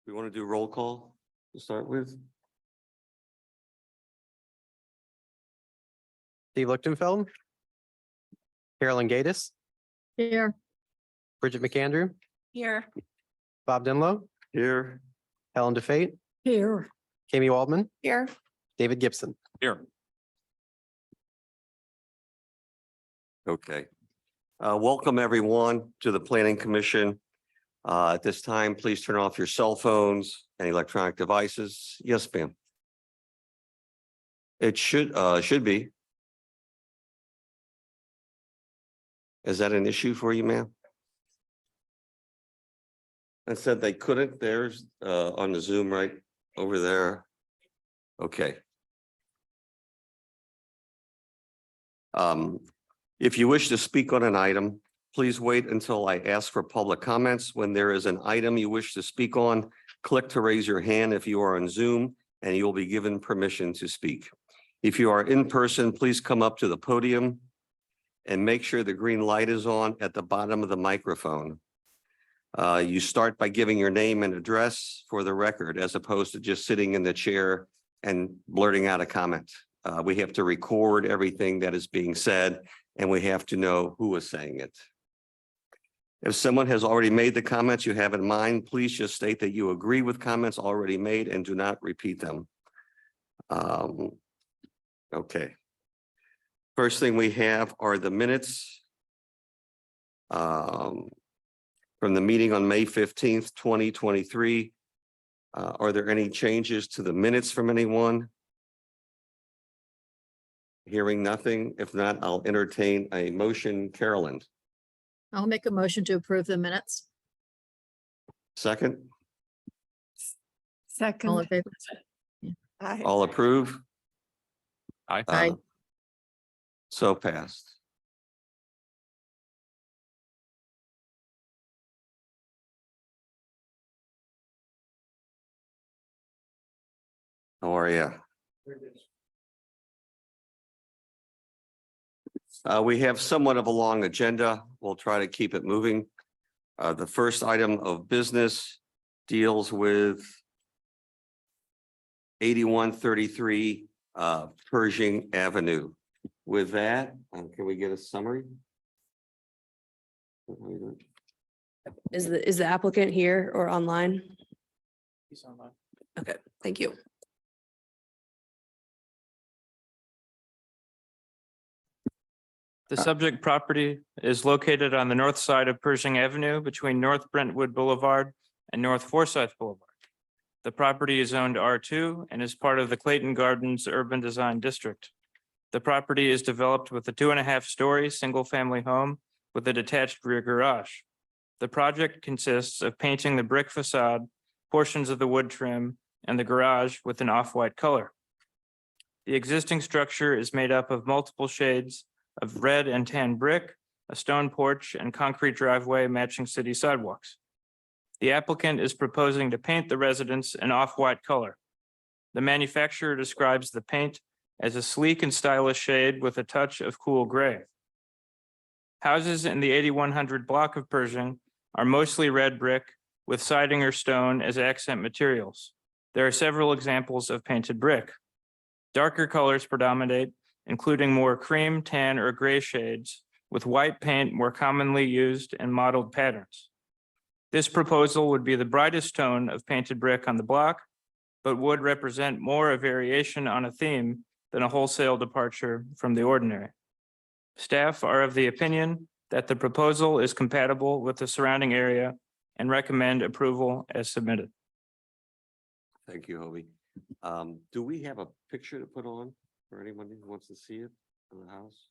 We want to do roll call to start with. Steve Lichtenfeld. Carolyn Gatus, Here. Bridget McAndrew, Here. Bob Denlow, Here. Helen DeFate, Here. Kami Waldman, Here. David Gibson. Here. Okay. Welcome everyone to the Planning Commission. At this time, please turn off your cell phones and electronic devices. Yes, ma'am. It should be. Is that an issue for you, ma'am? I said they couldn't. There's on the Zoom right over there. Okay. If you wish to speak on an item, please wait until I ask for public comments. When there is an item you wish to speak on, click to raise your hand if you are on Zoom, and you will be given permission to speak. If you are in person, please come up to the podium and make sure the green light is on at the bottom of the microphone. You start by giving your name and address for the record, as opposed to just sitting in the chair and blurting out a comment. We have to record everything that is being said, and we have to know who is saying it. If someone has already made the comments you have in mind, please just state that you agree with comments already made and do not repeat them. Okay. First thing we have are the minutes from the meeting on May 15th, 2023. Are there any changes to the minutes from anyone? Hearing nothing. If not, I'll entertain a motion. Carolyn. I'll make a motion to approve the minutes. Second, Second. All in favor? all approve? Aye. Aye. So passed. How are you? We have somewhat of a long agenda. We'll try to keep it moving. The first item of business deals with 8133 Pershing Avenue. With that, can we get a summary? Is the applicant here or online? He's online. Okay, thank you. The subject property is located on the north side of Pershing Avenue between North Brentwood Boulevard and North Forsyth Boulevard. The property is zoned R2 and is part of the Clayton Gardens Urban Design District. The property is developed with a 2.5-story single-family home with a detached rear garage. The project consists of painting the brick facade, portions of the wood trim, and the garage with an off-white color. The existing structure is made up of multiple shades of red and tan brick, a stone porch, and concrete driveway matching city sidewalks. The applicant is proposing to paint the residence an off-white color. The manufacturer describes the paint as a sleek and stylish shade with a touch of cool gray. Houses in the 8100 block of Pershing are mostly red brick with siding or stone as accent materials. There are several examples of painted brick. Darker colors predominate, including more cream, tan, or gray shades, with white paint more commonly used in mottled patterns. This proposal would be the brightest tone of painted brick on the block, but would represent more a variation on a theme than a wholesale departure from the ordinary. Staff are of the opinion that the proposal is compatible with the surrounding area and recommend approval as submitted. Thank you, Hobie. Do we have a picture to put on for anyone who wants to see it in the house?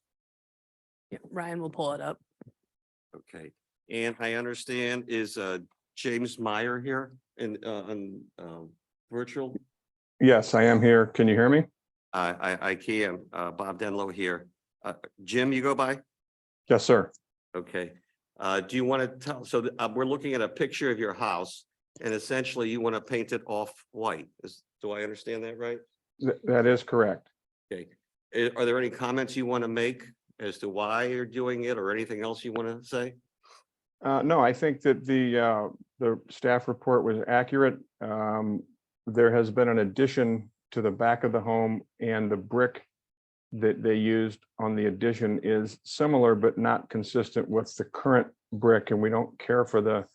Yeah, Ryan will pull it up. Okay, and I understand is James Meyer here in on virtual? Yes, I am here. Can you hear me? I can. Bob Denlow here. Jim, you go by? Yes, sir. Okay. Do you want to tell? So we're looking at a picture of your house, and essentially you want to paint it off white. Do I understand that right? That is correct. Okay. Are there any comments you want to make as to why you're doing it, or anything else you want to say? No, I think that the The staff report was accurate. There has been an addition to the back of the home, and the brick that they used on the addition is similar but not consistent with the current brick, and we don't care for the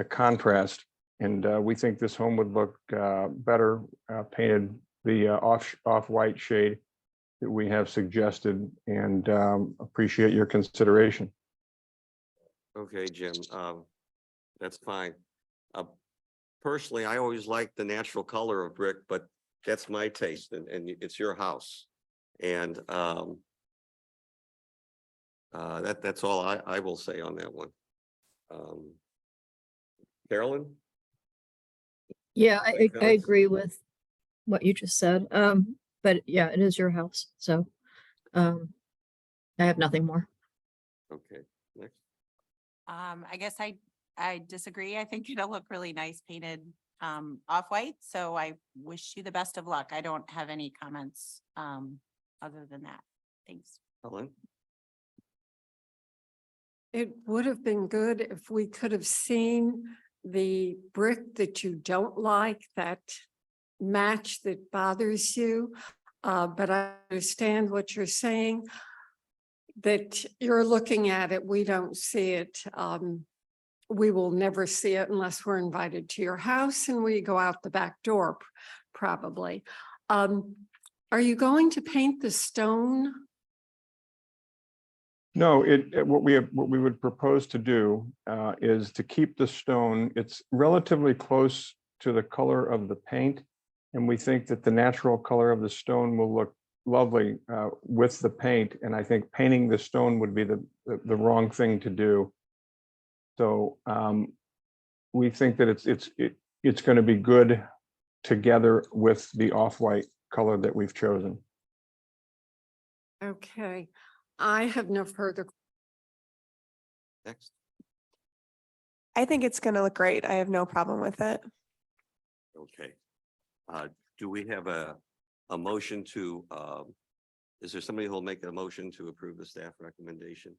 contrast. And we think this home would look better painted the off-white shade that we have suggested, and appreciate your consideration. Okay, Jim, that's fine. Personally, I always like the natural color of brick, but that's my taste and it's your house. And that's all I will say on that one. Carolyn? Yeah, Right, I Phyllis? agree with what you just said. But yeah, it is your house, so I have nothing more. Okay, next. I guess I disagree. I think it'll look really nice painted off-white, so I wish you the best of luck. I don't have any comments other than that. Thanks. Helen? It would have been good if we could have seen the brick that you don't like, that match that bothers you. But I understand what you're saying, that you're looking at it, we don't see it. We will never see it unless we're invited to your house and we go out the back door, probably. Are you going to paint the stone? No, what we would propose to do is to keep the stone. It's relatively close to the color of the paint, and we think that the natural color of the stone will look lovely with the paint. And I think painting the stone would be the wrong thing to do. So we think that it's going to be good together with the off-white color that we've chosen. Okay, I have no further. Next. I think it's gonna look great. I have no problem with it. Okay. Do we have a motion to, is there somebody who will make a motion to approve the staff recommendation?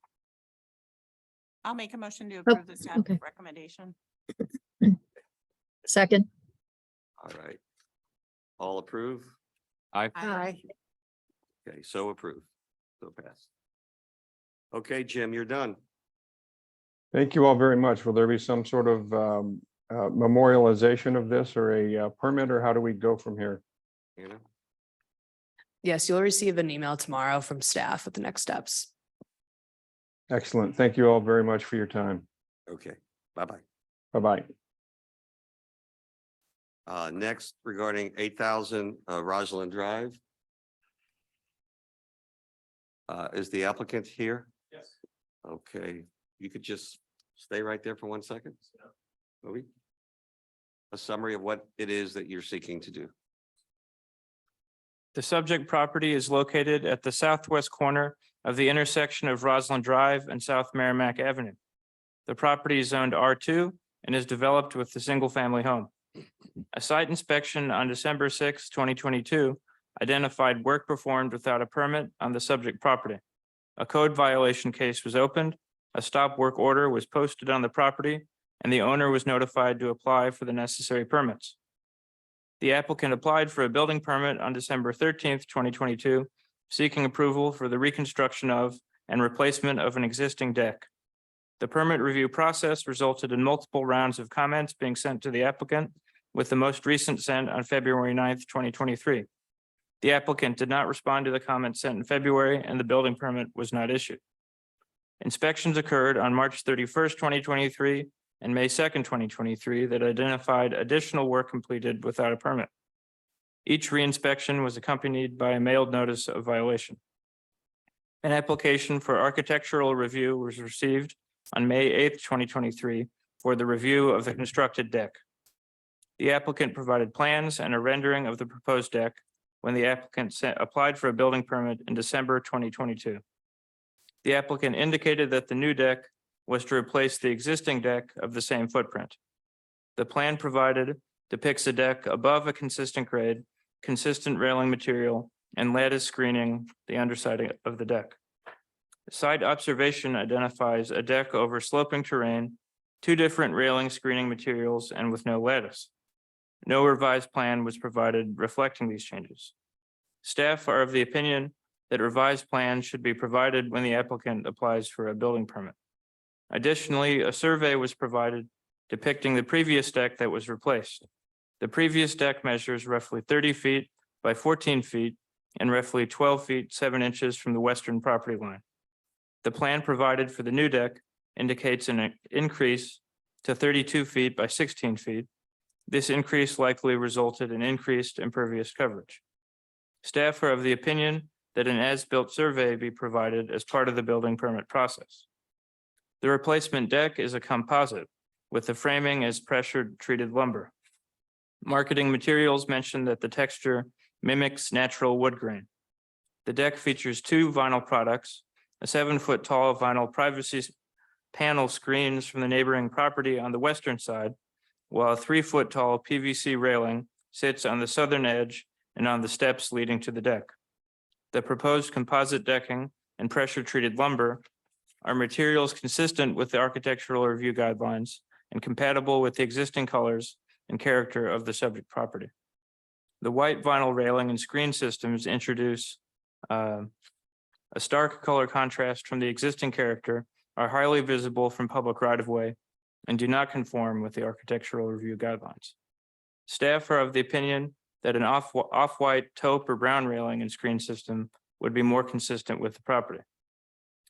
I'll make a motion to approve the staff okay. recommendation. Second, All right. All approve? Aye. Okay, so approved. So passed. Okay, Jim, you're done. Thank you all very much. Will there be some sort of memorialization of this or a permit, or how do we go from here? Anna? Yes, you'll receive an email tomorrow from staff with the next steps. Excellent. Thank you all very much for your time. Okay, bye-bye. Bye-bye. Next, regarding 8,000 Rosalind Drive. Is the applicant here? Yes. Okay, you could just stay right there for 1 second. Movie. A summary of what it is that you're seeking to do. The subject property is located at the southwest corner of the intersection of Roslyn Drive and South Merrimack Avenue. The property is zoned R2 and is developed with a single-family home. A site inspection on December 6, 2022 identified work performed without a permit on the subject property. A code violation case was opened, a stop work order was posted on the property, and the owner was notified to apply for the necessary permits. The applicant applied for a building permit on December 13th, 2022, seeking approval for the reconstruction of and replacement of an existing deck. The permit review process resulted in multiple rounds of comments being sent to the applicant, with the most recent sent on February 9th, 2023. The applicant did not respond to the comments sent in February, and the building permit was not issued. Inspections occurred on March 31st, 2023 and May 2nd, 2023 that identified additional work completed without a permit. Each reinspection was accompanied by a mailed notice of violation. An application for architectural review was received on May 8th, 2023 for the review of the constructed deck. The applicant provided plans and a rendering of the proposed deck when the applicant applied for a building permit in December 2022. The applicant indicated that the new deck was to replace the existing deck of the same footprint. The plan provided depicts a deck above a consistent grade, consistent railing material, and lattice screening the underside of the deck. Site observation identifies a deck over sloping terrain two different railing screening materials, and with no lattice. No revised plan was provided reflecting these changes. Staff are of the opinion that revised plans should be provided when the applicant applies for a building permit. Additionally, a survey was provided depicting the previous deck that was replaced. The previous deck measures roughly 30 feet by 14 feet and roughly 12 feet, 7 inches from the western property line. The plan provided for the new deck indicates an increase to 32 feet by 16 feet. This increase likely resulted in increased impervious coverage. Staff are of the opinion that an as-built survey be provided as part of the building permit process. The replacement deck is a composite with the framing as pressure-treated lumber. Marketing materials mention that the texture mimics natural wood grain. The deck features two vinyl products, a 7-foot tall vinyl privacy panel screens from the neighboring property on the western side, while a 3-foot tall PVC railing sits on the southern edge and on the steps leading to the deck. The proposed composite decking and pressure-treated lumber are materials consistent with the architectural review guidelines and compatible with the existing colors and character of the subject property. The white vinyl railing and screen systems introduce a stark color contrast from the existing character, are highly visible from public right-of-way, and do not conform with the architectural review guidelines. Staff are of the opinion that an off-white taupe or brown railing and screen system would be more consistent with the property.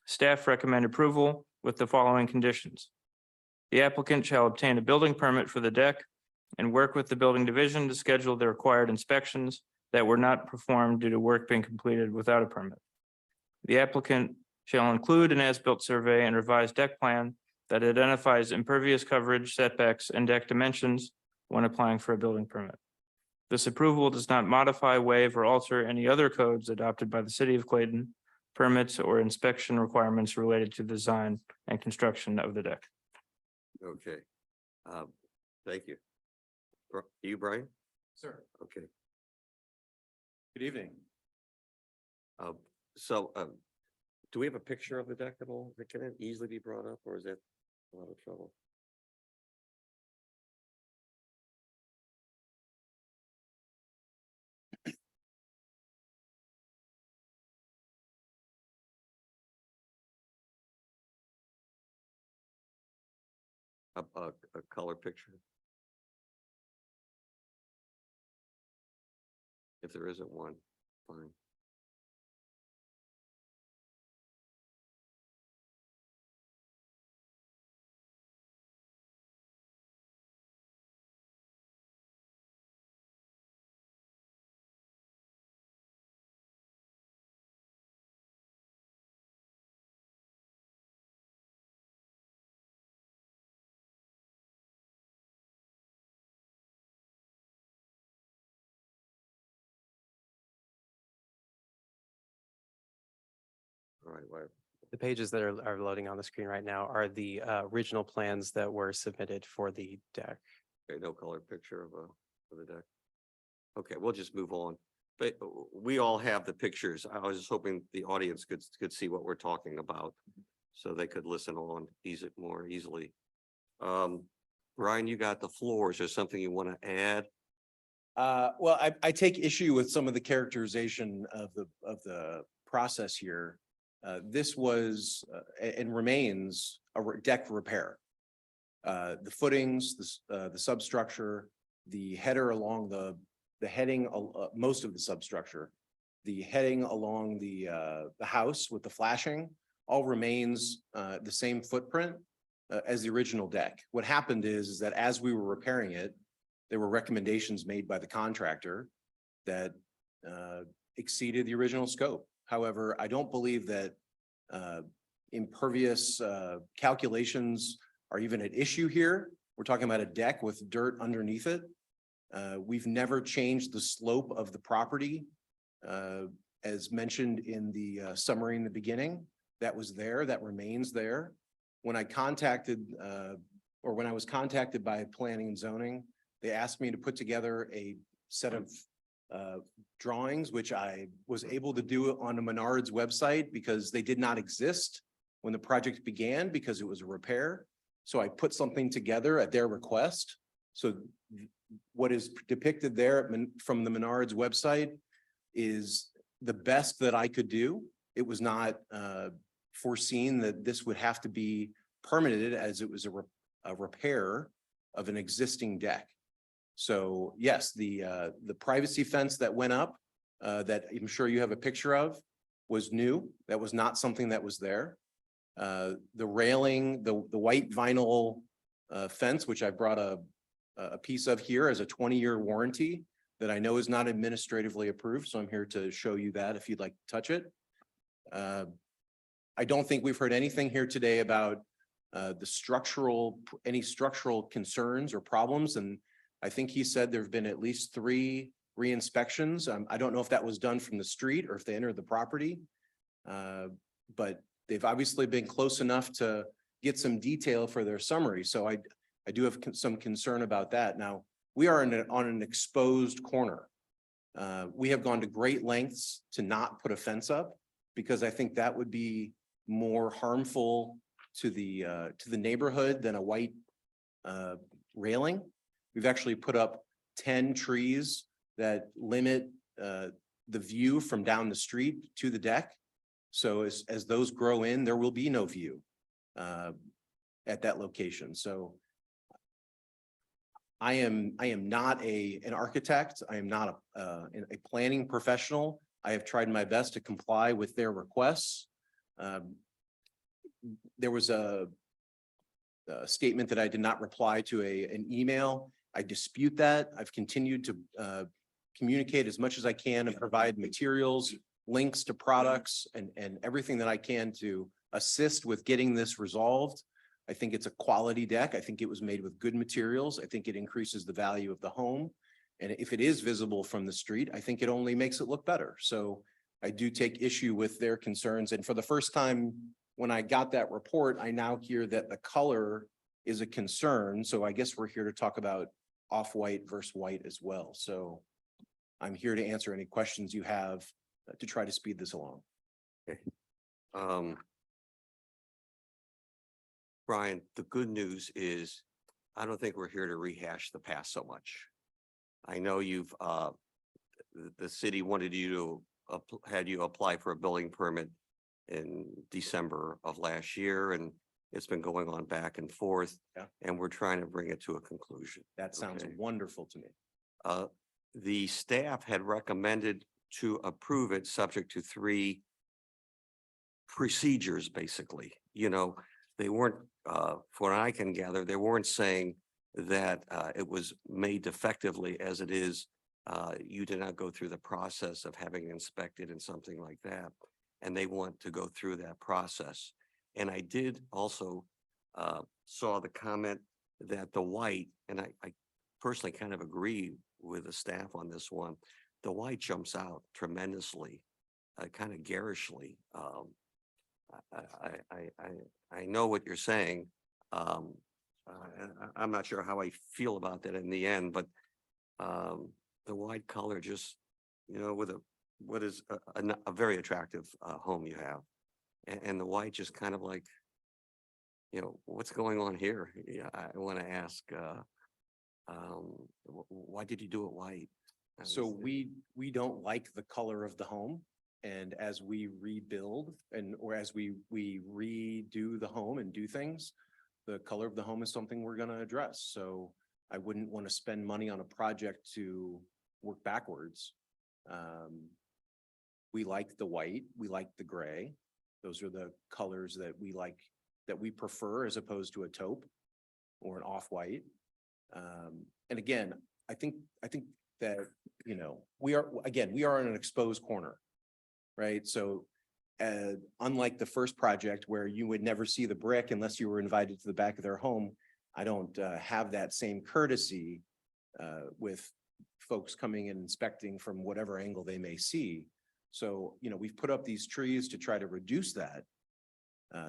Staff recommend approval with the following conditions. The applicant shall obtain a building permit for the deck and work with the building division to schedule the required inspections that were not performed due to work being completed without a permit. The applicant shall include an as-built survey and revised deck plan that identifies impervious coverage, setbacks, and deck dimensions when applying for a building permit. This approval does not modify, waive, or alter any other codes adopted by the city of Clayton, permits or inspection requirements related to design and construction of the deck. Okay. Thank you. You, Brian? Sir, Okay. good evening. So, do we have a picture of the deck at all that can easily be brought up, or is that a lot of trouble? A color picture? If there isn't one, fine. All right, well, The pages that are loading on the screen right now are the original plans that were submitted for the deck. okay, no color picture of the deck. Okay, we'll just move on. But we all have the pictures. I was just hoping the audience could see what we're talking about, so they could listen on more easily. Ryan, you got the floor. Is there something you want to add? Well, I take issue with some of the characterization of the process here. This was and remains a deck repair. The footings, the substructure, the header along the heading, most of the substructure, the heading along the house with the flashing, all remains the same footprint as the original deck. What happened is that as we were repairing it, there were recommendations made by the contractor that exceeded the original scope. However, I don't believe that impervious calculations are even at issue here. We're talking about a deck with dirt underneath it. We've never changed the slope of the property. As mentioned in the summary in the beginning, that was there, that remains there. When I was contacted by planning and zoning, they asked me to put together a set of drawings, which I was able to do on a Menards website because they did not exist when the project began because it was a repair. So I put something together at their request. So what is depicted there from the Menards website is the best that I could do. It was not foreseen that this would have to be permitted, as it was a repair of an existing deck. So yes, the privacy fence that went up, that I'm sure you have a picture of, was new. That was not something that was there. The railing, the white vinyl fence, which I brought a piece of here as a 20-year warranty that I know is not administratively approved. So I'm here to show you that if you'd like to touch it. I don't think we've heard anything here today about any structural concerns or problems. And I think he said there've been at least 3 re-inspections. I don't know if that was done from the street or if they entered the property. But they've obviously been close enough to get some detail for their summary. So I do have some concern about that. Now, we are on an exposed corner. We have gone to great lengths to not put a fence up because I think that would be more harmful to the neighborhood than a white railing. We've actually put up 10 trees that limit the view from down the street to the deck. So as those grow in, there will be no view at that location. So I am not an architect. I am not a planning professional. I have tried my best to comply with their requests. There was a statement that I did not reply to an email. I dispute that. I've continued to communicate as much as I can and provide materials, links to products, and everything that I can to assist with getting this resolved. I think it's a quality deck. I think it was made with good materials. I think it increases the value of the home. And if it is visible from the street, I think it only makes it look better. So I do take issue with their concerns. And for the first time, when I got that report, I now hear that the color is a concern. So I guess we're here to talk about off-white versus white as well. So I'm here to answer any questions you have to try to speed this along. Brian, the good news is, I don't think we're here to rehash the past so much. I know you've, the city wanted you to, had you apply for a building permit in December of last year, and it's been going on back and forth. Yeah. And we're trying to bring it to a conclusion. That sounds Okay. wonderful to me. The staff had recommended to approve it subject to 3 procedures, basically. You know, they weren't, for what I can gather, they weren't saying that it was made defectively as it is. You did not go through the process of having it inspected and something like that. And they want to go through that process. And I did also saw the comment that the white, and I personally kind of agree with the staff on this one, the white jumps out tremendously, kind of garishly. I know what you're saying. I'm not sure how I feel about that in the end, but the white color just, you know, with what is a very attractive home you have, and the white just kind of like, you know, what's going on here? Yeah, I want to ask, why did you do it white? So we don't like the color of the home. And as we rebuild or as we redo the home and do things, the color of the home is something we're going to address. So I wouldn't want to spend money on a project to work backwards. We like the white, we like the gray. Those are the colors that we like, that we prefer, as opposed to a taupe or an off-white. And again, I think that, you know, we are in an exposed corner, right? So unlike the first project where you would never see the brick unless you were invited to the back of their home, I don't have that same courtesy with folks coming and inspecting from whatever angle they may see. So, you know, we've put up these trees to try to reduce that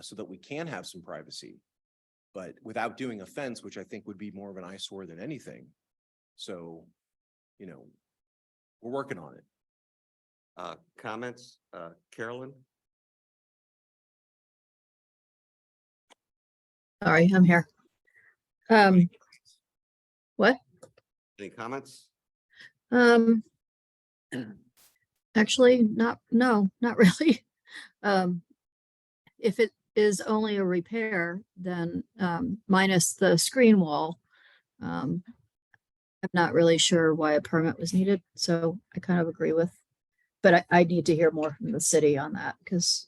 so that we can have some privacy, but without doing a fence, which I think would be more of an eyesore than anything. So, you know, we're working on it. Comments, Carolyn? Sorry, I'm here. What? Any comments? Um, actually, no, not really. If it is only a repair, then, minus the screen wall, I'm not really sure why a permit was needed, so I kind of agree with. But I need to hear more from the city on that, because,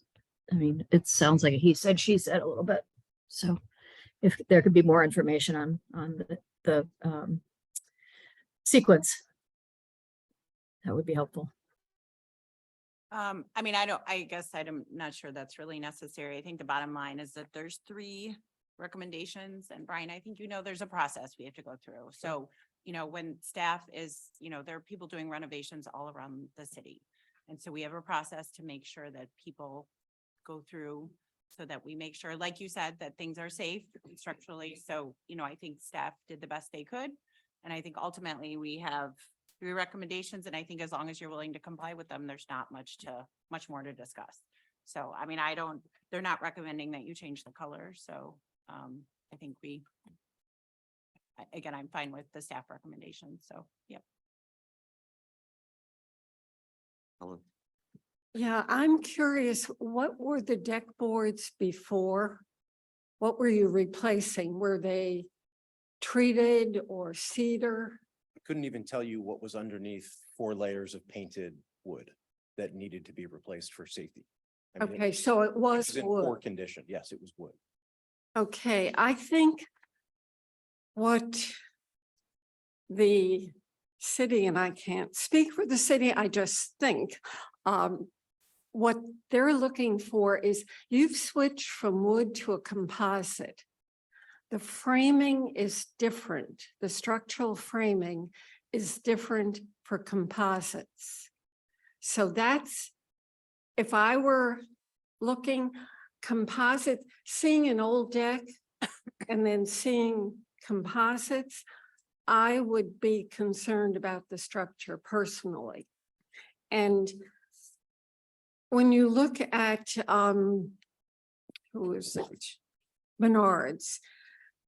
I mean, it sounds like he said, she said a little bit. So if there could be more information on the sequence, that would be helpful. I mean, I guess I'm not sure that's really necessary. I think the bottom line is that there's 3 recommendations, and Brian, I think, there's a process we have to go through. So, when staff is, there are people doing renovations all around the city. And so we have a process to make sure that people go through so that we make sure, like you said, that things are safe structurally. So, I think staff did the best they could. And I think ultimately we have 3 recommendations, and I think as long as you're willing to comply with them, there's not much more to discuss. So, I mean, they're not recommending that you change the color. So, I think again, I'm fine with the staff recommendations. So, yep. Ellen? Yeah, I'm curious, what were the deck boards before? What were you replacing? Were they treated or cedar? Couldn't even tell you what was underneath 4 layers of painted wood that needed to be replaced for safety. I mean, Okay, so it was in poor wood. condition. Yes, it was wood. Okay, I think what the city, and I can't speak for the city, I just think, what they're looking for is you've switched from wood to a composite. The framing is different. The structural framing is different for composites. So that's, if I were looking composite, seeing an old deck and then seeing composites, I would be concerned about the structure personally. And when you look at, who is it? Menards,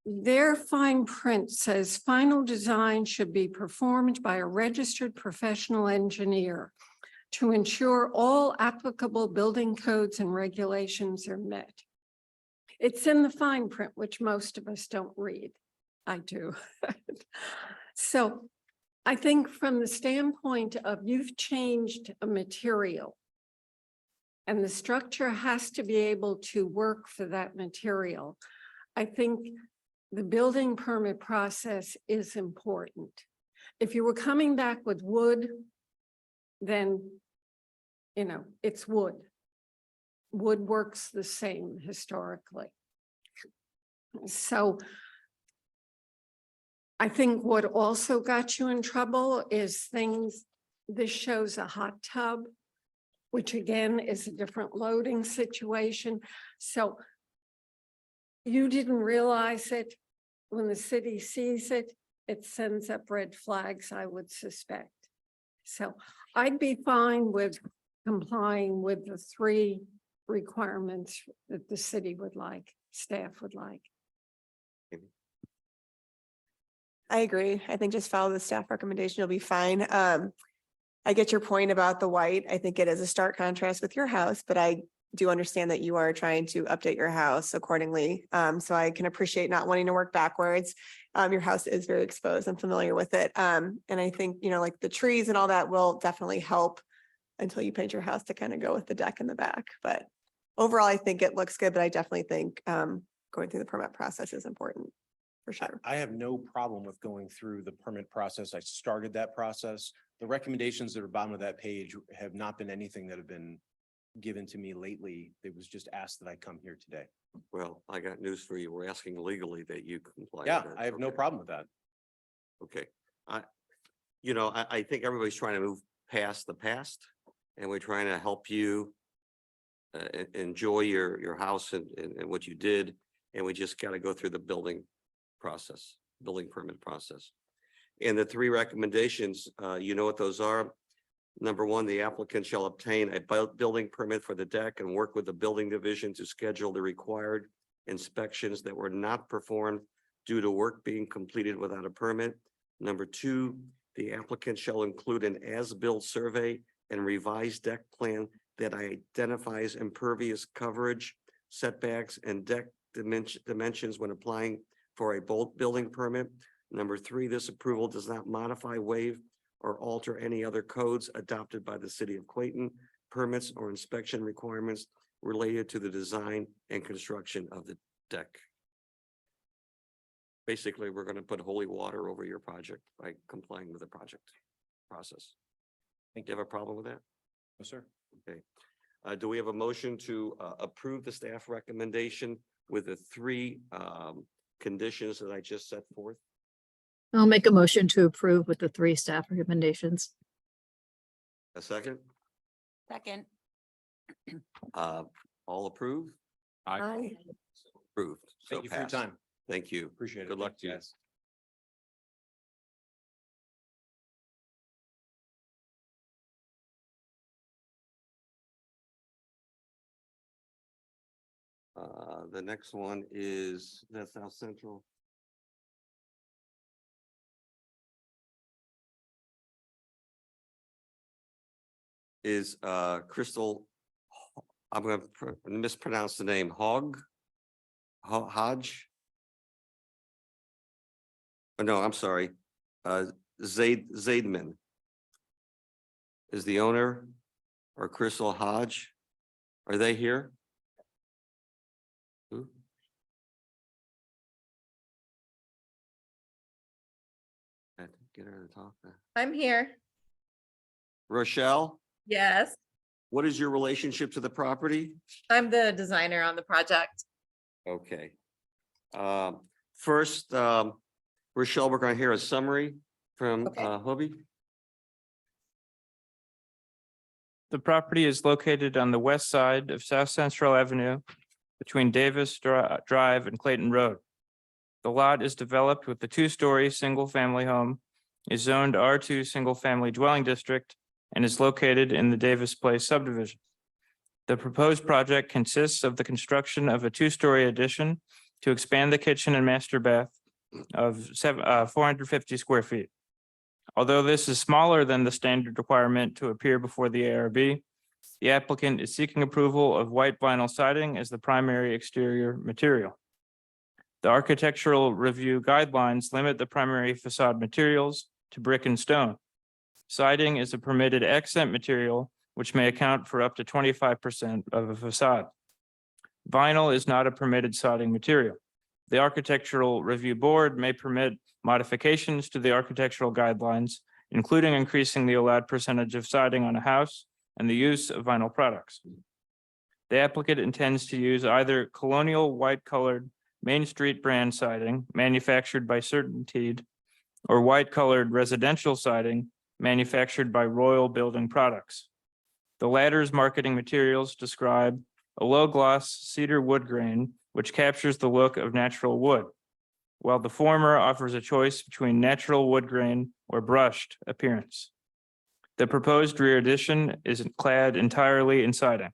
their fine print says final design should be performed by a registered professional engineer to ensure all applicable building codes and regulations are met. It's in the fine print, which most of us don't read. I do. So I think from the standpoint of you've changed a material and the structure has to be able to work for that material, I think the building permit process is important. If you were coming back with wood, then, it's wood. Wood works the same historically. So I think what also got you in trouble is this shows a hot tub, which again is a different loading situation. So you didn't realize it. When the city sees it, it sends up red flags, I would suspect. So I'd be fine with complying with the 3 requirements that the city would like, staff would like. I agree. I think just follow the staff recommendation. You'll be fine. I get your point about the white. I think it is a stark contrast with your house, but I do understand that you are trying to update your house accordingly. So I can appreciate not wanting to work backwards. Your house is very exposed. I'm familiar with it. And I think, like the trees and all that will definitely help until you paint your house to kind of go with the deck in the back. But overall, I think it looks good, but I definitely think going through the permit process is important for sure. I have no problem with going through the permit process. I started that process. The recommendations that are bottom of that page have not been anything that have been given to me lately. It was just asked that I come here today. Well, I got news for you. We're asking legally that you comply. with Yeah, that. I have no Okay. problem with that. Okay, I think everybody's trying to move past the past, and we're trying to help you enjoy your house and what you did, and we just got to go through the building permit process. And the 3 recommendations, you know what those are? Number 1, the applicant shall obtain a building permit for the deck and work with the building division to schedule the required inspections that were not performed due to work being completed without a permit. Number two, the applicant shall include an as-built survey and revised deck plan that identifies impervious coverage, setbacks, and deck dimensions when applying for a bulk building permit. Number three, this approval does not modify, waive, or alter any other codes adopted by the city of Clayton, permits or inspection requirements related to the design and construction of the deck. Basically, we're going to put holy water over your project by complying with the project process. Think you have a problem with that? No, sir. Okay. Do we have a motion to approve the staff recommendation with the three conditions that I just set forth? I'll make a motion to approve with the 3 staff recommendations. A second? Second. All approved? Aye. Approved. So Thank you for your passed. time. Thank you. Appreciate it. Good luck Thanks, to you. guys. The next one is, that's South Central. Is Crystal, I'm gonna mispronounce the name, Hodge? Oh, no, I'm sorry. Zaidman is the owner, or Crystal Hodge. Are they here? Who? I had to get her to talk. I'm here. Rochelle, Yes, what is your relationship to the property? I'm the designer on the project. Okay. First, Rochelle, we're going to hear a summary from Okay. Hobie. The property is located on the west side of South Central Avenue between Davis Drive and Clayton Road. The lot is developed with the 2-story single-family home, is zoned R2 Single Family Dwelling District, and is located in the Davis Place subdivision. The proposed project consists of the construction of a 2-story addition to expand the kitchen and master bath of 450 square feet. Although this is smaller than the standard requirement to appear before the ARB, the applicant is seeking approval of white vinyl siding as the primary exterior material. The architectural review guidelines limit the primary facade materials to brick and stone. Siding is a permitted accent material, which may account for up to 25% of a facade. Vinyl is not a permitted siding material. The Architectural Review Board may permit modifications to the architectural guidelines, including increasing the allowed percentage of siding on a house and the use of vinyl products. The applicant intends to use either colonial white colored Main Street brand siding manufactured by Certainteed or white colored residential siding manufactured by Royal Building Products. The latter's marketing materials describe a low gloss cedar wood grain, which captures the look of natural wood, while the former offers a choice between natural wood grain or brushed appearance. The proposed rear addition is clad entirely in siding.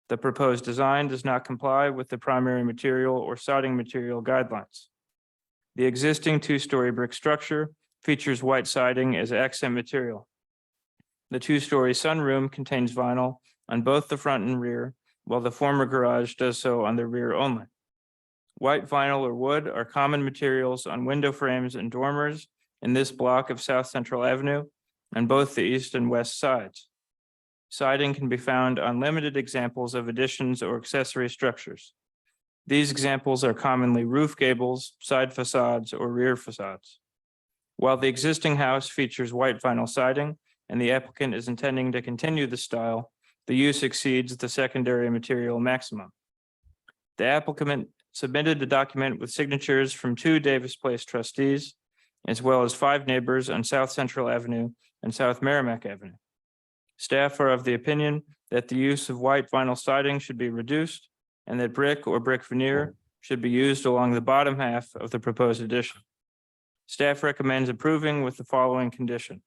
The proposed design does not comply with the primary material or siding material guidelines. The existing 2-story brick structure features white siding as accent material. The 2-story sunroom contains vinyl on both the front and rear, while the former garage does so on the rear only. White vinyl or wood are common materials on window frames and dormers in this block of South Central Avenue on both the east and west sides. Siding can be found on limited examples of additions or accessory structures. These examples are commonly roof gables, side facades, or rear facades. While the existing house features white vinyl siding and the applicant is intending to continue the style, the use exceeds the secondary material maximum. The applicant submitted the document with signatures from 2 Davis Place trustees, as well as 5 neighbors on South Central Avenue and South Merrimack Avenue. Staff are of the opinion that the use of white vinyl siding should be reduced and that brick or brick veneer should be used along the bottom half of the proposed addition. Staff recommends approving with the following condition.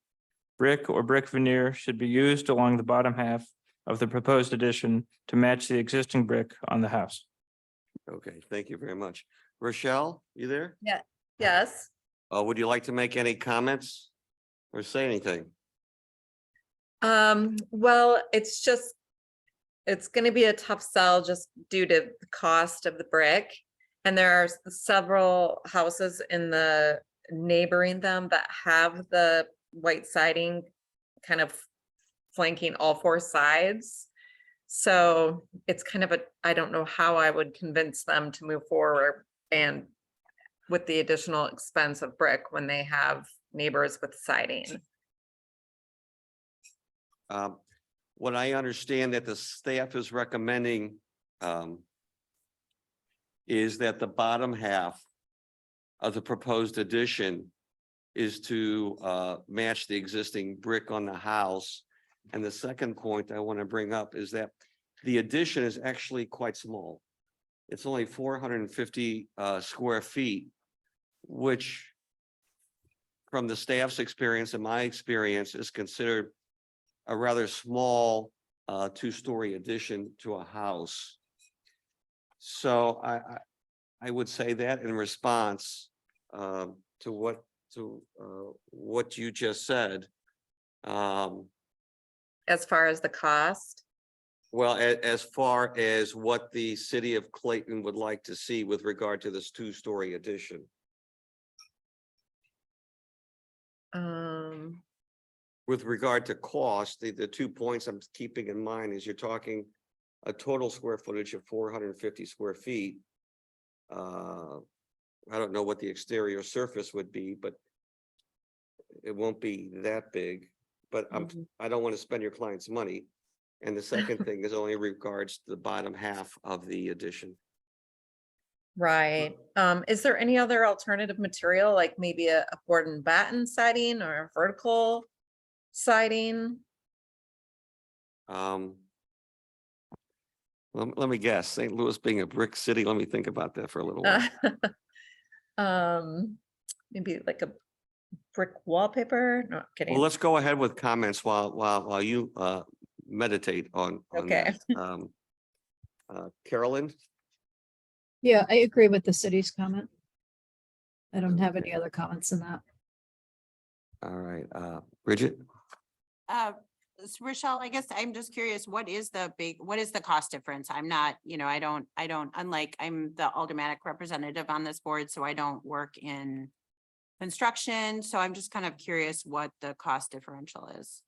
Brick or brick veneer should be used along the bottom half of the proposed addition to match the existing brick on the house. Okay, thank you very much. Rochelle, you there? Yes. Would you like to make any comments or say anything? Well, it's gonna be a tough sell just due to the cost of the brick. And there are several houses in the neighboring them that have the white siding kind of flanking all four sides. So it's kind of I don't know how I would convince them to move forward and with the additional expense of brick when they have neighbors with siding. What I understand that the staff is recommending is that the bottom half of the proposed addition is to match the existing brick on the house. And the second point I want to bring up is that the addition is actually quite small. It's only 450 square feet, which from the staff's experience and my experience is considered a rather small two-story addition to a house. So I would say that in response to what you just said. As far as the cost, Well, as far as what the city of Clayton would like to see with regard to this two-story addition. With regard to cost, the 2 points I'm keeping in mind is you're talking a total square footage of 450 square feet. I don't know what the exterior surface would be, but it won't be that big. But I don't want to spend your client's money. And the second thing is only regards to the bottom half of the addition. right? Is there any other alternative material, like maybe a board and batten siding or a vertical siding? Let me guess, St. Louis being a brick city, let me think about that for a little while. Maybe like a brick wallpaper? No, Well, kidding. let's go ahead with comments while you meditate on Okay. that. Carolyn? Yeah, I agree with the city's comment. I don't have any other comments in that. All right, Bridget? Rochelle, I guess I'm just curious, what is the cost difference? I'm not, I don't, unlike, I'm the aldermanic representative on this board, so I don't work in construction. So I'm just kind of curious what the cost differential is.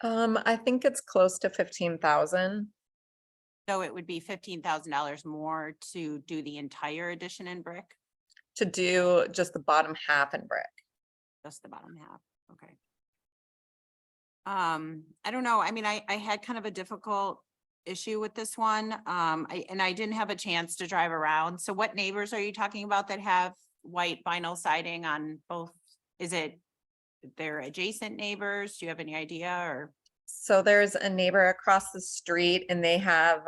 I think it's close to 15,000. So it would be $15,000 more to do the entire addition in brick, To do just the bottom half in brick. just the bottom half. Okay. I don't know. I mean, I had kind of a difficult issue with this one. I didn't have a chance to drive around. So what neighbors are you talking about that have white vinyl siding on both? Is it their adjacent neighbors? Do you have any idea or? So there's a neighbor across the street and they have,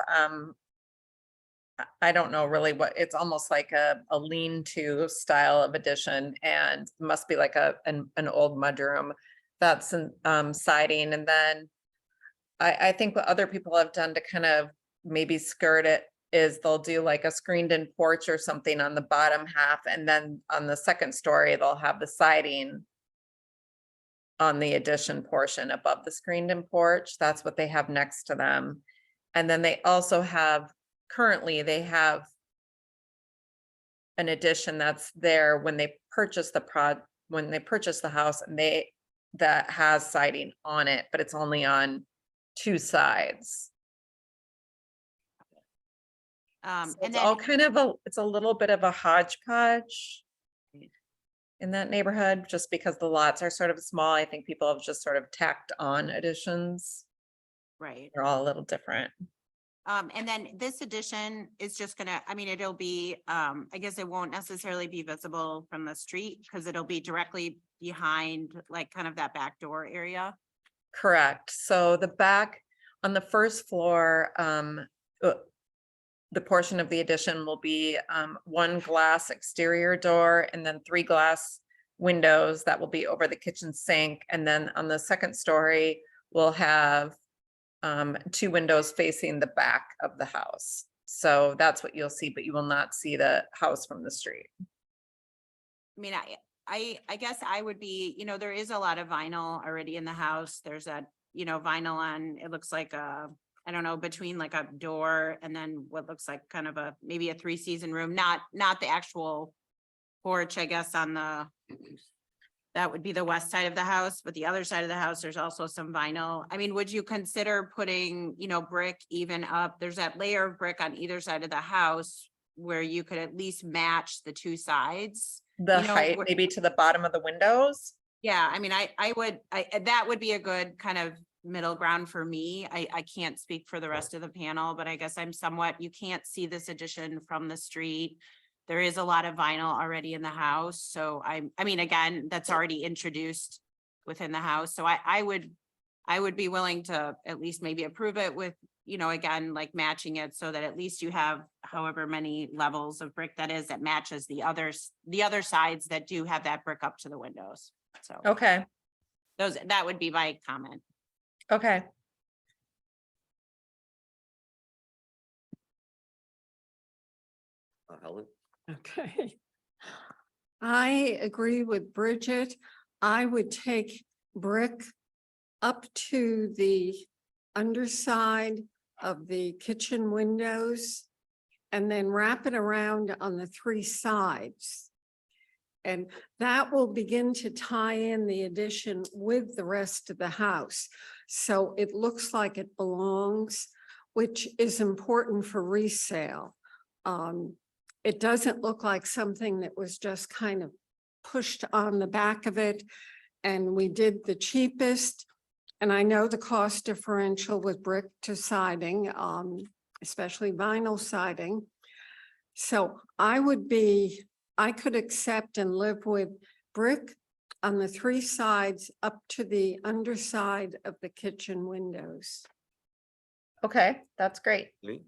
I don't know really what, it's almost like a lean-to style of addition, and must be like an old mudroom that's siding. And then I think what other people have done to kind of maybe skirt it is they'll do like a screened-in porch or something on the bottom half, and then on the second story, they'll have the siding on the addition portion above the screened-in porch. That's what they have next to them. And then they also have, currently they have an addition that's there when they purchase the house, and that has siding on it, but it's only on two sides. So And it's then all kind of it's a little bit of a hodgepodge in that neighborhood, just because the lots are sort of small. I think people have just sort of tacked on additions. right. They're all a little different. And then this addition is just gonna, I mean, it'll be, I guess it won't necessarily be visible from the street because it'll be directly behind like kind of that back door area. Correct. So the back on the first floor, the portion of the addition will be one glass exterior door and then 3 glass windows that will be over the kitchen sink. And then on the second story, we'll have 2 windows facing the back of the house. So that's what you'll see, but you will not see the house from the street. mean, I guess I would be, there is a lot of vinyl already in the house. There's a, vinyl on, it looks like I don't know, between like a door and then what looks like kind of maybe a 3-season room, not the actual porch, I guess, that would be the west side of the house, but the other side of the house, there's also some vinyl. I mean, would you consider putting, brick even up? There's that layer of brick on either side of the house where you could at least match the two sides. The You know, height wh- maybe to the bottom of the windows. Yeah, I mean, that would be a good kind of middle ground for me. I can't speak for the rest of the panel, but I guess you can't see this addition from the street. There is a lot of vinyl already in the house. So I mean, again, that's already introduced within the house. So I would be willing to at least maybe approve it with, again, like matching it so that at least you have however many levels of brick that matches the other sides that do have that brick up to the windows. So Okay, that would be my comment. okay. Helen? Okay. I agree with Bridget. I would take brick up to the underside of the kitchen windows and then wrap it around on the 3 sides. And that will begin to tie in the addition with the rest of the house. So it looks like it belongs, which is important for resale. It doesn't look like something that was just kind of pushed on the back of it. And we did the cheapest. And I know the cost differential with brick to siding, especially vinyl siding. So I could accept and live with brick on the 3 sides up to the underside of the kitchen windows. Okay, that's great. Me?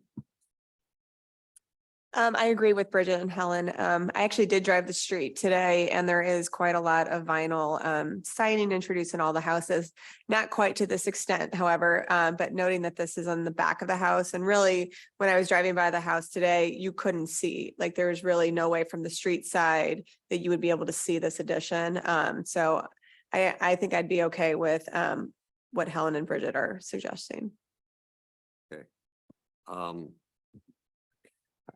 I agree with Bridget and Helen. I actually did drive the street today and there is quite a lot of vinyl siding introduced in all the houses. Not quite to this extent, however, but noting that this is on the back of the house and really when I was driving by the house today, you couldn't see, like there was really no way from the street side that you would be able to see this addition. So I think I'd be okay with what Helen and Bridget are suggesting. Okay.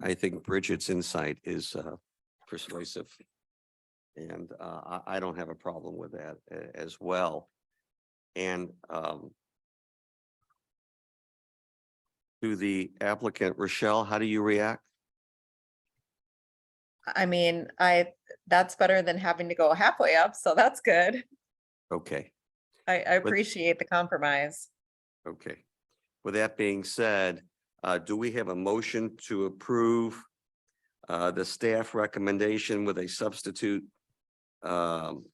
I think Bridget's insight is persuasive. And I don't have a problem with that as well. And to the applicant, Rochelle, how do you react? I mean, that's better than having to go halfway up, so that's good. Okay, I appreciate the compromise. okay. With that being said, do we have a motion to approve the staff recommendation with a substitute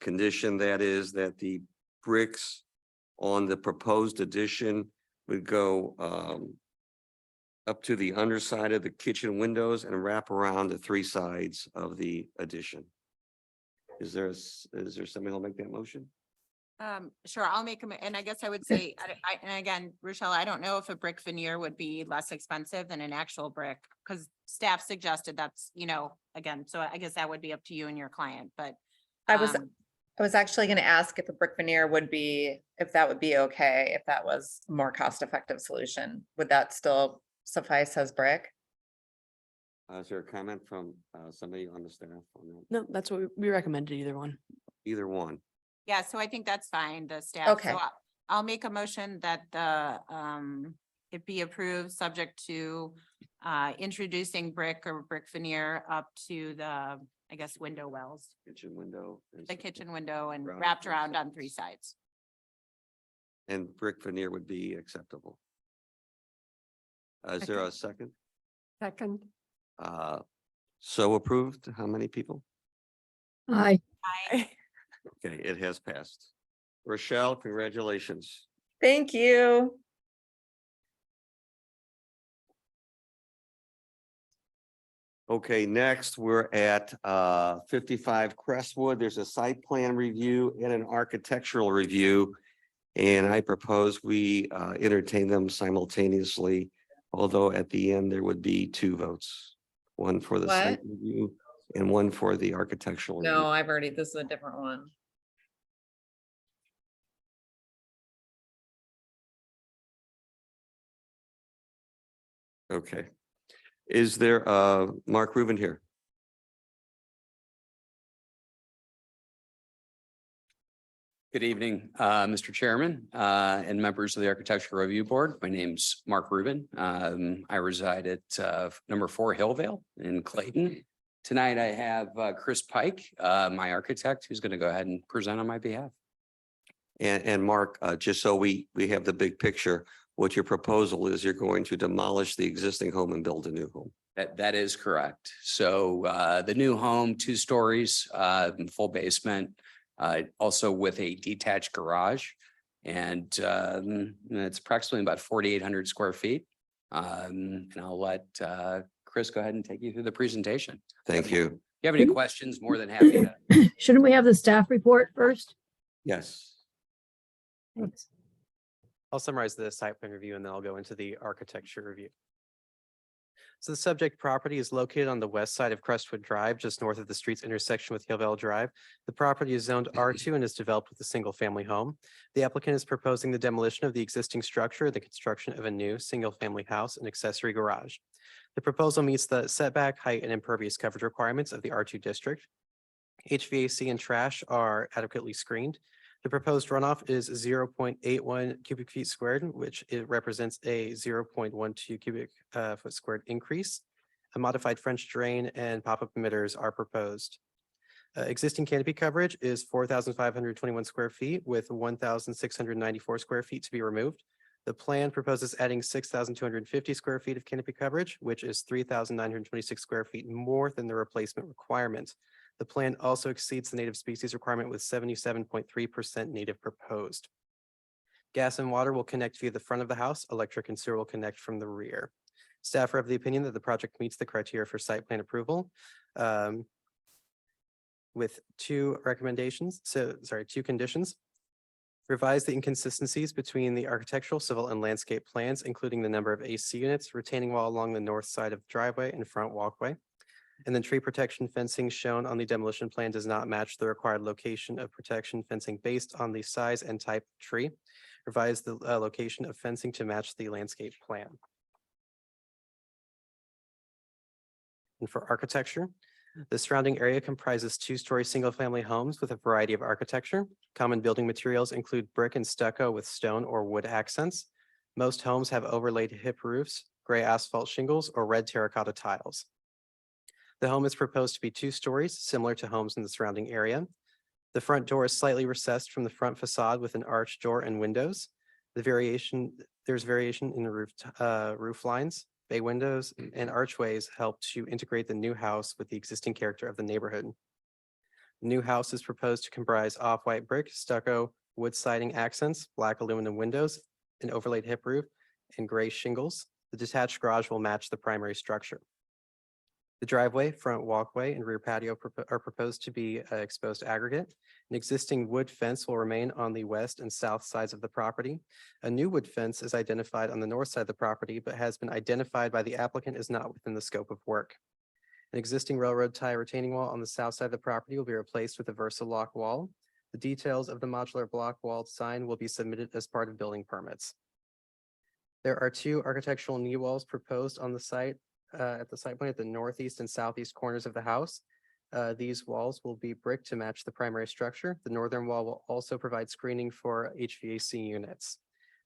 condition, that is that the bricks on the proposed addition would go up to the underside of the kitchen windows and wrap around the 3 sides of the addition? Is there somebody who'll make that motion? Sure, I'll make them, and I guess I would say, and again, Rochelle, I don't know if a brick veneer would be less expensive than an actual brick, because staff suggested that's, again, so I guess that would be up to you and your client, but. I was actually going to ask if a brick veneer if that would be okay, if that was a more cost-effective solution. Would that still suffice as brick? Is there a comment from somebody on the staff on that? No, that's what we recommended, either one. Either one. Yeah, so I think that's fine, the staff. Okay. So I'll make a motion that it be approved, subject to introducing brick or brick veneer up to the, I guess, window wells, Kitchen window. the kitchen window and Around wrapped 3 around on sides. 3 sides. And brick veneer would be acceptable. Is there a second? Second, So approved, how many people? Aye. Okay, it has passed. Rochelle, congratulations. Thank you. Okay, next we're at 55 Crestwood. There's a site plan review and an architectural review. And I propose we entertain them simultaneously, although at the end there would be 2 votes. One for the site review and one for the architectural. review. No, I've already, this is a different one. Okay. Is there Mark Rubin here? Good evening, Mr. Chairman, and members of the Architectural Review Board. My name's Mark Rubin. I reside at number 4 Hillvale in Clayton. Tonight I have Chris Pike, my architect, who's going to go ahead and present on my behalf. And Mark, just so we have the big picture, what your proposal is, you're going to demolish the existing home and build a new home. That is correct. So the new home, 2 stories, full basement, also with a detached garage. And it's approximately about 4,800 square feet. And I'll let Chris go ahead and take you through the presentation. Thank you. If you have any questions, more than happy to. Shouldn't we have the staff report first? Yes. Thanks. I'll summarize the site plan review and then I'll go into the architecture review. So the subject property is located on the west side of Crestwood Drive, just north of the street's intersection with Hillvale Drive. The property is zoned R2 and is developed with a single-family home. The applicant is proposing the demolition of the existing structure, the construction of a new single-family house and accessory garage. The proposal meets the setback, height, and impervious coverage requirements of the R2 district. HVAC and trash are adequately screened. The proposed runoff is 0.81 cubic feet squared, which it represents a 0.12 cubic foot squared increase. A modified French drain and pop-up emitters are proposed. Existing canopy coverage is 4,521 square feet with 1,694 square feet to be removed. The plan proposes adding 6,250 square feet of canopy coverage, which is 3,926 square feet more than the replacement requirement. The plan also exceeds the native species requirement with 77.3% native proposed. Gas and water will connect via the front of the house. Electric and sewer will connect from the rear. Staff are of the opinion that the project meets the criteria for site plan approval with 2 recommendations. Two conditions. Revise the inconsistencies between the architectural, civil, and landscape plans, including the number of AC units, retaining wall along the north side of the driveway and front walkway. And then tree protection fencing shown on the demolition plan does not match the required location of protection fencing based on the size and type of tree. Revise the location of fencing to match the landscape plan. And for architecture, the surrounding area comprises 2-story single-family homes with a variety of architecture. Common building materials include brick and stucco with stone or wood accents. Most homes have overlaid hip roofs, gray asphalt shingles, or red terracotta tiles. The home is proposed to be 2 stories, similar to homes in the surrounding area. The front door is slightly recessed from the front facade with an arched door and windows. There's variation in the roof lines. Bay windows and archways help to integrate the new house with the existing character of the neighborhood. The new house is proposed to comprise off-white brick, stucco, wood siding accents, black aluminum windows, an overlaid hip roof, and gray shingles. The detached garage will match the primary structure. The driveway, front walkway, and rear patio are proposed to be exposed aggregate. An existing wood fence will remain on the west and south sides of the property. A new wood fence is identified on the north side of the property, but has been identified by the applicant as not within the scope of work. An existing railroad tie retaining wall on the south side of the property will be replaced with a Versalock wall. The details of the modular block wall sign will be submitted as part of building permits. There are 2 architectural knee walls proposed on the site at the site plan at the northeast and southeast corners of the house. These walls will be brick to match the primary structure. The northern wall will also provide screening for HVAC units.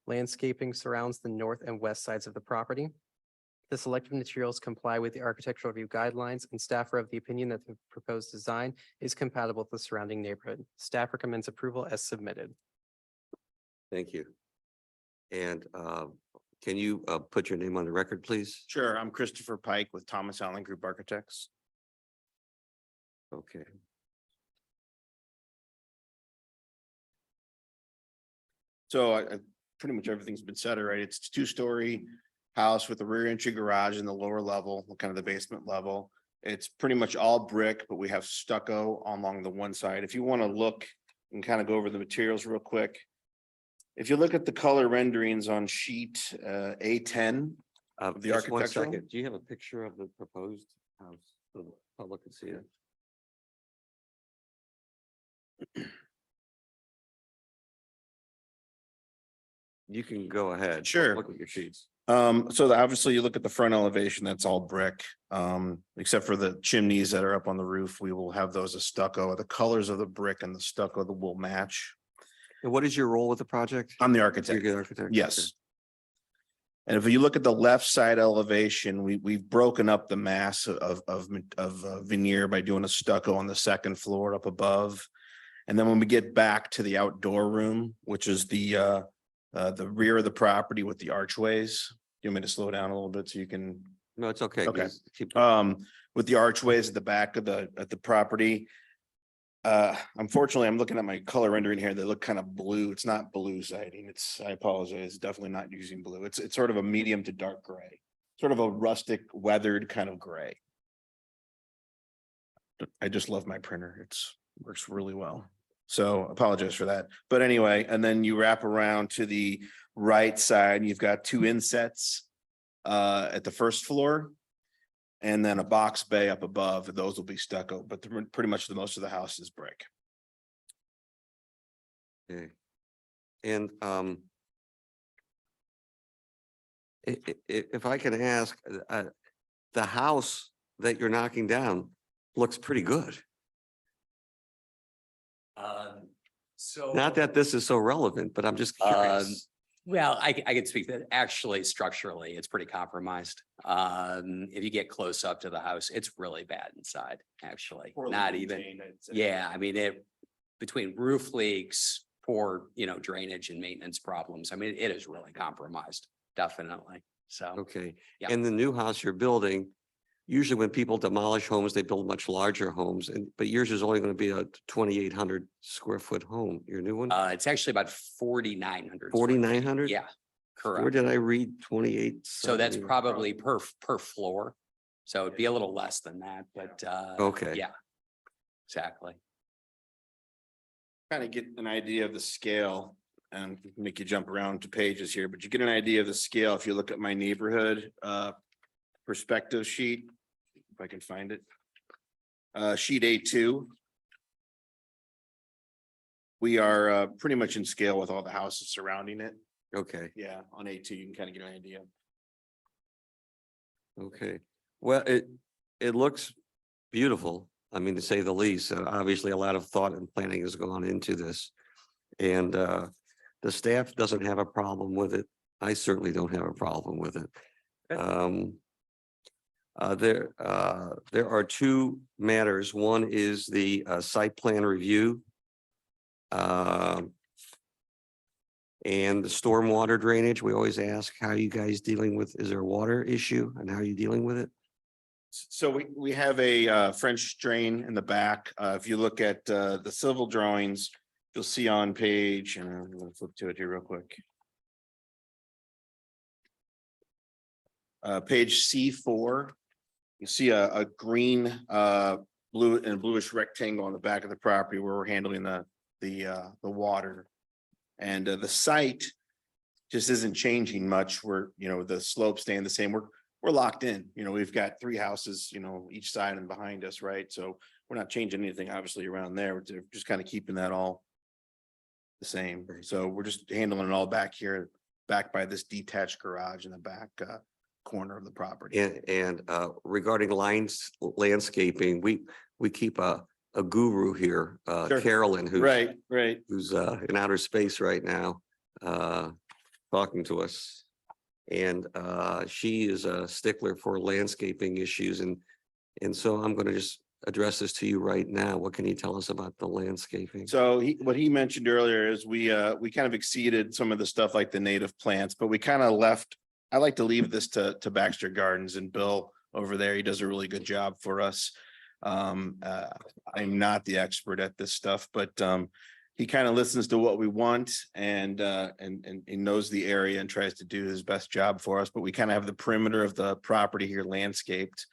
Landscaping surrounds the north and west sides of the property. The selected materials comply with the architectural review guidelines, and staff are of the opinion that the proposed design is compatible with the surrounding neighborhood. Staff recommends approval as submitted. Thank you. And can you put your name on the record, please? Sure. I'm Christopher Pike with Thomas Allen Group Architects. Okay. So pretty much everything's been said already. It's a 2-story house with a rear entry garage in the lower level, kind of the basement level. It's pretty much all brick, but we have stucco along the one side. If you want to look and kind of go over the materials real quick. If you look at the color renderings on sheet A10 of the Just one architectural. second. Do you have a picture of the proposed house? Public can see it. You can go ahead. Sure. Look at your sheets. Obviously you look at the front elevation, that's all brick. Except for the chimneys that are up on the roof, we will have those as stucco. The colors of the brick and the stucco that will match. And what is your role with the project? I'm the You're architect. the architect? Yes. And if you look at the left side elevation, we've broken up the mass of veneer by doing a stucco on the second floor up above. And then when we get back to the outdoor room, which is the rear of the property with the archways. You want me to slow down a little bit so you can, No, it's okay. Okay. Just keep- with the archways at the back of the property. Unfortunately, I'm looking at my color rendering here. They look kind of blue. It's not blue siding. I apologize. Definitely not using blue. It's sort of a medium to dark gray, sort of a rustic weathered kind of gray. I just love my printer. Works really well. So apologize for that. But anyway, and then you wrap around to the right side, you've got two insets at the first floor. And then a box bay up above. Those will be stucco, but pretty much the most of the house is brick. Okay. And if I can ask, the house that you're knocking down looks pretty good. So. Not that this is so relevant, but I'm just curious. Well, I can speak that actually structurally, it's pretty compromised. If you get close up to the house, it's really bad inside, actually, not even. Yeah, I mean, between roof leaks, poor, drainage and maintenance problems. I mean, it is really compromised, definitely. So, Okay. Yeah. And the new house you're building, usually when people demolish homes, they build much larger homes, but yours is only going to be a 2,800 square foot home. Your new one? it's actually about 4,900. 4,900? Yeah, Where correct. did I read 28? So that's probably per floor. So it'd be a little less than that, but, Okay. yeah, exactly. Kind of get an idea of the scale and make you jump around to pages here, but you get an idea of the scale. If you look at my neighborhood perspective sheet, if I can find it. Sheet A2. We are pretty much in scale with all the houses surrounding it. Okay, Yeah, on A2, you can kind of get an idea. okay. Well, it looks beautiful. I mean, to say the least. Obviously, a lot of thought and planning has gone into this. And the staff doesn't have a problem with it. I certainly don't have a problem with it. There are two matters. One is the site plan review. And the stormwater drainage. We always ask, how are you guys dealing with, is there a water issue and how are you dealing with it? So we have a French drain in the back. If you look at the civil drawings, you'll see on page, and I'm gonna flip to it here real quick. Page C4, you see a green blue and bluish rectangle on the back of the property where we're handling the water. And the site just isn't changing much. We're, the slope staying the same. We're locked in, we've got three houses, each side and behind us, right? So we're not changing anything obviously around there. We're just kind of keeping that all the same. So we're just handling it all back here, back by this detached garage in the back corner of the property. And regarding landscaping, we keep a guru here, Sure. Carolyn, Right. who's in outer space right now, talking to us. And she is a stickler for landscaping issues. And so I'm going to just address this to you right now. What can you tell us about the landscaping? So what he mentioned earlier is we kind of exceeded some of the stuff like the native plants, but we kind of left. I like to leave this to Baxter Gardens and Bill over there. He does a really good job for us. I'm not the expert at this stuff, but he kind of listens to what we want and he knows the area and tries to do his best job for us. But we kind of have the perimeter of the property here landscaped.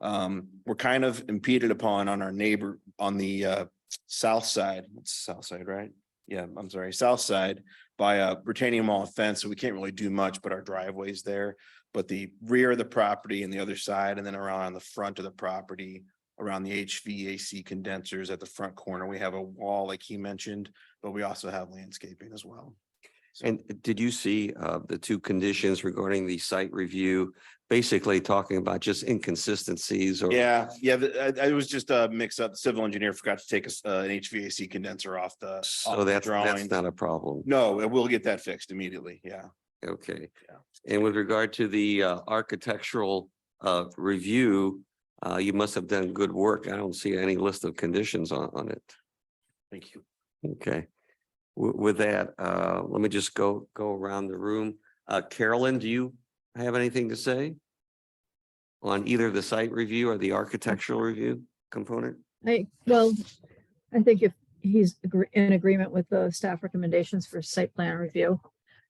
We're kind of impeded upon on our neighbor on the south side. It's south side, right? Yeah, I'm sorry, south side by a retaining wall fence. So we can't really do much, but our driveway's there. But the rear of the property and the other side and then around on the front of the property, around the HVAC condensers at the front corner. We have a wall like he mentioned, but we also have landscaping as well. So- And did you see the two conditions regarding the site review, basically talking about just inconsistencies or? Yeah, it was just a mix up. Civil engineer forgot to take an HVAC condenser off the. So that's drawings. not a problem. No, we'll get that fixed immediately. Yeah. Okay. Yeah. And with regard to the architectural review, you must have done good work. I don't see any list of conditions on it. Thank you. Okay. With that, let me just go around the room. Carolyn, do you have anything to say on either the site review or the architectural review component? Well, I think if he's in agreement with the staff recommendations for site plan review,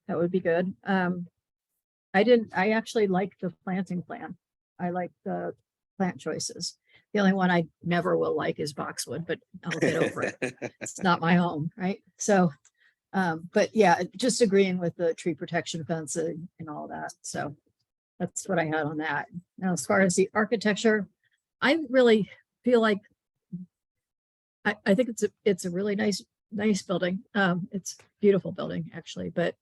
that would be good. I actually like the planting plan. I like the plant choices. The only one I never will like is boxwood, but I'll get over it. It's not my home, right? So, but yeah, just agreeing with the tree protection fence and all that. So that's what I had on that. Now, as far as the architecture, I really feel like I think it's a really nice building. It's a beautiful building actually, but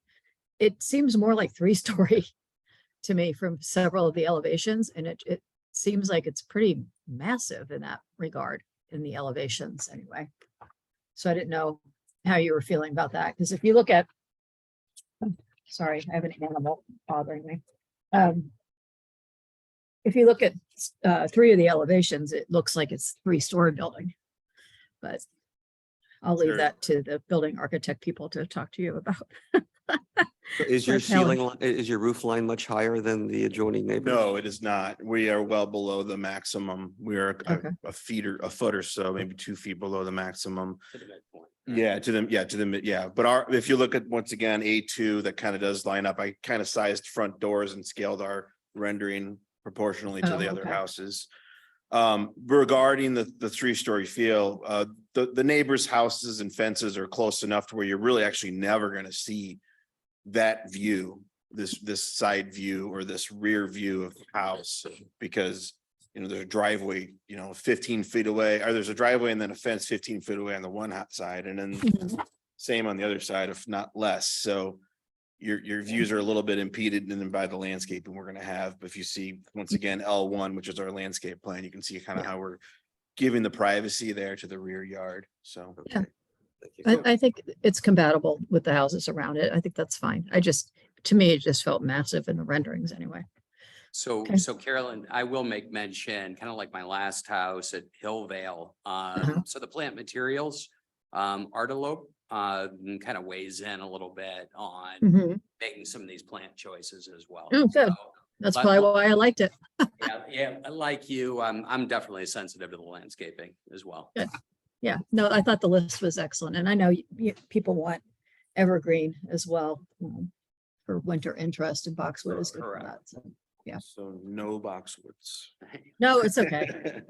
it seems more like 3-story to me from several of the elevations, and it seems like it's pretty massive in that regard in the elevations anyway. So I didn't know how you were feeling about that, because if you look at, sorry, I have an animal bothering me. If you look at 3 of the elevations, it looks like it's 3-story building. But I'll leave Sure. that to the building architect people to talk to you about. Is your Like Helen. ceiling, is your roof line much higher than the adjoining neighbors? No, it is not. We are well below the maximum. We are Okay. a foot or so, maybe 2 feet below the maximum. To the midpoint. Yeah, to the mid, yeah. But if you look at, once again, A2, that kind of does line up. I kind of sized front doors and scaled our rendering proportionally to Oh, the other okay. houses. Regarding the 3-story feel, the neighbors' houses and fences are close enough to where you're really actually never gonna see that view, this side view or this rear view of the house, because there's a driveway, 15 feet away, or there's a driveway and then a fence 15 feet away on the one side, and then Mhm. same on the other side, if not less. So your views are a little bit impeded and then by the landscaping we're gonna have. But if you see, once again, L1, which is our landscape plan, you can see kind of how we're giving the privacy there to the rear yard. So. Yeah. Thank you. I think it's compatible with the houses around it. I think that's fine. To me, it just felt massive in the renderings anyway. So, Okay. so Carolyn, I will make mention, kind of like my last house at Hillvale. So the plant materials, Artilope, kind of weighs in a little bit on Mhm. making some of these plant choices as well. Oh, good. So, That's But- probably why I liked it. yeah, like you, I'm definitely sensitive to the landscaping as well. Good. Yeah, no, I thought the list was excellent, and I know people want evergreen as well for winter interest, and boxwood is good for that. Correct. So, yeah. So no boxwoods. No, it's okay.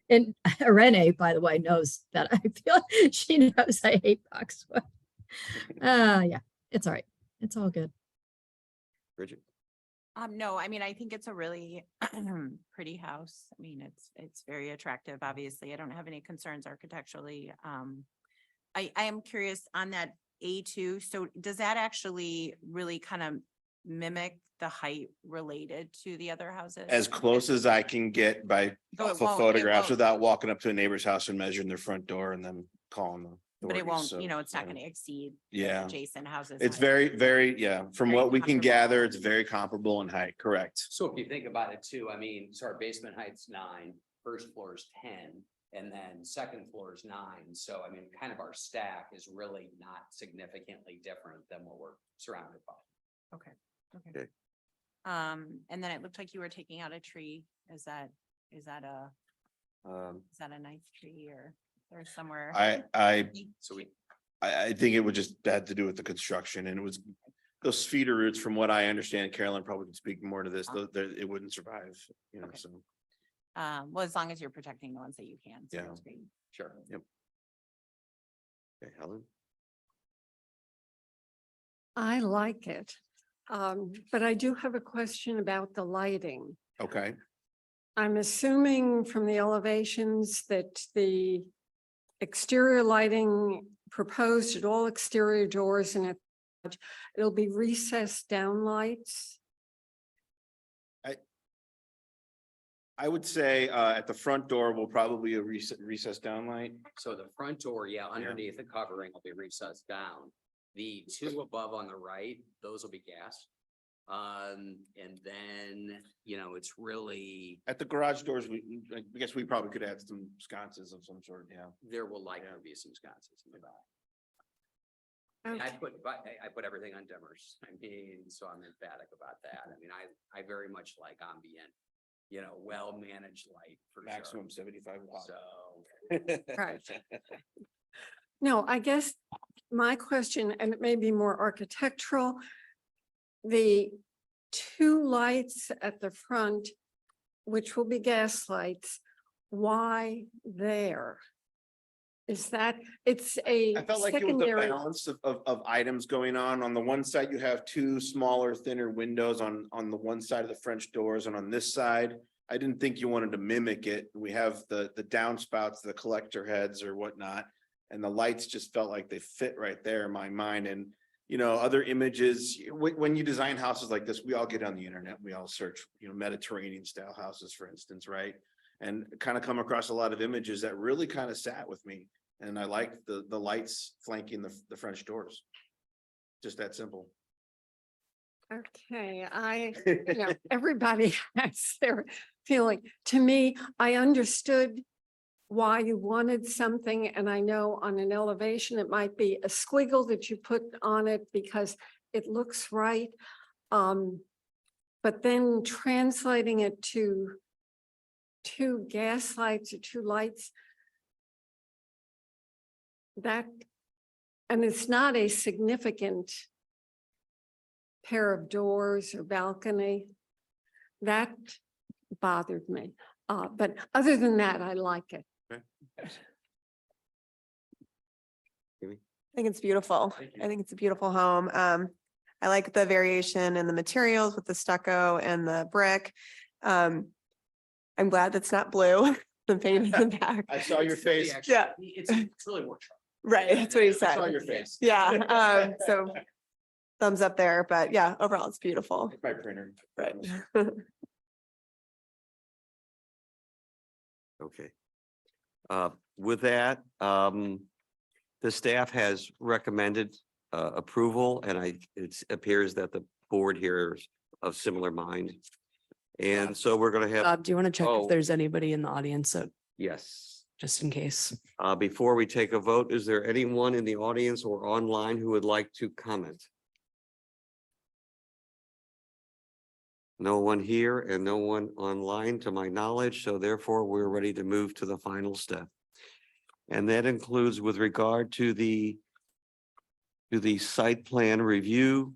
And Renee, by the way, knows that I feel she knows I hate boxwood. Yeah, it's all right. It's all good. Bridget? No, I mean, I think it's a really pretty house. I mean, it's very attractive, obviously. I don't have any concerns architecturally. I am curious on that A2. So does that actually really kind of mimic the height related to the other houses? As close as I can get by So it off of won't- it photographs won't- without walking up to a neighbor's house and measuring their front door and then calling them. But it won't, it's not going to exceed the Yeah. adjacent houses. It's height. very, yeah, from Very what we can comparable. gather, it's very comparable in height, correct? So if you think about it too, I mean, so our basement height's 9, first floor is 10, and then second floor is 9. So I mean, kind of our stack is really not significantly different than what we're surrounded by. Okay. Okay. And then it looked like you were taking out a tree. Is that a nice tree or somewhere? So we, I think it would just had to do with the construction, and it was those feeder roots, from what I understand, Carolyn probably can speak more to this, it wouldn't survive, Okay. so. Well, as long as you're protecting the ones that you can. So Yeah. that's great. sure. Yep. Okay, Helen? I like it. But I do have a question about the lighting. Okay, I'm assuming from the elevations that the exterior lighting proposed at all exterior doors and it'll be recessed down lights. I would say at the front door will probably a recessed downlight. So the front door, yeah, underneath the covering will be recessed down. The two above on the right, those will be gas. And then, you know, it's really, At the garage doors, I guess we probably could add some sconces of some sort, yeah. there will likely be some sconces in the back. And I put everything on dimmers. I mean, so I'm emphatic about that. I mean, I very much like ambient, you know, well-managed light for sure. Maximum 75 watts. So. Right. No, I guess my question, and it may be more architectural, the two lights at the front, which will be gas lights, why there? Is that, it's a I felt like it was a secondary, balance of items going on. On the one side, you have two smaller, thinner windows on the one side of the French doors, and on this side, I didn't think you wanted to mimic it. We have the downspouts, the collector heads or whatnot, and the lights just felt like they fit right there in my mind. And you know, other images, when you design houses like this, we all get on the internet, we all search, you know, Mediterranean style houses, for instance, right? And kind of come across a lot of images that really kind of sat with me. And I liked the lights flanking the French doors. Just that simple. okay, you know, everybody has their feeling. To me, I understood why you wanted something, and I know on an elevation, it might be a squiggle that you put on it because it looks right. But then translating it to two gas lights or two lights, that, and it's not a significant pair of doors or balcony, that bothered me. But other than that, I like it. I think it's beautiful. I think it's a beautiful home. I like the variation in the materials with the stucco and the brick. I'm glad that's not blue, the paint in the back. I saw your face. Yeah. It's really more. Right, that's what he I said. saw your face. Yeah, so thumbs up there, but yeah, overall it's beautiful. My printer. Right. Okay. With that, the staff has recommended approval, and it appears that the board here is of similar mind. And so we're going to have, Bob, do you want to check Oh. if there's anybody in the audience, yes. just in case? Before we take a vote, is there anyone in the audience or online who would like to comment? No one here and no one online to my knowledge, so therefore we're ready to move to the final step. And that includes with regard to the site plan review.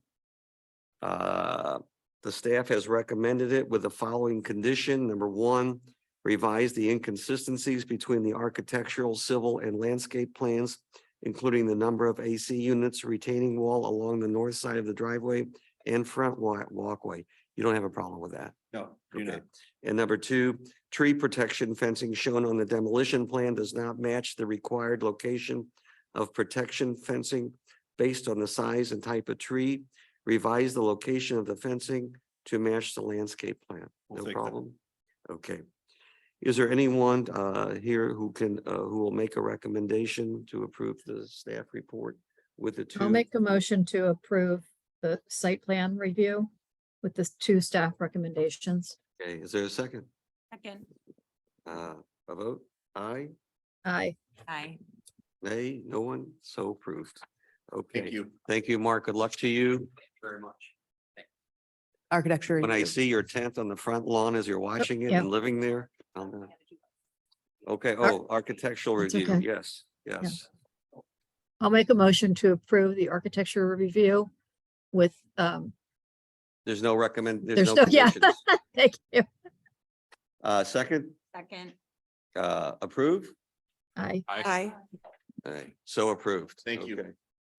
The staff has recommended it with the following condition. Number one, revise the inconsistencies between the architectural, civil, and landscape plans, including the number of AC units, retaining wall along the north side of the driveway and front walkway. You don't have a problem with that? No, do Okay. not. And number two, tree protection fencing shown on the demolition plan does not match the required location of protection fencing based on the size and type of tree. Revise the location of the fencing to match the landscape plan. We'll No take that. problem. Okay. Is there anyone here who will make a recommendation to approve the staff report with the two? I'll make a motion to approve the site plan review with the two staff recommendations. Okay, is there a second? Second. A vote? Aye, Aye. Aye. nay, no one? So approved. Okay. Thank you. Thank you, Mark. Good luck to you. Very much. Architecture. When I review. see your tent on the front lawn as you're watching it yeah. and living there. I'll know. Okay, oh, architectural That's review, okay. yes, yes. I'll make a motion to approve the architecture review with, There's no recommend, there's there's no no, yeah, conditions. thank you. Second, Second. approve? Aye. Aye. Aye, so approved. Thank you. Okay.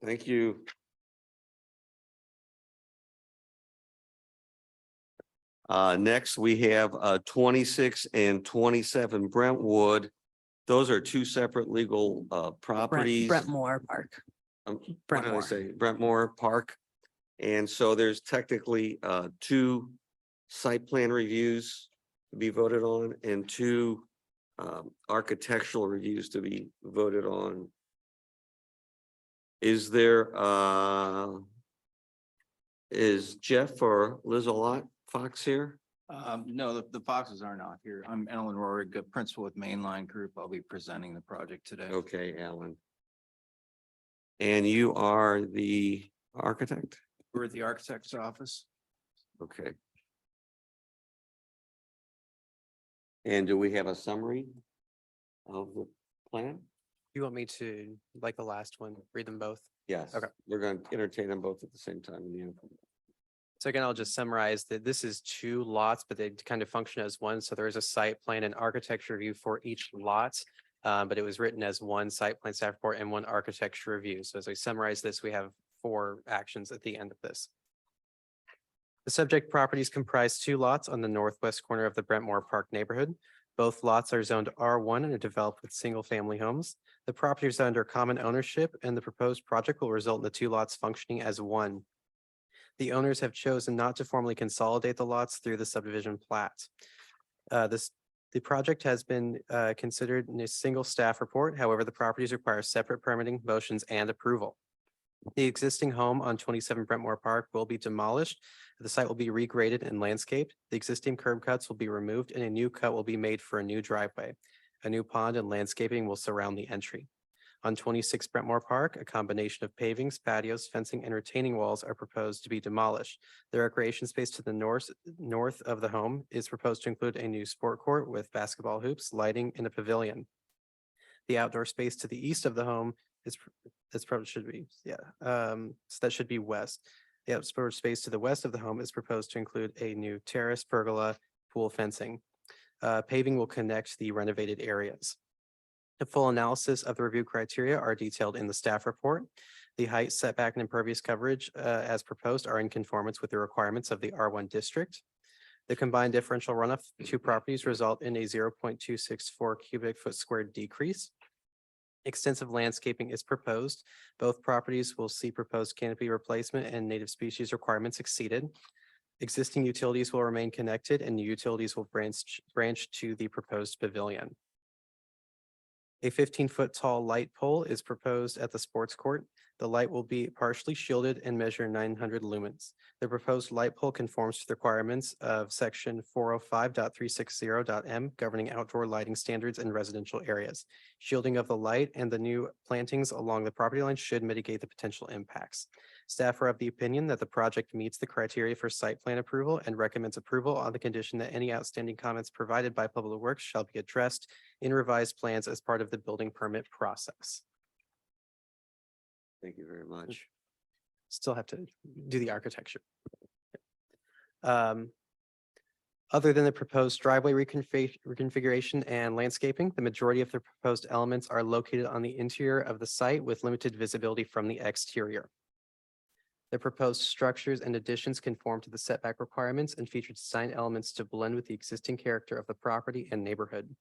Thank you. Next, we have 26 and 27 Brentwood. Those are two separate legal properties. Brentmore Park. What did I Brentmore. say? Brentmore Park. And so there's technically two site plan reviews to be voted on and two architectural reviews to be voted on. Is there is Jeff or Liz Alot Fox here? No, the Foxes are not here. I'm Alan Rohrig, a principal with Mainline Group. I'll be presenting the project today. Okay, Alan. And you are the architect? We're at the architect's office. Okay. And do we have a summary of the plan? You want me to, like the last one, read them both? Yes. Okay. We're going to entertain them both at the same time in the end. So again, I'll just summarize that this is two lots, but they kind of function as one. So there is a site plan and architecture review for each lot. But it was written as one site plan staff report and one architecture review. So as I summarize this, we have 4 actions at the end of this. The subject properties comprise 2 lots on the northwest corner of the Brentmore Park neighborhood. Both lots are zoned R1 and are developed with single-family homes. The properties are under common ownership, and the proposed project will result in the 2 lots functioning as one. The owners have chosen not to formally consolidate the lots through the subdivision plat. The project has been considered in a single staff report. However, the properties require separate permitting, motions, and approval. The existing home on 27 Brentmore Park will be demolished. The site will be regraded and landscaped. The existing curb cuts will be removed and a new cut will be made for a new driveway. A new pond and landscaping will surround the entry. On 26 Brentmore Park, a combination of pavings, patios, fencing, and retaining walls are proposed to be demolished. The recreation space to the north of the home is proposed to include a new sport court with basketball hoops, lighting, and a pavilion. The outdoor space to the east of the home should be west. The outdoor space to the west of the home is proposed to include a new terrace, pergola, pool fencing. Paving will connect the renovated areas. A full analysis of the review criteria are detailed in the staff report. The height, setback, and impervious coverage as proposed are in conformance with the requirements of the R1 district. The combined differential runoff of 2 properties result in a 0.264 cubic foot squared decrease. Extensive landscaping is proposed. Both properties will see proposed canopy replacement and native species requirements exceeded. Existing utilities will remain connected and new utilities will branch to the proposed pavilion. A 15-foot tall light pole is proposed at the sports court. The light will be partially shielded and measure 900 lumens. The proposed light pole conforms to the requirements of section 405.360.m governing outdoor lighting standards in residential areas. Shielding of the light and the new plantings along the property line should mitigate the potential impacts. Staff are of the opinion that the project meets the criteria for site plan approval and recommends approval on the condition that any outstanding comments provided by Public Works shall be addressed in revised plans as part of the building permit process. Thank you very much. Still have to do the architecture. Other than the proposed driveway reconfiguration and landscaping, the majority of the proposed elements are located on the interior of the site with limited visibility from the exterior. The proposed structures and additions conform to the setback requirements and feature design elements to blend with the existing character of the property and neighborhood.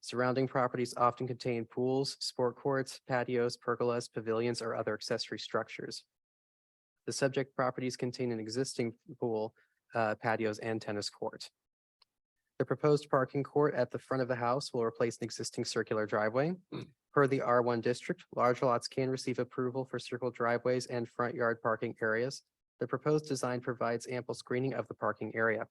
Surrounding properties often contain pools, sport courts, patios, pergolas, pavilions, or other accessory structures. The subject properties contain an existing pool, patios, and tennis court. The proposed parking court at the front of the house will replace an existing circular driveway. Per the R1 district, large lots can receive approval for circle driveways and front yard parking areas. The proposed design provides ample screening of the parking area.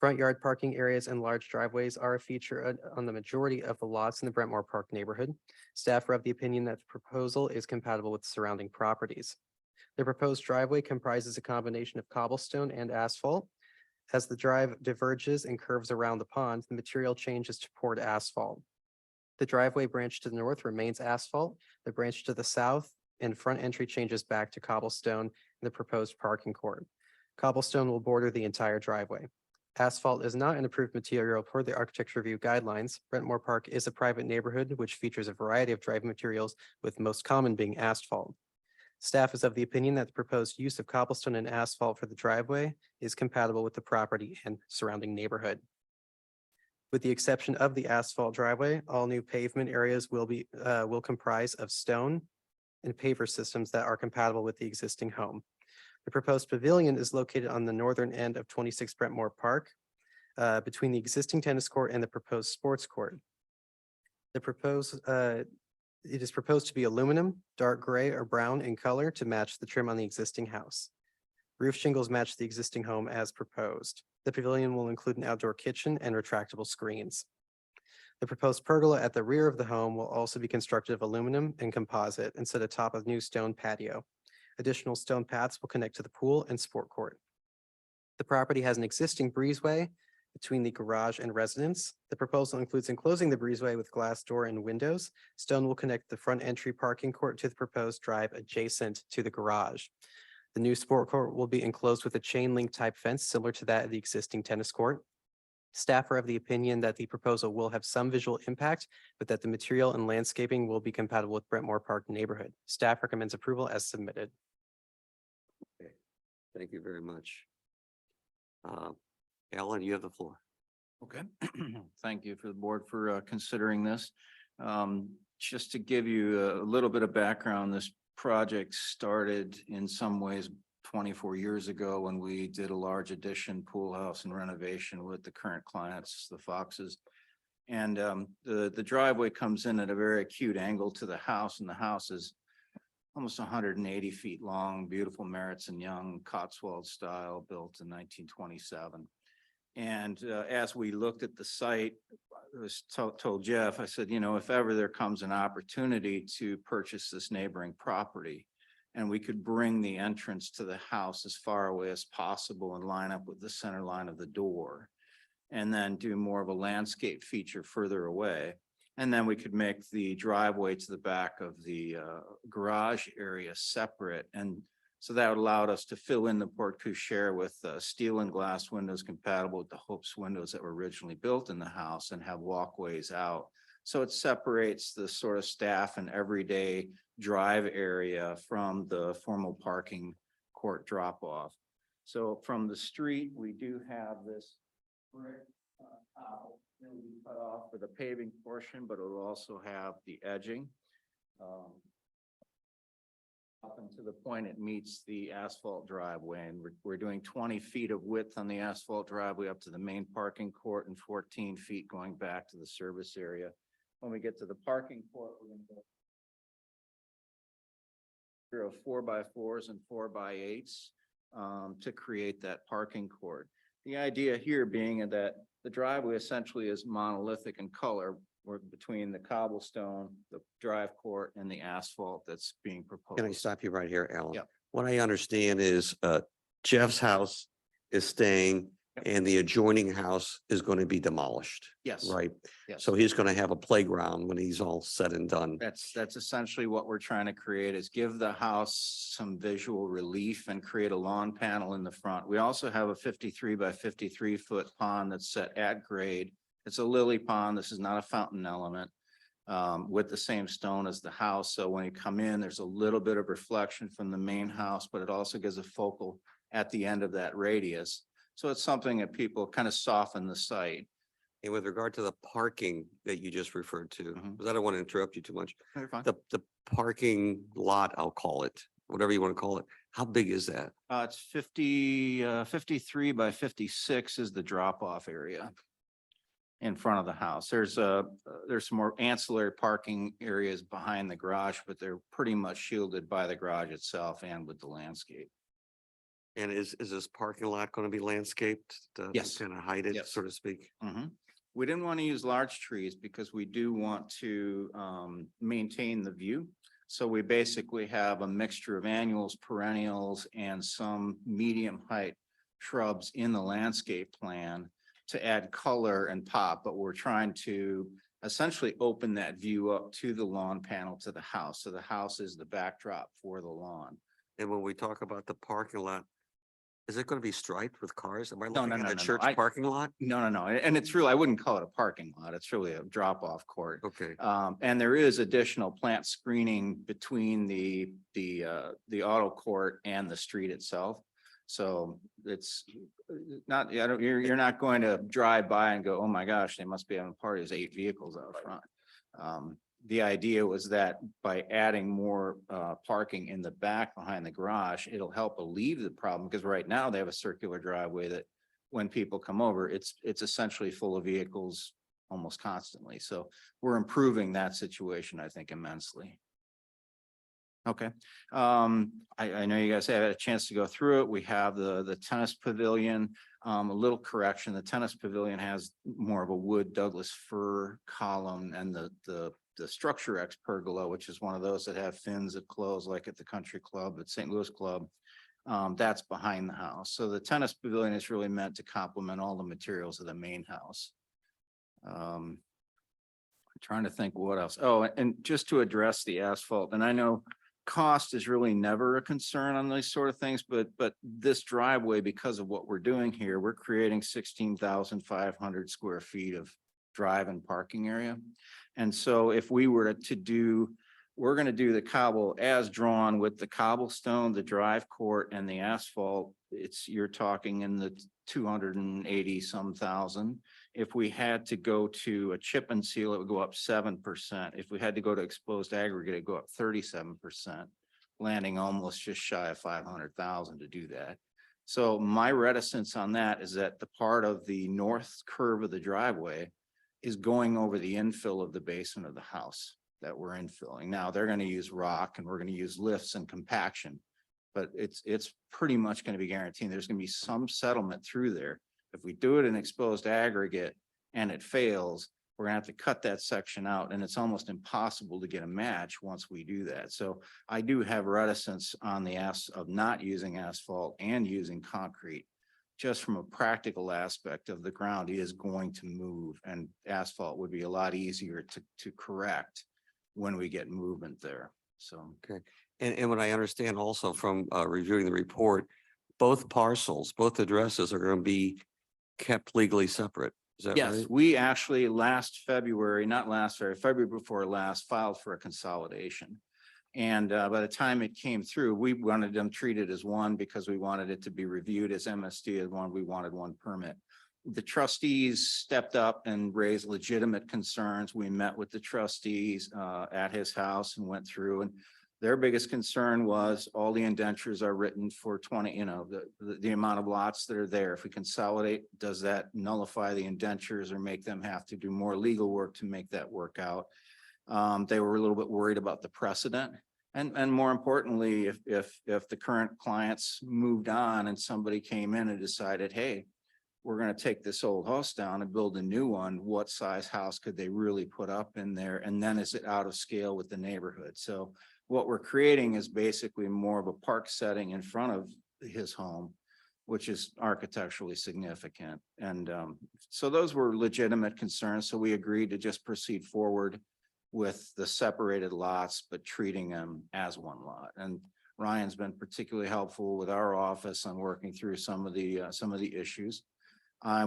Front yard parking areas and large driveways are a feature on the majority of the lots in the Brentmore Park neighborhood. Staff are of the opinion that the proposal is compatible with surrounding properties. The proposed driveway comprises a combination of cobblestone and asphalt. As the drive diverges and curves around the pond, the material changes to poured asphalt. The driveway branch to the north remains asphalt. The branch to the south and front entry changes back to cobblestone in the proposed parking court. Cobblestone will border the entire driveway. Asphalt is not an approved material per the architecture review guidelines. Brentmore Park is a private neighborhood which features a variety of driving materials, with most common being asphalt. Staff is of the opinion that the proposed use of cobblestone and asphalt for the driveway is compatible with the property and surrounding neighborhood. With the exception of the asphalt driveway, all new pavement areas will comprise of stone and paver systems that are compatible with the existing home. The proposed pavilion is located on the northern end of 26 Brentmore Park, between the existing tennis court and the proposed sports court. It is proposed to be aluminum, dark gray or brown in color to match the trim on the existing house. Roof shingles match the existing home as proposed. The pavilion will include an outdoor kitchen and retractable screens. The proposed pergola at the rear of the home will also be constructed of aluminum and composite and set atop a new stone patio. Additional stone paths will connect to the pool and sport court. The property has an existing breezeway between the garage and residence. The proposal includes enclosing the breezeway with glass door and windows. Stone will connect the front entry parking court to the proposed drive adjacent to the garage. The new sport court will be enclosed with a chain link type fence similar to that of the existing tennis court. Staff are of the opinion that the proposal will have some visual impact, but that the material and landscaping will be compatible with Brentmore Park neighborhood. Staff recommends approval as submitted. Thank you very much. Alan, you have the floor. Okay, thank you for the board for considering this. Just to give you a little bit of background, this project started in some ways 24 years ago when we did a large addition, pool house and renovation with the current clients, the Foxes. And the driveway comes in at a very acute angle to the house, and the house is almost 180 feet long, beautiful Merritts and Young Cotswold style, built in 1927. And as we looked at the site, I was told Jeff, I said, you know, if ever there comes an opportunity to purchase this neighboring property, and we could bring the entrance to the house as far away as possible and line up with the center line of the door, and then do more of a landscape feature further away. And then we could make the driveway to the back of the garage area separate. And so that would allow us to fill in the porte cochere with steel and glass windows compatible with the Hope's windows that were originally built in the house, and have walkways out. So it separates the sort of staff and everyday drive area from the formal parking court drop off. So from the street, we do have this brick tile that will be cut off for the paving portion, but it will also have the edging. Up and to the point it meets the asphalt driveway, and we're doing 20 feet of width on the asphalt driveway up to the main parking court, and 14 feet going back to the service area. When we get to the parking court, we're going to go 4x4s and 4x8s to create that parking court. The idea here being that the driveway essentially is monolithic in color. We're between the cobblestone, the drive court, and the asphalt that's being proposed. Can I stop you right here, Alan? Yeah. What I understand is Jeff's house is staying Yep. and the adjoining house is going to be demolished, Yes. right? Yes. So he's going to have a playground when he's all said and done. That's essentially what we're trying to create, is give the house some visual relief and create a lawn panel in the front. We also have a 53 by 53 foot pond that's set at grade. It's a lily pond. This is not a fountain element, with the same stone as the house. So when you come in, there's a little bit of reflection from the main house, but it also gives a focal at the end of that radius. So it's something that people kind of soften the site. And with regard to the parking that you just referred to, Mhm. because I don't want to interrupt you too much, You're fine. the parking lot, I'll call it, whatever you want to call it, how big is that? It's 53 by 56 is the drop off area in front of the house. There's some more ancillary parking areas behind the garage, but they're pretty much shielded by the garage itself and with the landscape. And is this parking lot going to be landscaped to Yes. kind of hide it, Yes. so to speak? Mhm. We didn't want to use large trees because we do want to maintain the view. So we basically have a mixture of annuals, perennials, and some medium height shrubs in the landscape plan to add color and pop, but we're trying to essentially open that view up to the lawn panel to the house. So the house is the backdrop for the lawn. And when we talk about the parking lot, Is it going to be striped with cars? Am I No, looking no, at no, a no, no. church parking lot? No. And it's really, I wouldn't call it a parking lot. It's really a drop-off court. Okay. And there is additional plant screening between the auto court and the street itself. So it's not, you're not going to drive by and go, oh my gosh, they must be having parties, 8 vehicles out front. The idea was that by adding more parking in the back behind the garage, it'll help alleviate the problem, because right now they have a circular driveway that when people come over, it's essentially full of vehicles almost constantly. So we're improving that situation, I think, immensely. Okay. I know you guys have had a chance to go through it. We have the tennis pavilion. A little correction, the tennis pavilion has more of a wood Douglas fir column, and the structure X pergola, which is one of those that have fins that close like at the country club, at St. Louis Club. That's behind the house. So the tennis pavilion is really meant to complement all the materials of the main house. I'm trying to think what else. Oh, and just to address the asphalt, and I know cost is really never a concern on these sort of things, but this driveway, because of what we're doing here, we're creating 16,500 square feet of drive and parking area. And so if we were to do, we're going to do the cobble as drawn with the cobblestone, the drive court, and the asphalt. You're talking in the 280 some thousand. If we had to go to a chip and seal, it would go up 7%. If we had to go to exposed aggregate, it'd go up 37%, landing almost just shy of 500,000 to do that. So my reticence on that is that the part of the north curve of the driveway is going over the infill of the basement of the house that we're infilling. Now they're going to use rock, and we're going to use lifts and compaction, but it's pretty much going to be guaranteed there's going to be some settlement through there. If we do it in exposed aggregate and it fails, we're gonna have to cut that section out, and it's almost impossible to get a match once we do that. So I do have reticence on the of not using asphalt and using concrete. Just from a practical aspect of the ground is going to move, and asphalt would be a lot easier to correct when we get movement there. So. Okay. And what I understand also from reviewing the report, both parcels, both addresses are going to be kept legally separate. Is that Yes, right? we actually February before last, filed for a consolidation. And by the time it came through, we wanted them treated as one because we wanted it to be reviewed as MSD as one. We wanted one permit. The trustees stepped up and raised legitimate concerns. We met with the trustees at his house and went through, and their biggest concern was all the indentures are written for 20, the amount of lots that are there. If we consolidate, does that nullify the indentures or make them have to do more legal work to make that work out? They were a little bit worried about the precedent. And more importantly, if the current clients moved on and somebody came in and decided, hey, we're going to take this old house down and build a new one, what size house could they really put up in there? And then is it out of scale with the neighborhood? So what we're creating is basically more of a park setting in front of his home, which is architecturally significant. And so those were legitimate concerns. So we agreed to just proceed forward with the separated lots, but treating them as one lot. And Ryan's been particularly helpful with our office on working through some of the issues.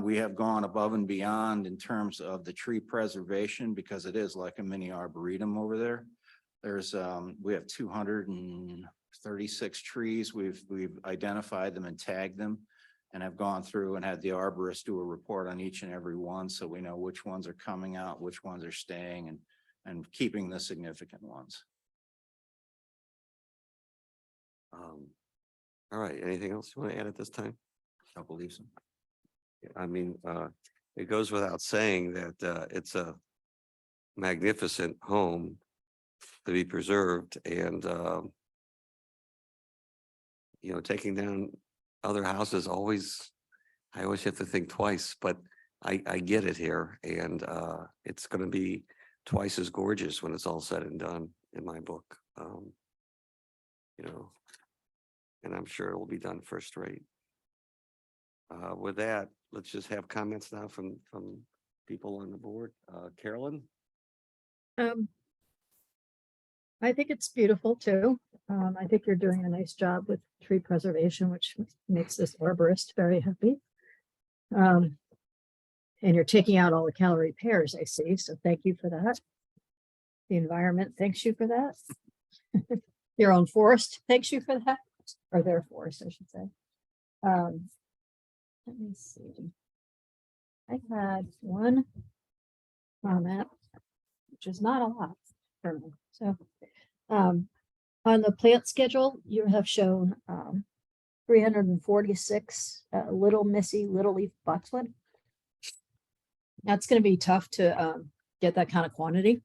We have gone above and beyond in terms of the tree preservation, because it is like a mini arboretum over there. We have 236 trees. We've identified them and tagged them, and have gone through and had the arborist do a report on each and every one. So we know which ones are coming out, which ones are staying, and keeping the significant ones. All right. Anything else you want to add at this time? I believe so. I mean, it goes without saying that it's a magnificent home to be preserved, and taking down other houses I always have to think twice, but I get it here, and it's going to be twice as gorgeous when it's all said and done in my book. And I'm sure it will be done first rate. With that, let's just have comments now from people on the board. Carolyn? I think it's beautiful too. I think you're doing a nice job with tree preservation, which makes this arborist very happy. And you're taking out all the calorie pears, I see, so thank you for that. The environment thanks you for that. Your own forest thanks you for that, or their forest, I should say. Let me see. I had one comment, which is not a lot for me, so. On the plant schedule, you have shown 346 little missy little leaf boxwood. That's going to be tough to get that kind of quantity.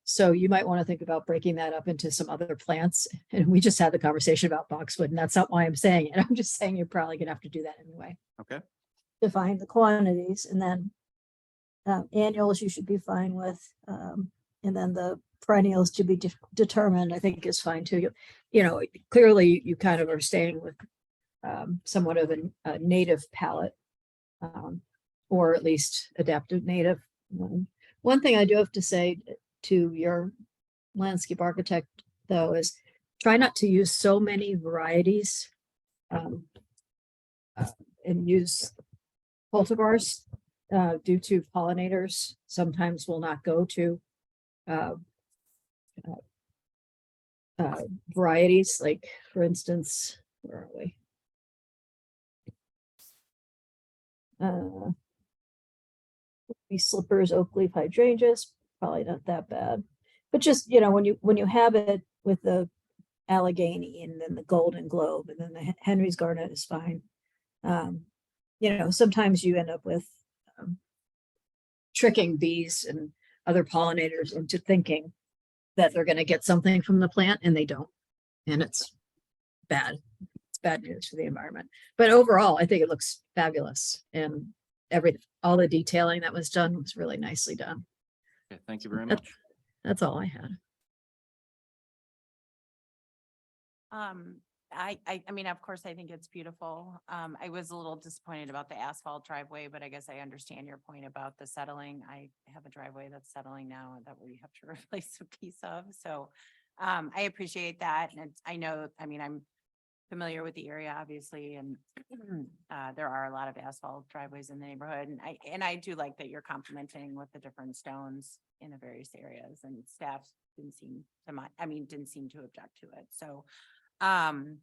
So you might want to think about breaking that up into some other plants. And we just had the conversation about boxwood, and that's not why I'm saying it. I'm just saying you're probably going to have to do that anyway. Okay. Define the quantities, and then annuals you should be fine with. And then the perennials to be determined, I think is fine too. You know, clearly you kind of are staying with somewhat of a native palette, or at least adaptive native. One thing I do have to say to your landscape architect, though, is try not to use so many varieties and use cultivars due to pollinators sometimes will not go to varieties, like for instance, where are we? These slippers, oak leaf hydrangeas, probably not that bad. But just, you know, when you have it with the Allegheny and then the Golden Globe and then the Henry's Garnet is fine. You know, sometimes you end up with tricking bees and other pollinators into thinking that they're going to get something from the plant and they don't. And it's bad. It's bad news for the environment. But overall, I think it looks fabulous. And all the detailing that was done was really nicely done. Okay, thank you very much. That's all I had. I mean, of course, I think it's beautiful. I was a little disappointed about the asphalt driveway, but I guess I understand your point about the settling. I have a driveway that's settling now that we have to replace a piece of. So I appreciate that. And I know, I mean, I'm familiar with the area, obviously, and there are a lot of asphalt driveways in the neighborhood. And I do like that you're complimenting with the different stones in the various areas, and staff didn't seem to object to it. So and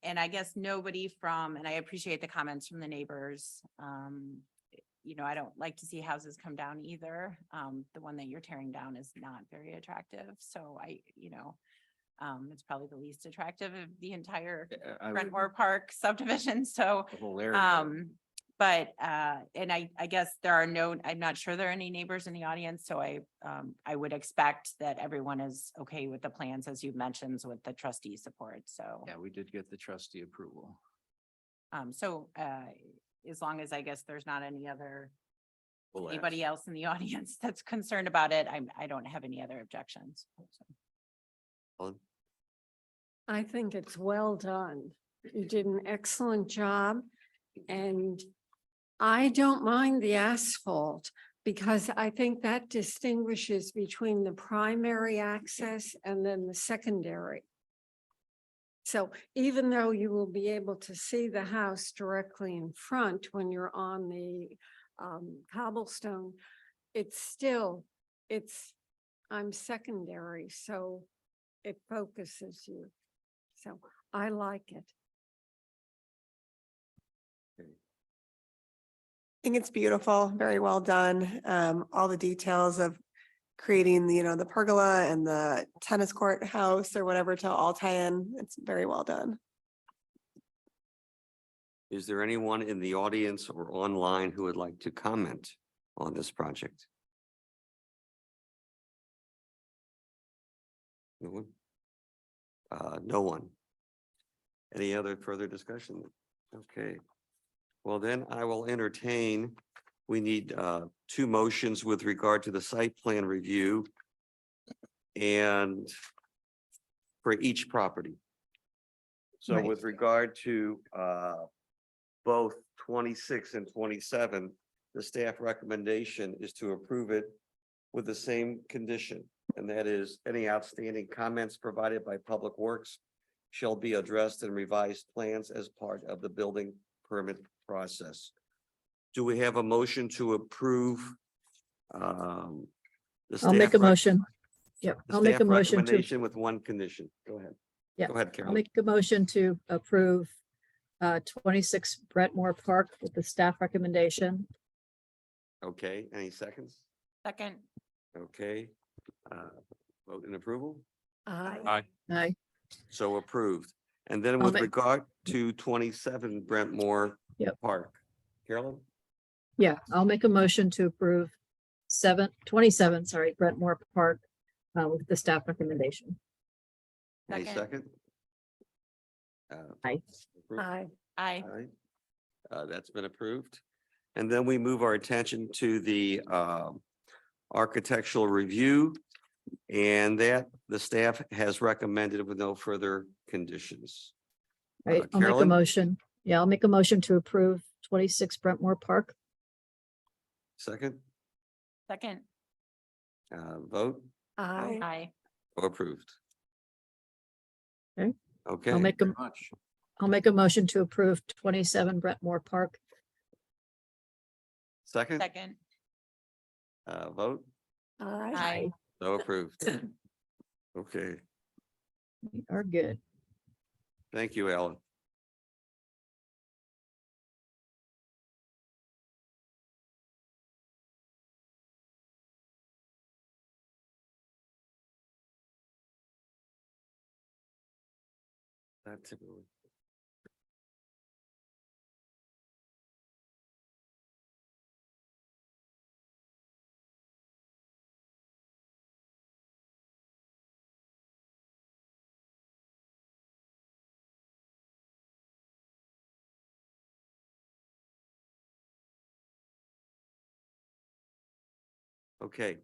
I guess nobody from, and I appreciate the comments from the neighbors. You know, I don't like to see houses come down either. The one that you're tearing down is not very attractive. So it's probably the least attractive of the entire Brentmore Park subdivision. So, and I guess I'm not sure there are any neighbors in the audience. So I would expect that everyone is okay with the plans, as you mentioned, with the trustee support. So, Yeah, we did get the trustee approval. as long as I guess there's not anybody else in the audience that's concerned about it, I don't have any other objections. I think it's well done. You did an excellent job. And I don't mind the asphalt because I think that distinguishes between the primary access and then the secondary. So even though you will be able to see the house directly in front when you're on the cobblestone, I'm secondary, so it focuses you. So I like it. I think it's beautiful, very well done. All the details of creating, the pergola and the tennis court house or whatever to all tie in. It's very well done. Is there anyone in the audience or online who would like to comment on this project? No one? No one. Any other further discussion? Okay. Well, then I will entertain, we need two motions with regard to the site plan review and for each property. So Right. with regard to both 26 and 27, the staff recommendation is to approve it with the same condition. And that is any outstanding comments provided by Public Works shall be addressed in revised plans as part of the building permit process. Do we have a motion to approve? I'll make a motion. Yep, I'll make a motion to, Recommendation with one condition. Go ahead. Yeah, Go ahead, I'll Carol. make a motion to approve 26 Brentmore Park with the staff recommendation. Okay, any seconds? Second. Okay. Vote in approval? Aye. Aye. So approved. And then I'll with make- regard to 27 Brentmore Yep. Park, Carolyn? Yeah, I'll make a motion to approve 27, sorry, Brentmore Park with the staff recommendation. Any Second. second? Aye. Approved? Aye. Aye. Aye. That's been approved. And then we move our attention to the architectural review. And that the staff has recommended with no further conditions. Right, I'll make a Carolyn? motion. Yeah, I'll make a motion to approve 26 Brentmore Park. Second, Second. vote Aye. Aye. or approved. Okay. Okay. I'll make a, Much. I'll make a motion to approve 27 Brentmore Park. Second, Second. vote, Aye. Aye. so approved. Okay, We are good. thank you, Alan. Not typically. Okay,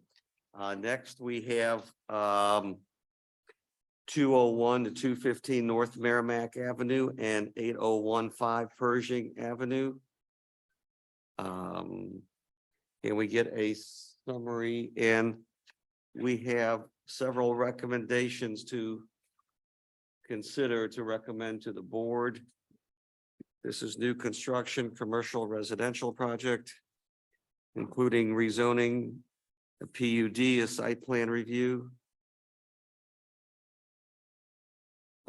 next we have 201 to 215 North Merrimack Avenue and 8015 Pershing Avenue. Can we get a summary? And we have several recommendations to consider to recommend to the board. This is new construction, commercial residential project, including rezoning, a PUD, a site plan review.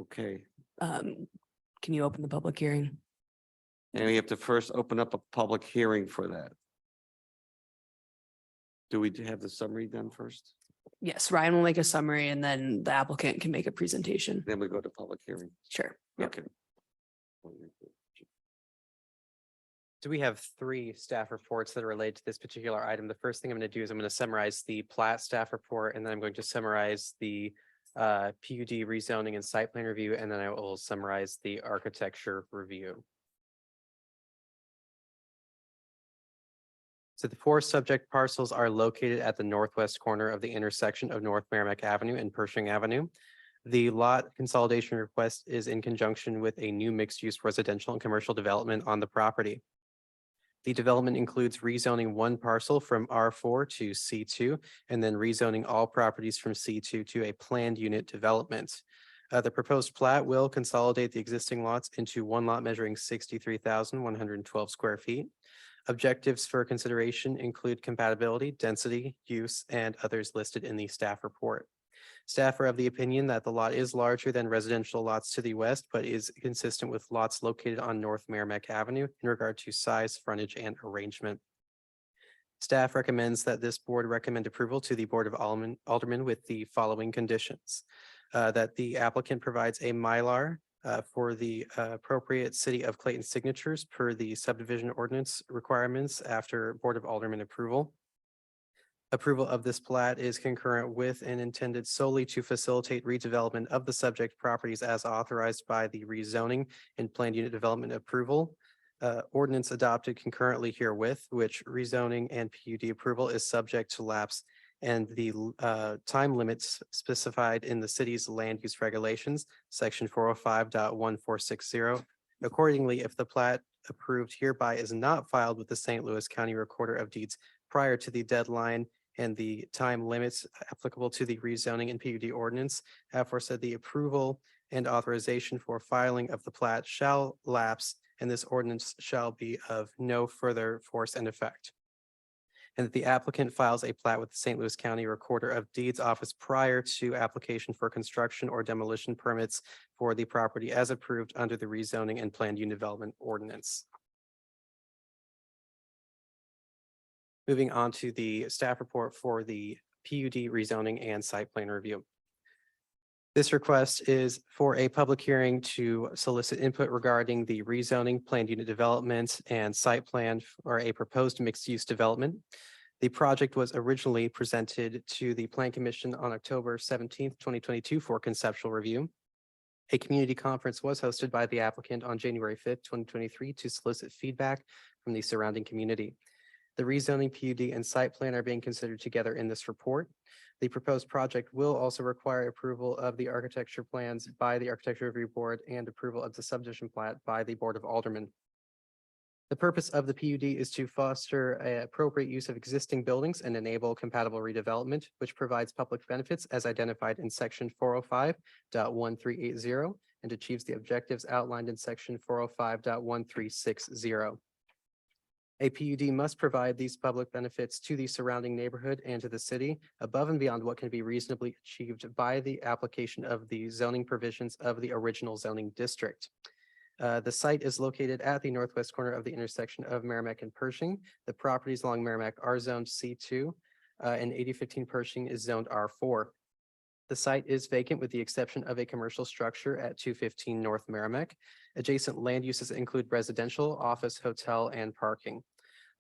Okay, Can you open the public hearing? and we have to first open up a public hearing for that. Do we have the summary done first? Yes, Ryan will make a summary and then the applicant can make a presentation. Then we go to public hearing. Sure. Yep. Okay. So we have three staff reports that are related to this particular item. The first thing I'm going to do is I'm going to summarize the plat staff report, and then I'm going to summarize the PUD rezoning and site plan review, and then I will summarize the architecture review. So the four subject parcels are located at the northwest corner of the intersection of North Merrimack Avenue and Pershing Avenue. The lot consolidation request is in conjunction with a new mixed-use residential and commercial development on the property. The development includes rezoning one parcel from R4 to C2, and then rezoning all properties from C2 to a planned unit development. The proposed plat will consolidate the existing lots into one lot measuring 63,112 square feet. Objectives for consideration include compatibility, density, use, and others listed in the staff report. Staff are of the opinion that the lot is larger than residential lots to the west, but is consistent with lots located on North Merrimack Avenue in regard to size, frontage, and arrangement. Staff recommends that this board recommend approval to the Board of Aldermen with the following conditions. That the applicant provides a Mylar for the appropriate City of Clayton signatures per the subdivision ordinance requirements after Board of Aldermen approval. Approval of this plat is concurrent with and intended solely to facilitate redevelopment of the subject properties as authorized by the rezoning and planned unit development approval. Ordinance adopted concurrently herewith, which rezoning and PUD approval is subject to lapse, and the time limits specified in the city's land use regulations, section 405.1460. Accordingly, if the plat approved hereby is not filed with the St. Louis County Recorder of Deeds prior to the deadline and the time limits applicable to the rezoning and PUD ordinance, aforesaid the approval and authorization for filing of the plat shall lapse, and this ordinance shall be of no further force and effect. And that the applicant files a plat with the St. Louis County Recorder of Deeds Office prior to application for construction or demolition permits for the property as approved under the rezoning and planned unit development ordinance. Moving on to the staff report for the PUD rezoning and site plan review. This request is for a public hearing to solicit input regarding the rezoning, planned unit development, and site plan for a proposed mixed-use development. The project was originally presented to the Plan Commission on October 17th, 2022 for conceptual review. A community conference was hosted by the applicant on January 5th, 2023 to solicit feedback from the surrounding community. The rezoning, PUD, and site plan are being considered together in this report. The proposed project will also require approval of the architecture plans by the Architecture Review Board and approval of the subdivision plat by the Board of Aldermen. The purpose of the PUD is to foster appropriate use of existing buildings and enable compatible redevelopment, which provides public benefits as identified in section 405.1380 and achieves the objectives outlined in section 405.1360. A PUD must provide these public benefits to the surrounding neighborhood and to the city above and beyond what can be reasonably achieved by the application of the zoning provisions of the original zoning district. The site is located at the northwest corner of the intersection of Merrimack and Pershing. The properties along Merrimack are zoned C2 and 8015 Pershing is zoned R4. The site is vacant with the exception of a commercial structure at 215 North Merrimack. Adjacent land uses include residential, office, hotel, and parking.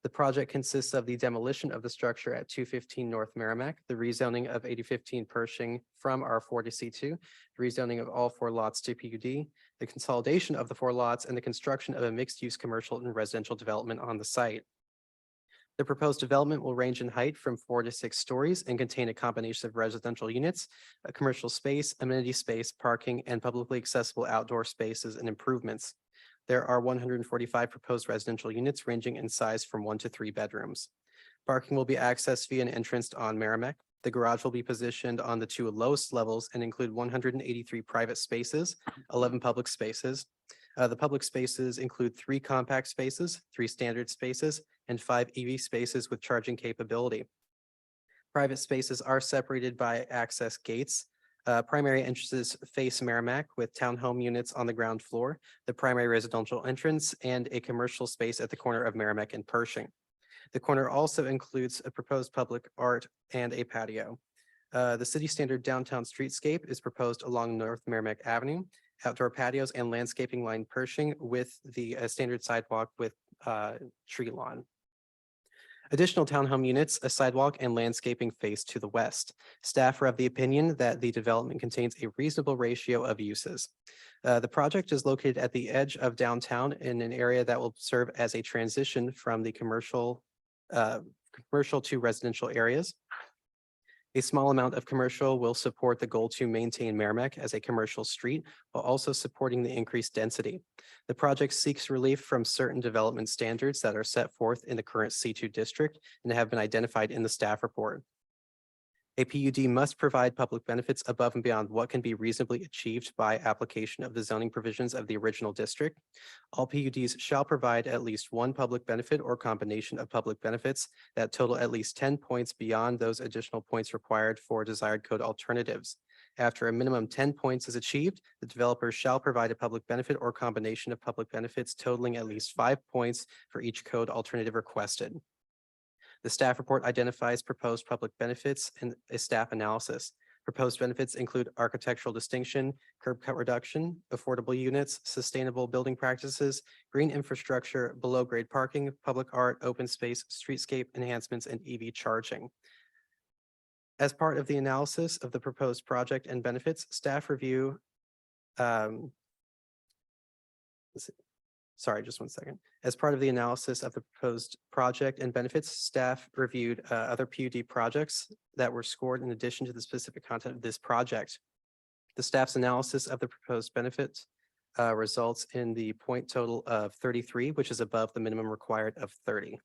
The project consists of the demolition of the structure at 215 North Merrimack, the rezoning of 8015 Pershing from R4 to C2, the rezoning of all 4 lots to PUD, the consolidation of the 4 lots, and the construction of a mixed-use commercial and residential development on the site. The proposed development will range in height from 4 to 6 stories and contain a combination of residential units, a commercial space, amenity space, parking, and publicly accessible outdoor spaces and improvements. There are 145 proposed residential units ranging in size from 1 to 3 bedrooms. Parking will be accessed via an entrance on Merrimack. The garage will be positioned on the 2 lowest levels and include 183 private spaces, 11 public spaces. The public spaces include 3 compact spaces, 3 standard spaces, and 5 EV spaces with charging capability. Private spaces are separated by access gates. Primary entrances face Merrimack with townhome units on the ground floor, the primary residential entrance, and a commercial space at the corner of Merrimack and Pershing. The corner also includes a proposed public art and a patio. The city standard downtown streetscape is proposed along North Merrimack Avenue, outdoor patios and landscaping line Pershing with the standard sidewalk with tree lawn. Additional townhome units, a sidewalk, and landscaping face to the west. Staff are of the opinion that the development contains a reasonable ratio of uses. The project is located at the edge of downtown in an area that will serve as a transition from the commercial to residential areas. A small amount of commercial will support the goal to maintain Merrimack as a commercial street while also supporting the increased density. The project seeks relief from certain development standards that are set forth in the current C2 district and have been identified in the staff report. A PUD must provide public benefits above and beyond what can be reasonably achieved by application of the zoning provisions of the original district. All PUDs shall provide at least 1 public benefit or combination of public benefits that total at least 10 points beyond those additional points required for desired code alternatives. After a minimum 10 points is achieved, the developer shall provide a public benefit or combination of public benefits totaling at least 5 points for each code alternative requested. The staff report identifies proposed public benefits and a staff analysis. Proposed benefits include architectural distinction, curb cut reduction, affordable units, sustainable building practices, green infrastructure, below grade parking, public art, open space, streetscape enhancements, and EV charging. As part of the analysis of the proposed project and benefits, staff review Sorry, just one second. As part of the analysis of the proposed project and benefits, staff reviewed other PUD projects that were scored in addition to the specific content of this project. The staff's analysis of the proposed benefits results in the point total of 33, which is above the minimum required of 30.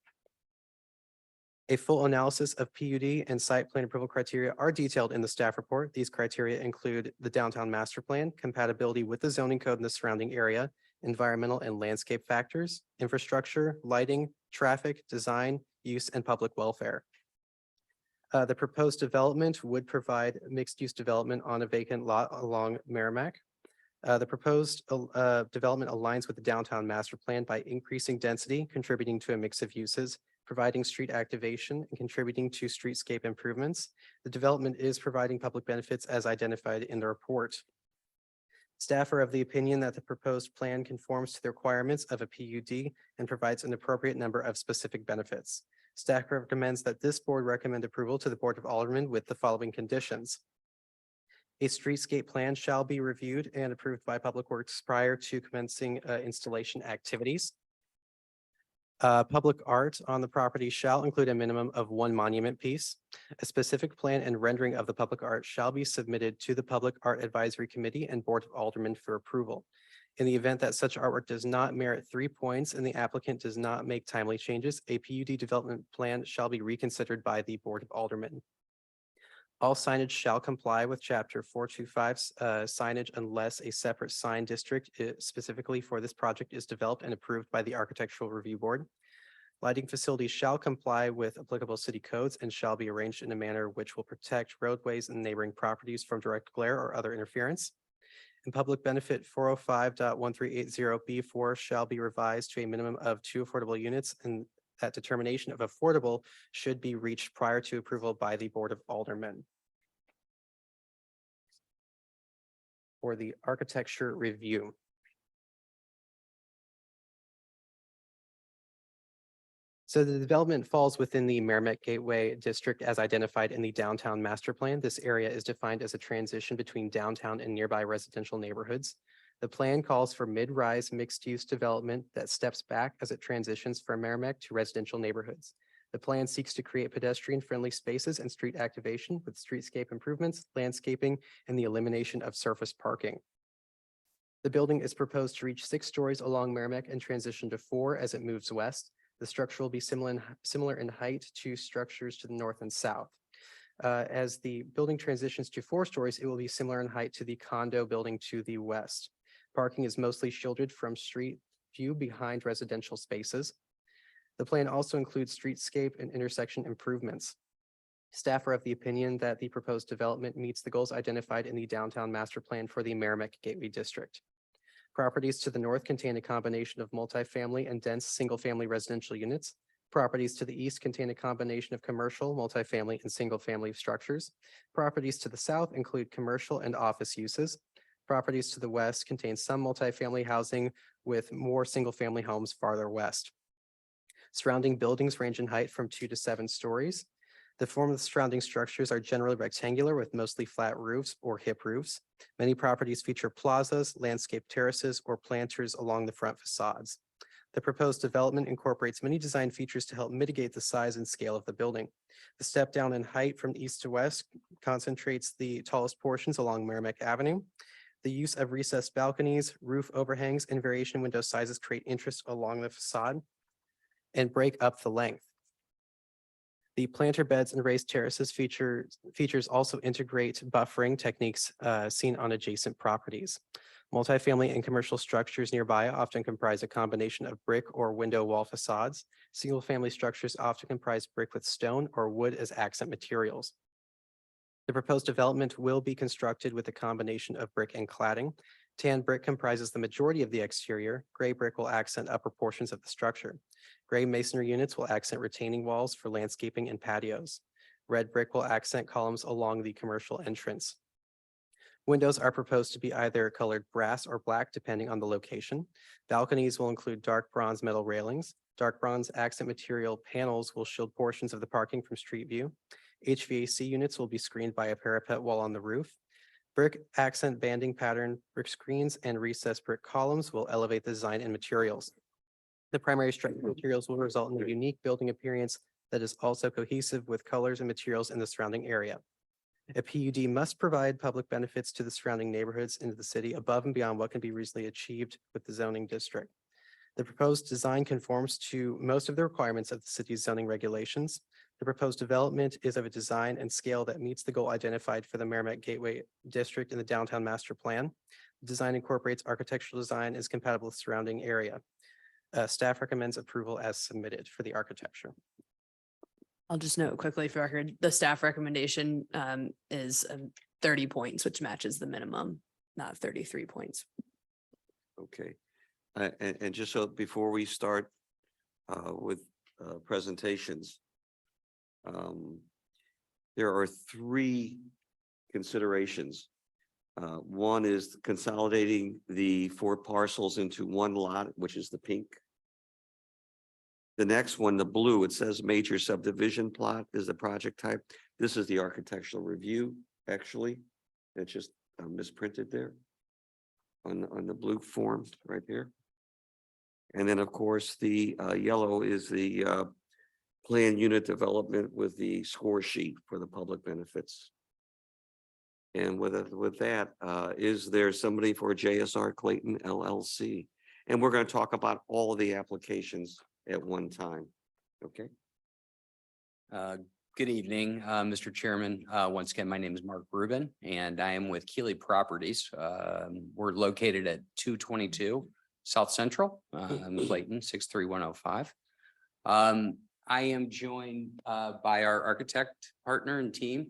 A full analysis of PUD and site plan approval criteria are detailed in the staff report. These criteria include the downtown master plan, compatibility with the zoning code in the surrounding area, environmental and landscape factors, infrastructure, lighting, traffic, design, use, and public welfare. The proposed development would provide mixed-use development on a vacant lot along Merrimack. The proposed development aligns with the downtown master plan by increasing density, contributing to a mix of uses, providing street activation, and contributing to streetscape improvements. The development is providing public benefits as identified in the report. Staff are of the opinion that the proposed plan conforms to the requirements of a PUD and provides an appropriate number of specific benefits. Staff recommends that this board recommend approval to the Board of Aldermen with the following conditions. A streetscape plan shall be reviewed and approved by Public Works prior to commencing installation activities. Public art on the property shall include a minimum of one monument piece. A specific plan and rendering of the public art shall be submitted to the Public Art Advisory Committee and Board of Aldermen for approval. In the event that such artwork does not merit 3 points and the applicant does not make timely changes, a PUD development plan shall be reconsidered by the Board of Aldermen. All signage shall comply with chapter 425 signage unless a separate sign district specifically for this project is developed and approved by the Architectural Review Board. Lighting facilities shall comply with applicable city codes and shall be arranged in a manner which will protect roadways and neighboring properties from direct glare or other interference. And public benefit 405.1380B4 shall be revised to a minimum of 2 affordable units, and that determination of affordable should be reached prior to approval by the Board of Aldermen. For the architecture review. So the development falls within the Merrimack Gateway District as identified in the downtown master plan. This area is defined as a transition between downtown and nearby residential neighborhoods. The plan calls for mid-rise mixed-use development that steps back as it transitions from Merrimack to residential neighborhoods. The plan seeks to create pedestrian-friendly spaces and street activation with streetscape improvements, landscaping, and the elimination of surface parking. The building is proposed to reach 6 stories along Merrimack and transition to 4 as it moves west. The structure will be similar in height to structures to the north and south. As the building transitions to 4 stories, it will be similar in height to the condo building to the west. Parking is mostly shielded from street view behind residential spaces. The plan also includes streetscape and intersection improvements. Staff are of the opinion that the proposed development meets the goals identified in the downtown master plan for the Merrimack Gateway District. Properties to the north contain a combination of multifamily and dense single-family residential units. Properties to the east contain a combination of commercial, multifamily, and single-family structures. Properties to the south include commercial and office uses. Properties to the west contain some multifamily housing with more single-family homes farther west. Surrounding buildings range in height from 2 to 7 stories. The form of the surrounding structures are generally rectangular with mostly flat roofs or hip roofs. Many properties feature plazas, landscape terraces, or planters along the front facades. The proposed development incorporates many design features to help mitigate the size and scale of the building. The step down in height from east to west concentrates the tallest portions along Merrimack Avenue. The use of recessed balconies, roof overhangs, and variation in window sizes create interest along the facade and break up the length. The planter beds and raised terraces features also integrate buffering techniques seen on adjacent properties. Multifamily and commercial structures nearby often comprise a combination of brick or window wall facades. Single-family structures often comprise brick with stone or wood as accent materials. The proposed development will be constructed with a combination of brick and cladding. Tan brick comprises the majority of the exterior. Gray brick will accent upper portions of the structure. Gray masonry units will accent retaining walls for landscaping and patios. Red brick will accent columns along the commercial entrance. Windows are proposed to be either colored brass or black depending on the location. Balconies will include dark bronze metal railings. Dark bronze accent material panels will shield portions of the parking from street view. HVAC units will be screened by a parapet wall on the roof. Brick accent banding pattern, brick screens, and recessed brick columns will elevate the design and materials. The primary structural materials will result in a unique building appearance that is also cohesive with colors and materials in the surrounding area. A PUD must provide public benefits to the surrounding neighborhoods into the city above and beyond what can be reasonably achieved with the zoning district. The proposed design conforms to most of the requirements of the city's zoning regulations. The proposed development is of a design and scale that meets the goal identified for the Merrimack Gateway District in the downtown master plan. The design incorporates architectural design is compatible with surrounding area. Staff recommends approval as submitted for the architecture. I'll just note quickly for record, the staff recommendation is 30 points, which matches the minimum, not 33 points. Okay. And just so before we start with presentations, there are three considerations. One is consolidating the 4 parcels into one lot, which is the pink. The next one, the blue, it says major subdivision plot is the project type. This is the architectural review, actually. It's just misprinted there on the blue form right there. And then, of course, the yellow is the plan unit development with the score sheet for the public benefits. And with that, is there somebody for JSR Clayton LLC? And we're going to talk about all of the applications at one time. Okay. Good evening, Mr. Chairman. Once again, my name is Mark Rubin and I am with Keeley Properties. We're located at 222 South Central, Clayton 63105. I am joined by our architect partner and team,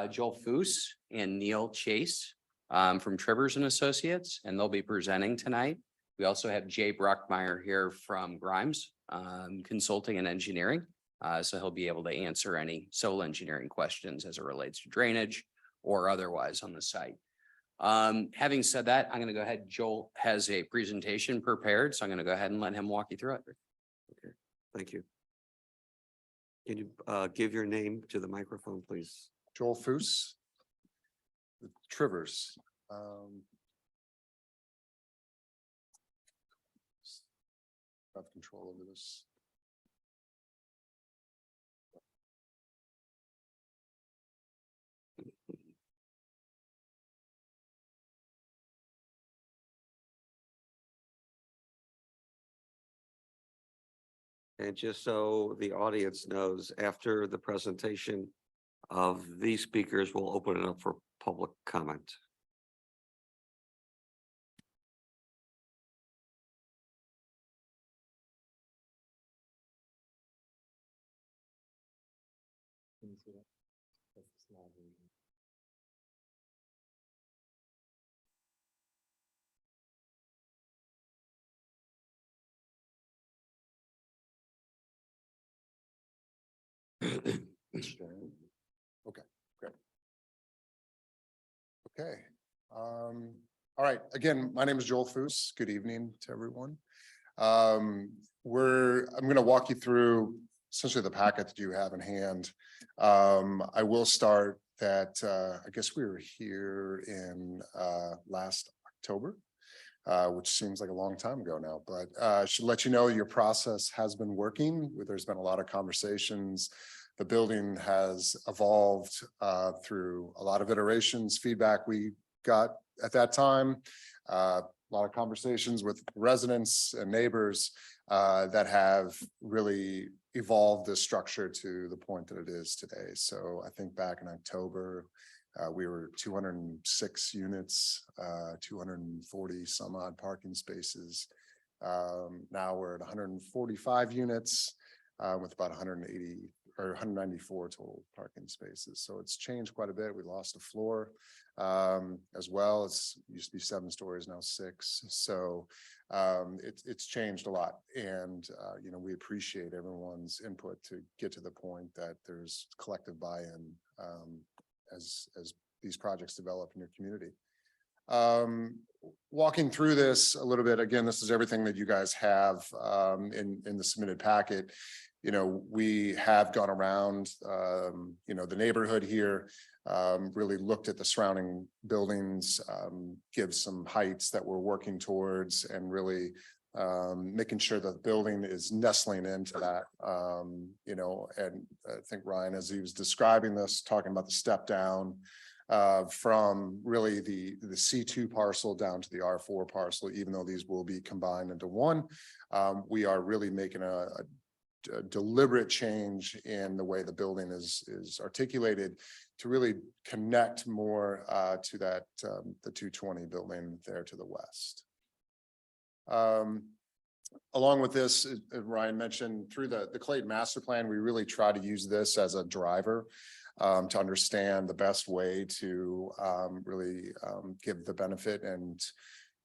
Joel Foose and Neil Chase from Trivers and Associates, and they'll be presenting tonight. We also have Jay Brockmeyer here from Grimes Consulting and Engineering. So he'll be able to answer any civil engineering questions as it relates to drainage or otherwise on the site. Having said that, I'm going to go ahead. Joel has a presentation prepared, so I'm going to go ahead and let him walk you through it. Okay, thank you. Can you give your name to the microphone, please? Joel Foose, with Trivers. Have control over this. And just so the audience knows, after the presentation of these speakers, we'll open it up for public comment. Okay, great. Okay. All right. Again, my name is Joel Foose. Good evening to everyone. I'm going to walk you through essentially the packet that you have in hand. I will start that I guess we were here in last October, which seems like a long time ago now, but I should let you know your process has been working. There's been a lot of conversations. The building has evolved through a lot of iterations, feedback we got at that time, a lot of conversations with residents and neighbors that have really evolved this structure to the point that it is today. So I think back in October, we were 206 units, 240 some odd parking spaces. Now we're at 145 units with about 180 or 194 total parking spaces. So it's changed quite a bit. We lost a floor as well. It used to be 7 stories, now 6. So it's changed a lot. And, you know, we appreciate everyone's input to get to the point that there's collective buy-in as these projects develop in your community. Walking through this a little bit, again, this is everything that you guys have in the submitted packet. You know, we have gone around, you know, the neighborhood here, really looked at the surrounding buildings, give some heights that we're working towards and really making sure that the building is nestling into that, you know, and I think Ryan, as he was describing this, talking about the step down from really the C2 parcel down to the R4 parcel, even though these will be combined into one, we are really making a deliberate change in the way the building is articulated to really connect more to that the 220 building there to the west. Along with this, as Ryan mentioned, through the Clayton Master Plan, we really try to use this as a driver to understand the best way to really give the benefit and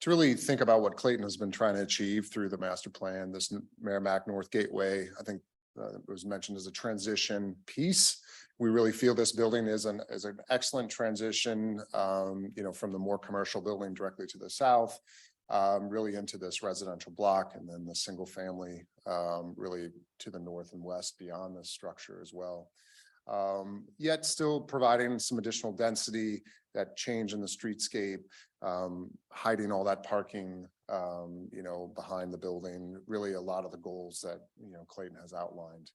to really think about what Clayton has been trying to achieve through the master plan. This Merrimack North Gateway, I think it was mentioned as a transition piece. We really feel this building is an excellent transition, from the more commercial building directly to the south, really into this residential block, and then the single family really to the north and west beyond this structure as well. Yet still providing some additional density, that change in the streetscape, hiding all that parking, behind the building, really a lot of the goals that, Clayton has outlined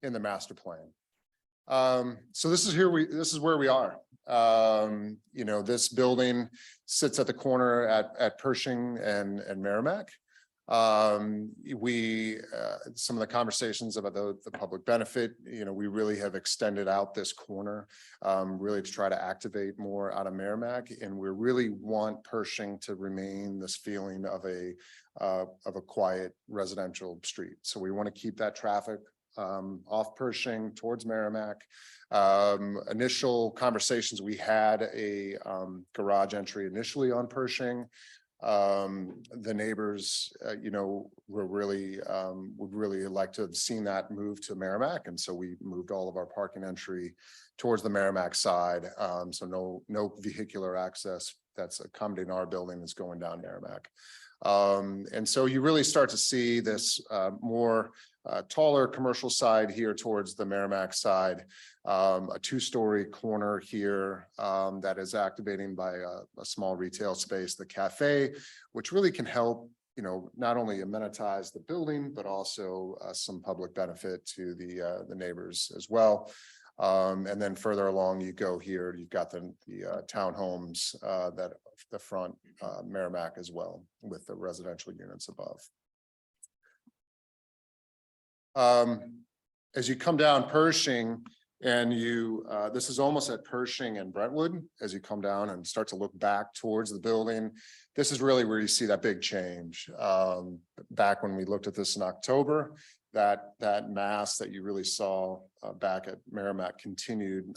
in the master plan. So this is where we are. This building sits at the corner at Pershing and Merrimack. Some of the conversations about the public benefit, we really have extended out this corner, really to try to activate more out of Merrimack. And we really want Pershing to remain this feeling of a quiet residential street. So we want to keep that traffic off Pershing towards Merrimack. Initial conversations, we had a garage entry initially on Pershing. The neighbors, were really would really like to have seen that move to Merrimack, and so we moved all of our parking entry towards the Merrimack side. So no vehicular access that's accommodating our building is going down Merrimack. And so you really start to see this more taller commercial side here towards the Merrimack side, a two-story corner here that is activating by a small retail space, the cafe, which really can help, not only amenitize the building, but also some public benefit to the neighbors as well. And then further along you go here, you've got the townhomes that the front Merrimack as well, with the residential units above. As you come down Pershing and this is almost at Pershing and Brentwood, as you come down and start to look back towards the building, this is really where you see that big change. Back when we looked at this in October, that mass that you really saw back at Merrimack continued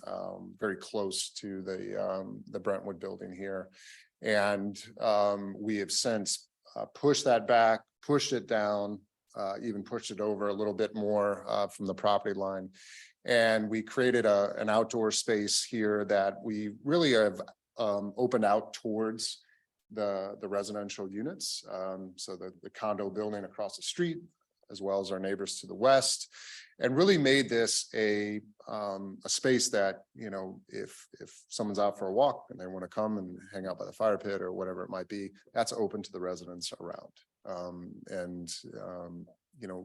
very close to the Brentwood building here. And we have since pushed that back, pushed it down, even pushed it over a little bit more from the property line. And we created an outdoor space here that we really have opened out towards the residential units. So the condo building across the street, as well as our neighbors to the west, and really made this a space that, if someone's out for a walk and they want to come and hang out by the fire pit or whatever it might be, that's open to the residents around.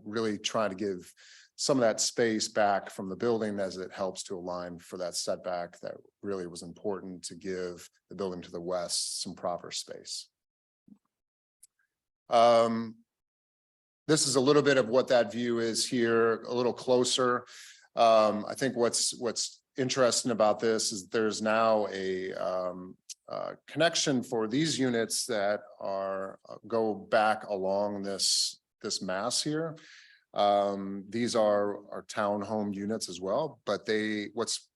Really trying to give some of that space back from the building as it helps to align for that setback that really was important to give the building to the west some proper space. This is a little bit of what that view is here, a little closer. I think what's interesting about this is there's now a connection for these units that go back along this mass here. These are our townhome units as well, but what's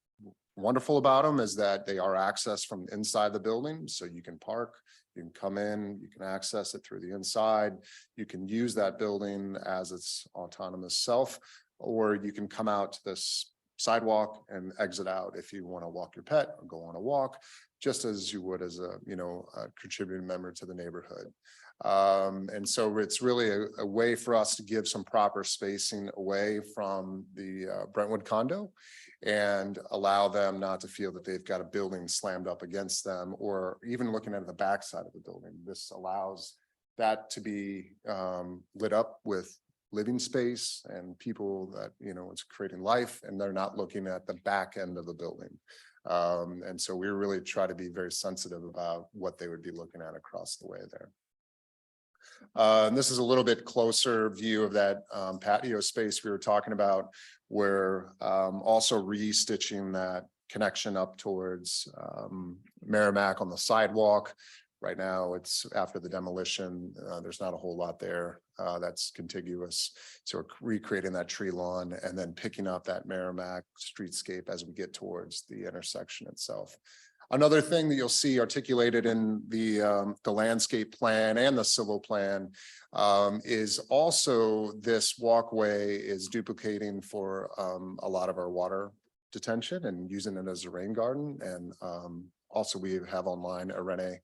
wonderful about them is that they are accessed from inside the building. So you can park, you can come in, you can access it through the inside. You can use that building as its autonomous self, or you can come out to this sidewalk and exit out if you want to walk your pet or go on a walk, just as you would as a contributing member to the neighborhood. And so it's really a way for us to give some proper spacing away from the Brentwood condo and allow them not to feel that they've got a building slammed up against them, or even looking at the backside of the building. This allows that to be lit up with living space and people that, it's creating life, and they're not looking at the back end of the building. And so we really try to be very sensitive about what they would be looking at across the way there. And this is a little bit closer view of that patio space we were talking about, where also re-stitching that connection up towards Merrimack on the sidewalk. Right now, it's after the demolition, there's not a whole lot there that's contiguous. So we're recreating that tree lawn and then picking up that Merrimack streetscape as we get towards the intersection itself. Another thing that you'll see articulated in the landscape plan and the civil plan is also this walkway is duplicating for a lot of our water detention and using it as a rain garden. And also we have online a Renee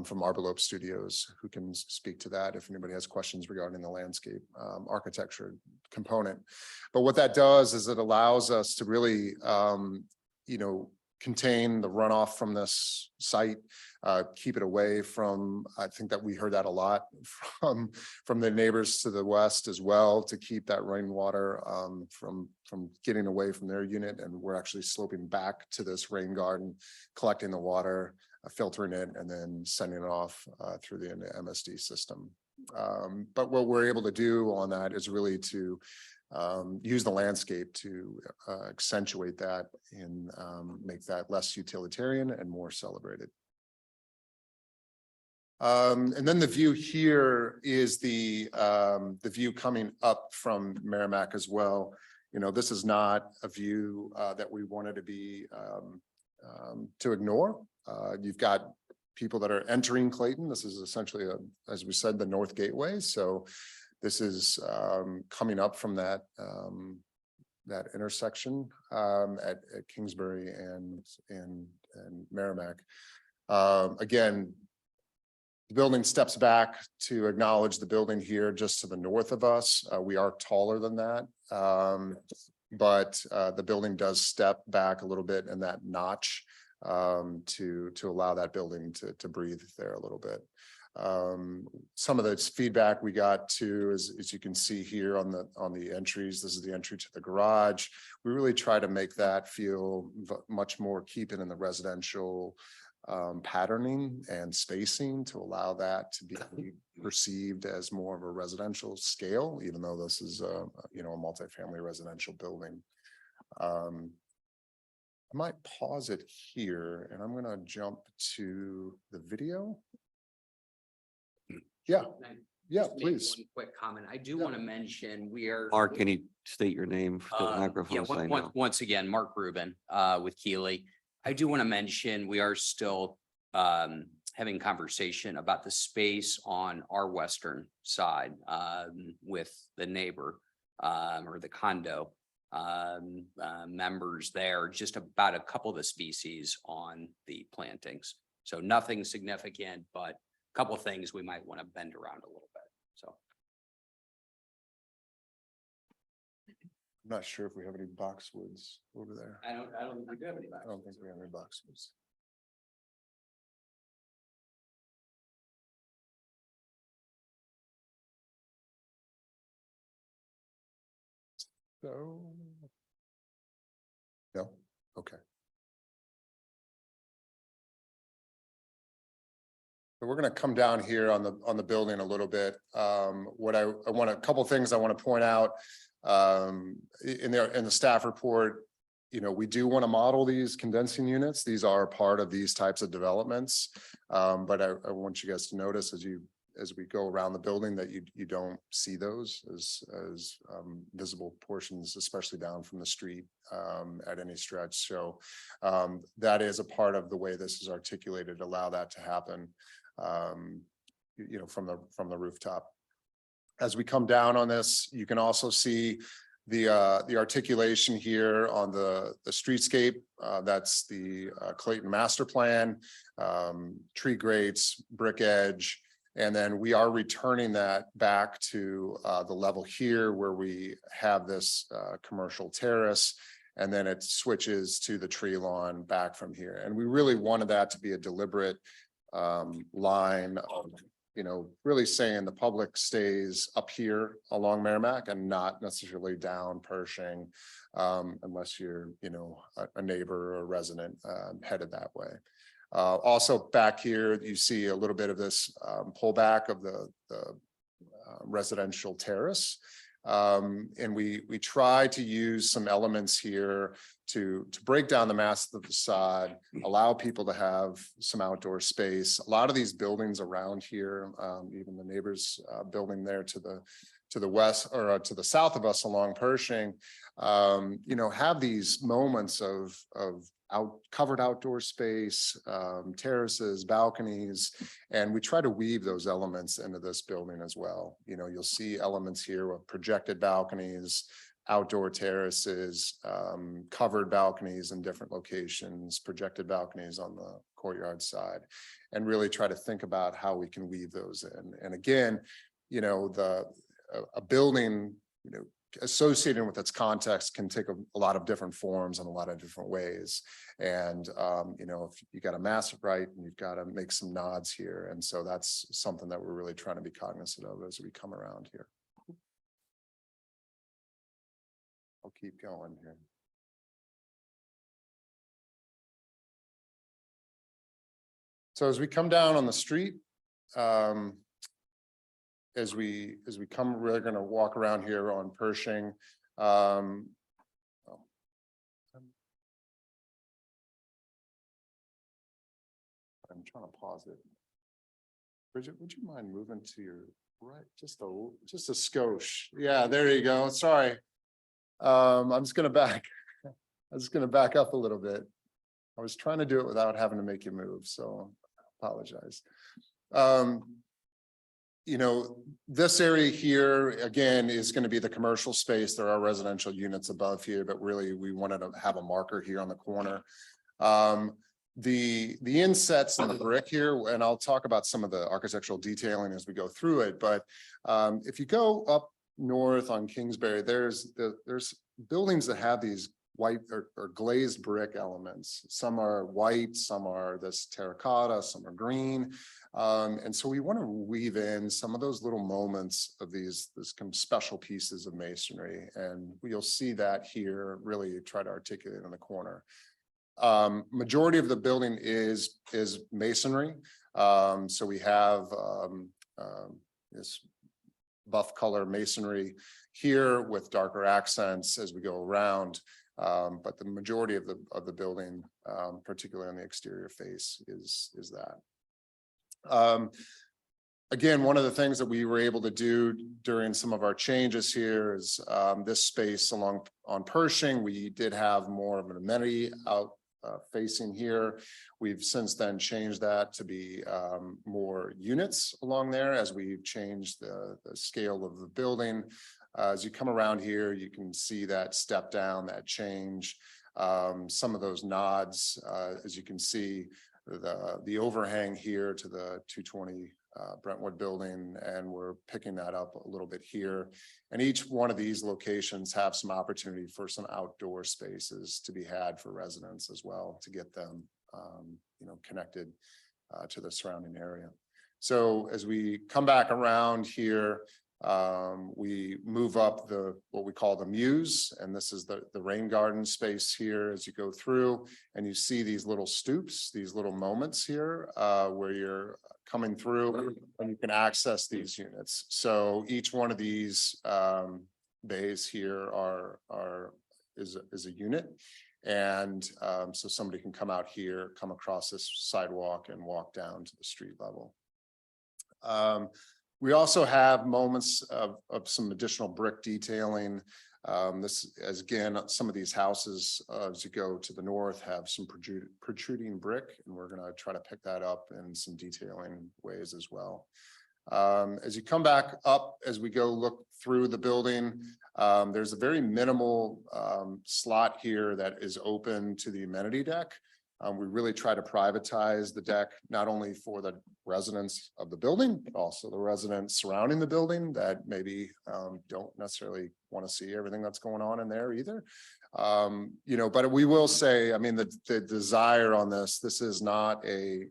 from Arbolope Studios who can speak to that if anybody has questions regarding the landscape architecture component. But what that does is it allows us to really, contain the runoff from this site, keep it away from, I think that we heard that a lot from the neighbors to the west as well, to keep that rainwater from getting away from their unit. And we're actually sloping back to this rain garden, collecting the water, filtering it, and then sending it off through the MSD system. But what we're able to do on that is really to use the landscape to accentuate that and make that less utilitarian and more celebrated. And then the view here is the view coming up from Merrimack as well. This is not a view that we wanted to be to ignore. You've got people that are entering Clayton. This is essentially, as we said, the North Gateway. So this is coming up from that intersection at Kingsbury and Merrimack. Again, the building steps back to acknowledge the building here just to the north of us. We are taller than that, but the building does step back a little bit in that notch to allow that building to breathe there a little bit. Some of the feedback we got too, as you can see here on the entries, this is the entry to the garage. We really try to make that feel much more keeping in the residential patterning and spacing to allow that to be perceived as more of a residential scale, even though this is a multifamily residential building. I might pause it here and I'm going to jump to the video. Yeah, Just make please. one quick comment. I do want to mention we are. Mark, can you state your name for the Yeah, microphone? So I know. once again, Mark Rubin with Keeley. I do want to mention we are still having conversation about the space on our western side with the neighbor or the condo members there, just about a couple of the species on the plantings. So nothing significant, but a couple of things we might want to bend around a little bit. So I'm not sure if we have any boxwoods over there. I don't think we do have any. I don't think we have any boxwoods. So. No, okay. So we're going to come down here on the building a little bit. What I want a couple of things I want to point out in the staff report. We do want to model these condensing units. These are part of these types of developments. But I want you guys to notice as we go around the building that you don't see those as visible portions, especially down from the street at any stretch. So that is a part of the way this is articulated, allow that to happen, from the rooftop. As we come down on this, you can also see the articulation here on the streetscape. That's the Clayton master plan, tree grates, brick edge. And then we are returning that back to the level here where we have this commercial terrace, and then it switches to the tree lawn back from here. And we really wanted that to be a deliberate line of, really saying the public stays up here along Merrimack and not necessarily down Pershing, unless you're, a neighbor or a resident headed that way. Also back here, you see a little bit of this pullback of the residential terrace. And we try to use some elements here to break down the mass of the facade, allow people to have some outdoor space. A lot of these buildings around here, even the neighbors building there to the west or to the south of us along Pershing, have these moments of covered outdoor space, terraces, balconies, and we try to weave those elements into this building as well. You'll see elements here of projected balconies, outdoor terraces, covered balconies in different locations, projected balconies on the courtyard side, and really try to think about how we can weave those in. And again, a building, associated with its context can take a lot of different forms in a lot of different ways. And, if you got to mass it right, and you've got to make some nods here. And so that's something that we're really trying to be cognizant of as we come around here. I'll keep going here. So as we come down on the street, as we come, we're going to walk around here on Pershing. I'm trying to pause it. Bridget, would you mind moving to your right? Just a skosh. Yeah, there you go. Sorry. I'm just going to back up a little bit. I was trying to do it without having to make you move, so I apologize. This area here, again, is going to be the commercial space. There are residential units above here, but really we wanted to have a marker here on the corner. The insets and the brick here, and I'll talk about some of the architectural detailing as we go through it, but if you go up north on Kingsbury, there's buildings that have these white or glazed brick elements. Some are white, some are this terracotta, some are green. And so we want to weave in some of those little moments of this kind of special pieces of masonry. And you'll see that here, really try to articulate in the corner. Majority of the building is masonry. So we have this buff color masonry here with darker accents as we go around. But the majority of the building, particularly on the exterior face, is that. Again, one of the things that we were able to do during some of our changes here is this space on Pershing. We did have more of an amenity out facing here. We've since then changed that to be more units along there as we've changed the scale of the building. As you come around here, you can see that step down, that change, some of those nods, as you can see, the overhang here to the 220 Brentwood building, and we're picking that up a little bit here. And each one of these locations have some opportunity for some outdoor spaces to be had for residents as well, to get them, connected to the surrounding area. So as we come back around here, we move up what we call the muse, and this is the rain garden space here as you go through, and you see these little stoops, these little moments here where you're coming through and you can access these units. So each one of these bays here is a unit, and so somebody can come out here, come across this sidewalk and walk down to the street level. We also have moments of some additional brick detailing. This, as again, some of these houses, as you go to the north, have some protruding brick, and we're going to try to pick that up in some detailing ways as well. As you come back up, as we go look through the building, there's a very minimal slot here that is open to the amenity deck. We really try to privatize the deck, not only for the residents of the building, but also the residents surrounding the building that maybe don't necessarily want to see everything that's going on in there either. But we will say, I mean, the desire on this is not a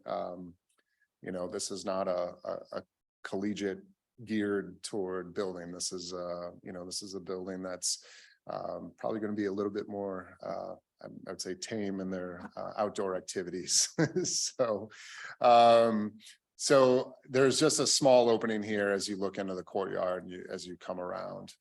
collegiate geared toward building. This is a building that's probably going to be a little bit more I would say tame in their outdoor activities. So, so there's just a small opening here as you look into the courtyard, as you come around.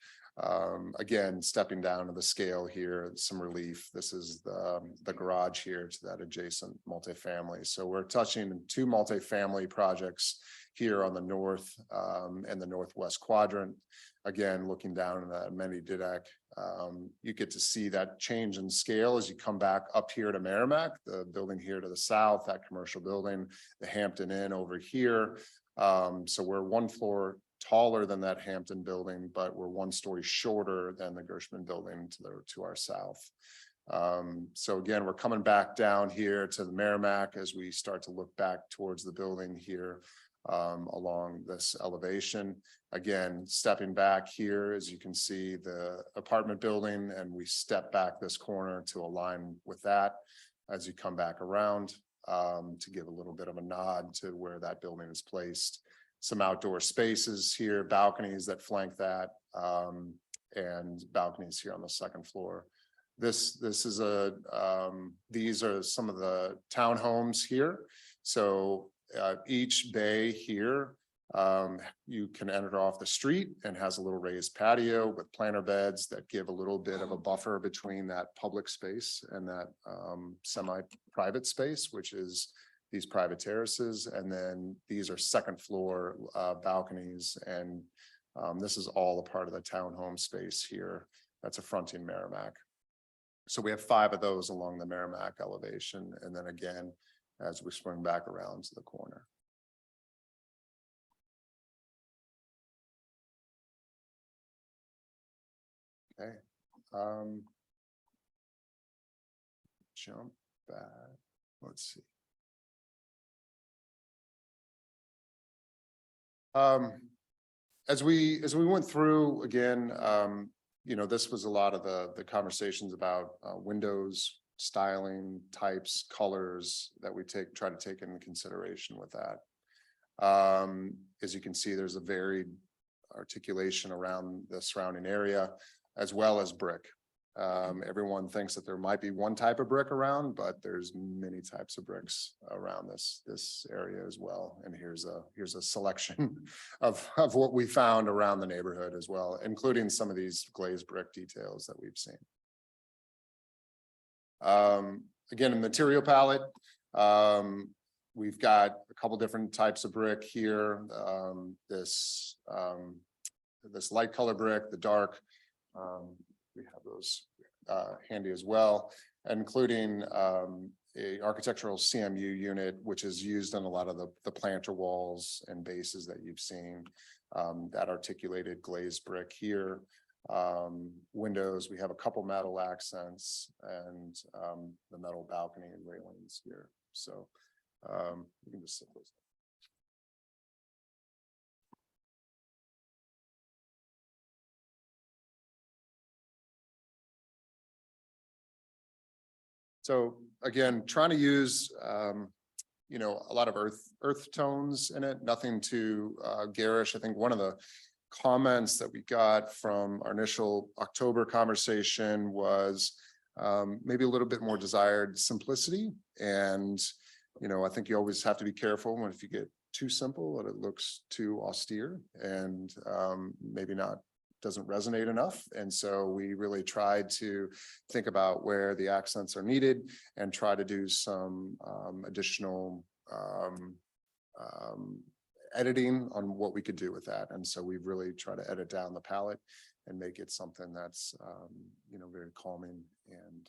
Again, stepping down to the scale here, some relief. This is the garage here to that adjacent multifamily. So we're touching two multifamily projects here on the north and the northwest quadrant. Again, looking down in that amenity deck, you get to see that change in scale as you come back up here to Merrimack, the building here to the south, that commercial building, the Hampton Inn over here. So we're one floor taller than that Hampton building, but we're one story shorter than the Gershman building to our south. So again, we're coming back down here to the Merrimack as we start to look back towards the building here along this elevation. Again, stepping back here, as you can see the apartment building, and we step back this corner to align with that as you come back around to give a little bit of a nod to where that building is placed. Some outdoor spaces here, balconies that flank that, and balconies here on the second floor. This is these are some of the townhomes here. So each bay here, you can enter off the street and has a little raised patio with planter beds that give a little bit of a buffer between that public space and that semi-private space, which is these private terraces. And then these are second floor balconies. And this is all a part of the townhome space here. That's a fronting Merrimack. So we have 5 of those along the Merrimack elevation. And then again, as we swing back around to the corner. Okay. Jump back. Let's see. As we went through again, you know, this was a lot of the conversations about windows, styling, types, colors that we try to take into consideration with that. As you can see, there's a varied articulation around the surrounding area, as well as brick. Everyone thinks that there might be one type of brick around, but there's many types of bricks around this area as well. And here's a selection of what we found around the neighborhood as well, including some of these glazed brick details that we've seen. Again, a material palette. We've got a couple different types of brick here. This light color brick, the dark. We have those handy as well, including a architectural CMU unit, which is used on a lot of the planter walls and bases that you've seen. That articulated glazed brick here. Windows, we have a couple metal accents and the metal balcony and railings here. So you can just set those. So again, trying to use you know, a lot of earth tones in it, nothing too garish. I think one of the comments that we got from our initial October conversation was maybe a little bit more desired simplicity. And, you know, I think you always have to be careful when if you get too simple that it looks too austere and maybe doesn't resonate enough. And so we really tried to think about where the accents are needed and try to do some additional editing on what we could do with that. And so we've really tried to edit down the palette and make it something that's, you know, very calming and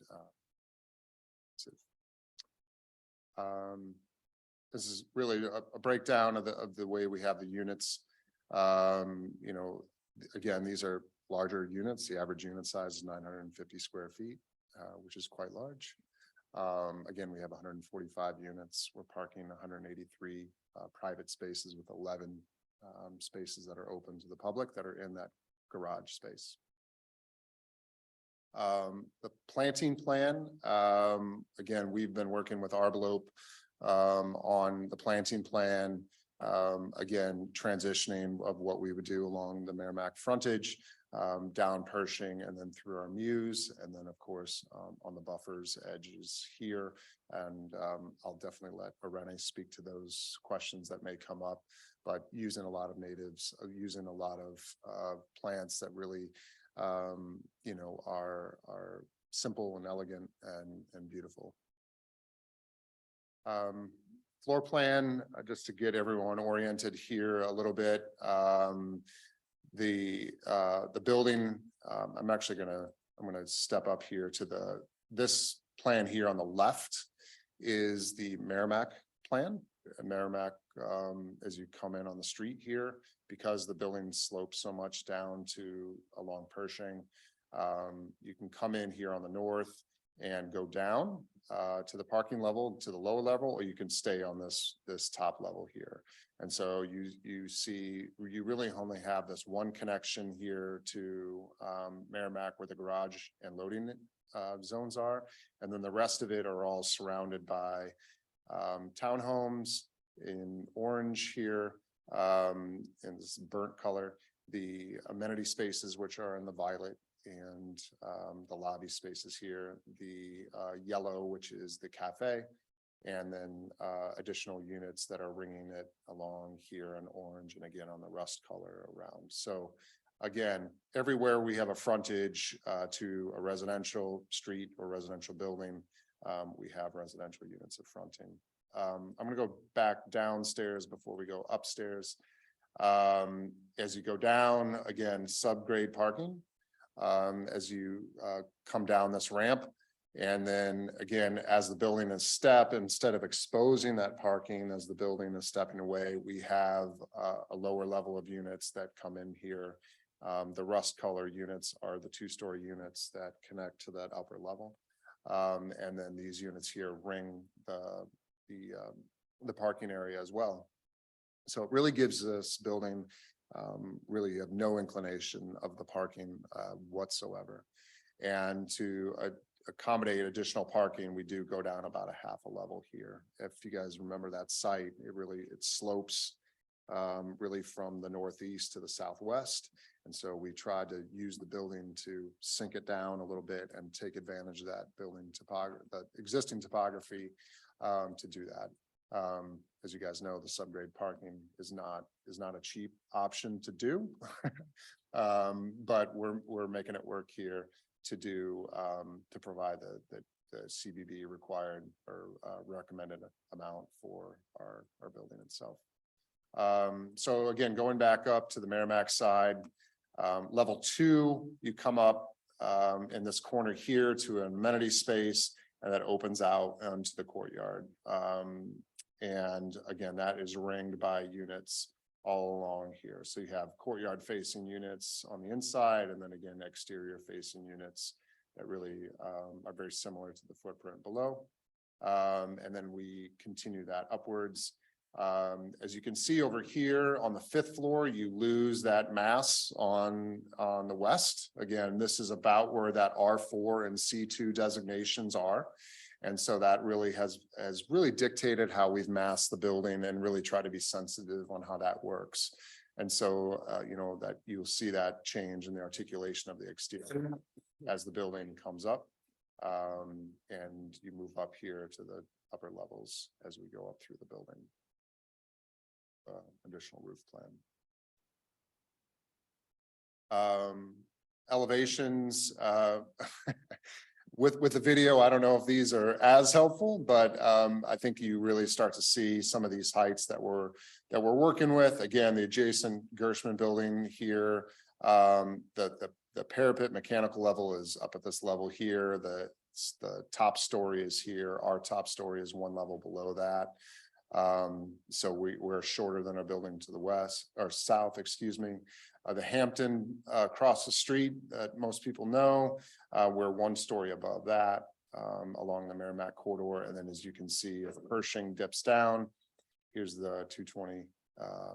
this is really a breakdown of the way we have the units. You know, again, these are larger units. The average unit size is 950 square feet, which is quite large. Again, we have 145 units. We're parking 183 private spaces with 11 spaces that are open to the public that are in that garage space. The planting plan, again, we've been working with ARB on the planting plan. Again, transitioning of what we would do along the Merrimack frontage. down Pershing and then through our Muse, and then of course on the buffers edges here. And I'll definitely let Irene speak to those questions that may come up, but using a lot of natives, using a lot of plants that really are simple and elegant and beautiful. Floor plan, just to get everyone oriented here a little bit. The building, I'm gonna step up here to this plan here on the left is the Merrimack plan. Merrimack, as you come in on the street here, because the building slopes so much down to along Pershing, you can come in here on the north and go down to the parking level, to the lower level, or you can stay on this top level here. And so you see, you really only have this one connection here to Merrimack where the garage and loading zones are. And then the rest of it are all surrounded by townhomes in orange here, in this burnt color, the amenity spaces, which are in the violet, and the lobby spaces here, the yellow, which is the cafe, and then additional units that are ringing it along here in orange, and again on the rust color around. So again, everywhere we have a frontage to a residential street or residential building, we have residential units of fronting. I'm gonna go back downstairs before we go upstairs. As you go down, again, subgrade parking. As you come down this ramp. And then again, as the building is instead of exposing that parking as the building is stepping away, we have a lower level of units that come in here. The rust color units are the 2-story units that connect to that upper level. And then these units here ring the parking area as well. So it really gives this building really have no inclination of the parking whatsoever. And to accommodate additional parking, we do go down about a half a level here. If you guys remember that site, it slopes really from the northeast to the southwest. And so we tried to use the building to sink it down a little bit and take advantage of that building topography, the existing topography to do that. As you guys know, the subgrade parking is not a cheap option to do, but we're making it work here to do to provide the CBB required or recommended amount for our building itself. So again, going back up to the Merrimack side, level 2, you come up in this corner here to an amenity space, and that opens out into the courtyard. And again, that is ringed by units all along here. So you have courtyard facing units on the inside, and then again, exterior facing units that really are very similar to the footprint below. And then we continue that upwards. As you can see over here on the 5th floor, you lose that mass on the west. Again, this is about where that R4 and C2 designations are. And so that really has really dictated how we've masked the building and really try to be sensitive on how that works. And so, that you'll see that change in the articulation of the exterior as the building comes up. And you move up here to the upper levels as we go up through the building. Additional roof plan. Elevations, with the video, I don't know if these are as helpful, but I think you really start to see some of these heights that we're working with. Again, the adjacent Gershman building here, the parapet mechanical level is up at this level here. The top story is here. Our top story is one level below that. So we're shorter than our building to the west or south, excuse me. The Hampton across the street that most people know, we're 1 story above that along the Merrimack corridor. And then as you can see, if Pershing dips down, here's the 220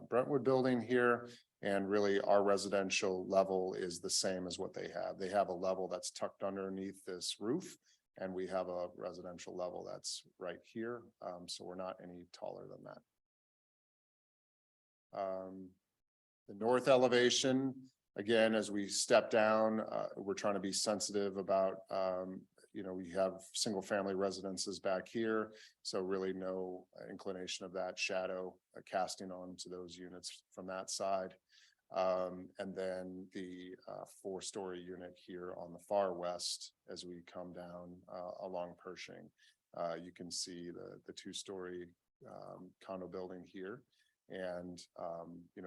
Brentwood building here. And really our residential level is the same as what they have. They have a level that's tucked underneath this roof. And we have a residential level that's right here. So we're not any taller than that. The north elevation, Again, as we step down, we're trying to be sensitive about, we have single family residences back here. So really no inclination of that shadow casting onto those units from that side. And then the 4-story unit here on the far west, as we come down along Pershing, you can see the 2-story condo building here. And,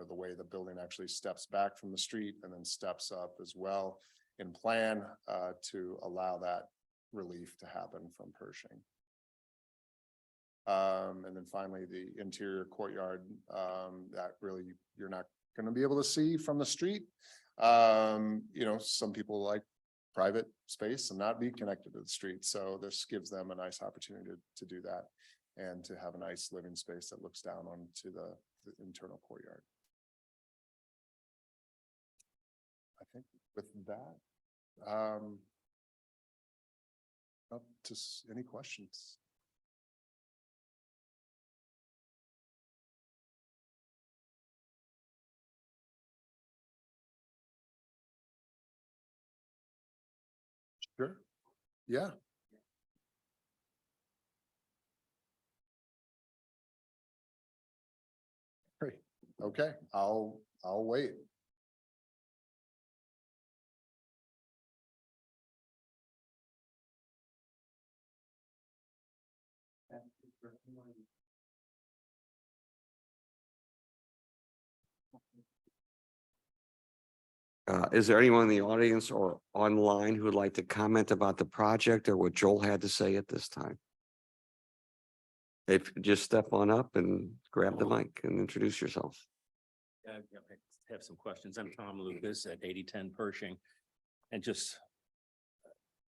the way the building actually steps back from the street and then steps up as well in plan to allow that relief to happen from Pershing. And then finally, the interior courtyard that really you're not going to be able to see from the street. Some people like private space and not be connected to the street. So this gives them a nice opportunity to do that and to have a nice living space that looks down onto the internal courtyard. I think with that, up to any questions? Sure. Yeah. Great. Okay, I'll wait. Is there anyone in the audience or online who would like to comment about the project or what Joel had to say at this time? If just step on up and grab the mic and introduce yourself. I have some questions. I'm Tom Lucas at 8010 Pershing. And just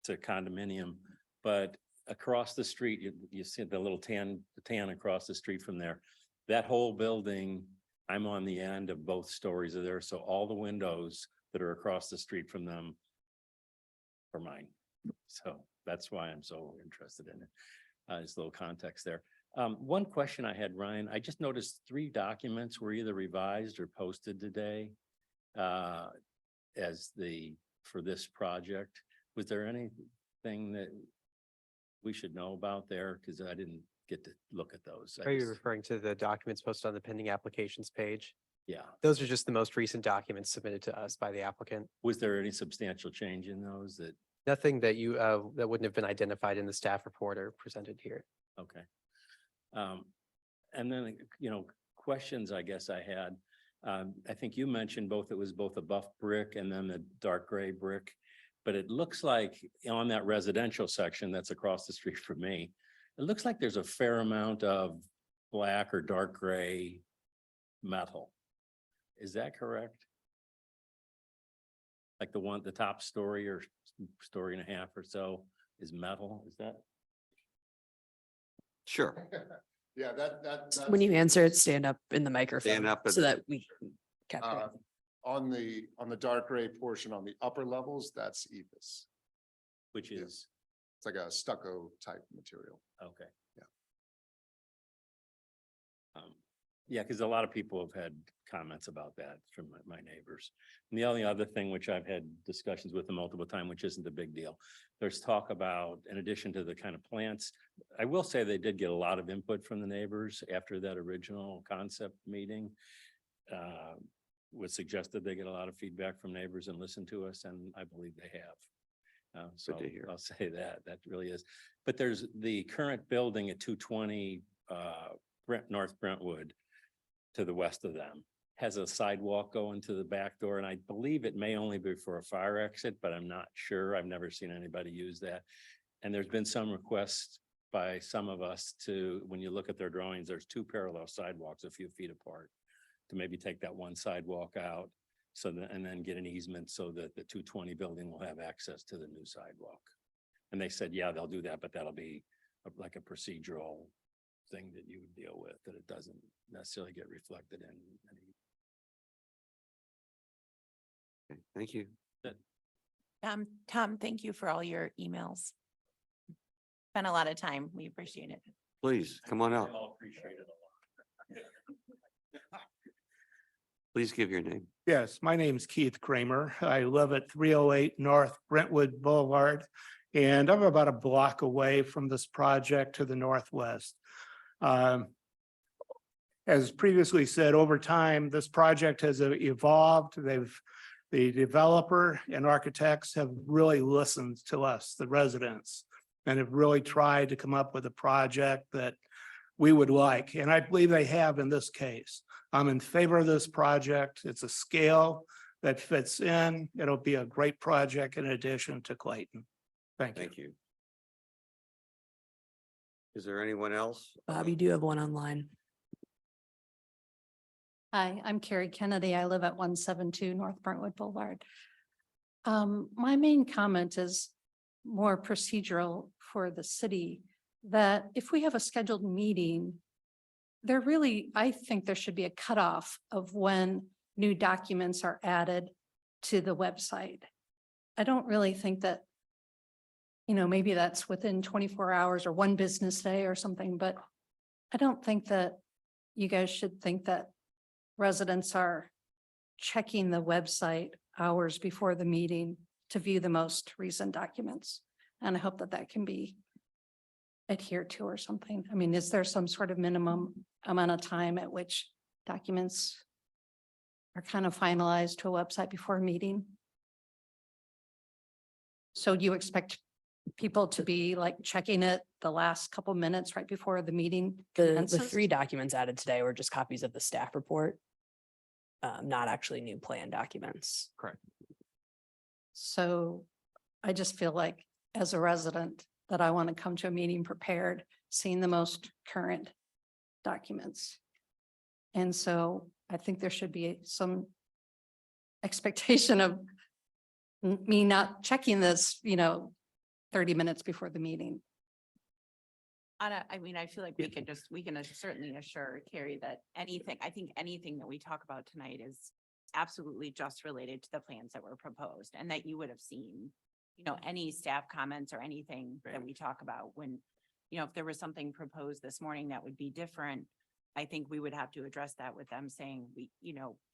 to condominium, but across the street, you see the little tan across the street from there. That whole building, I'm on the end of both stories of there. So all the windows that are across the street from them are mine. So that's why I'm so interested in it. Just a little context there. One question I had, Ryan, I just noticed 3 documents were either revised or posted today for this project. Was there anything that we should know about there? Because I didn't get to look at those. Are you referring to the documents posted on the pending applications page? Yeah. Those are just the most recent documents submitted to us by the applicant. Was there any substantial change in those that? Nothing that that wouldn't have been identified in the staff report or presented here. Okay. And then, questions I guess I had. I think you mentioned it was both a buff brick and then the dark gray brick. But it looks like on that residential section that's across the street from me, it looks like there's a fair amount of black or dark gray metal. Is that correct? Like the top story or story and a half or so is metal, is that? Sure. Yeah, that's When you answer it, stand up in the microphone. Stand up so that we can capture it. on the dark gray portion on the upper levels, that's EVIS. Which Yeah. is, It's like a stucco type material. okay. Yeah. Yeah, because a lot of people have had comments about that from my neighbors. And the only other thing which I've had discussions with them multiple times, which isn't a big deal. There's talk about, in addition to the kind of plants, I will say they did get a lot of input from the neighbors after that original concept meeting. Was suggested they get a lot of feedback from neighbors and listen to us, and I believe they have. So to hear. I'll say that really is. But there's the current building at 220 North Brentwood to the west of them has a sidewalk going to the back door. And I believe it may only be for a fire exit, but I'm not sure. I've never seen anybody use that. And there's been some requests by some of us to, when you look at their drawings, there's 2 parallel sidewalks a few feet apart to maybe take that one sidewalk out. So that, and then get an easement so that the 220 building will have access to the new sidewalk. And they said, yeah, they'll do that, but that'll be like a procedural thing that you would deal with, that it doesn't necessarily get reflected in any. Okay, thank you. Tom, thank you for all your emails. Spent a lot of time. We appreciate it. Please, come on out. I'll appreciate it a lot. Please give your name. Yes, my name's Keith Kramer. I live at 308 North Brentwood Boulevard, and I'm about a block away from this project to the northwest. As previously said, over time, this project has evolved. The developer and architects have really listened to us, the residents, and have really tried to come up with a project that we would like, and I believe they have in this case. I'm in favor of this project. It's a scale that fits in. It'll be a great project in addition to Clayton. Thank you. Thank you. Is there anyone else? Bob, you do have one online. Hi, I'm Carrie Kennedy. I live at 172 North Brentwood Boulevard. My main comment is more procedural for the city, that if we have a scheduled meeting, I think there should be a cutoff of when new documents are added to the website. I don't really think that, maybe that's within 24 hours or one business day or something, but I don't think that you guys should think that residents are checking the website hours before the meeting to view the most recent documents. And I hope that that can be adhered to or something. I mean, is there some sort of minimum amount of time at which documents are kind of finalized to a website before a meeting? So do you expect people to be like checking it the last couple minutes right before the meeting? The commences? 3 documents added today were just copies of the staff report, not actually new plan documents. Correct. So I just feel like as a resident that I want to come to a meeting prepared, seeing the most current documents. And so I think there should be some expectation of me not checking this, 30 minutes before the meeting. I feel like we can certainly assure Carrie that anything that we talk about tonight is absolutely just related to the plans that were proposed, and that you would have seen, any staff comments or anything that we talk about when, if there was something proposed this morning that would be different, I think we would have to address that with them saying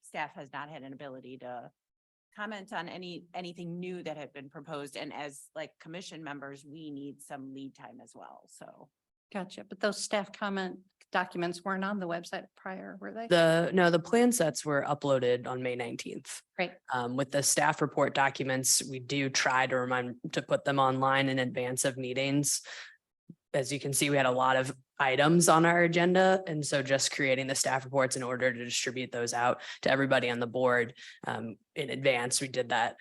staff has not had an ability to comment on anything new that had been proposed. And as like commission members, we need some lead time as well. So. Gotcha. But those staff comment documents weren't on the website prior, were they? The plan sets were uploaded on May 19th. Great. With the staff report documents, we do try to remind to put them online in advance of meetings. As you can see, we had a lot of items on our agenda. And so just creating the staff reports in order to distribute those out to everybody on the board in advance. We did that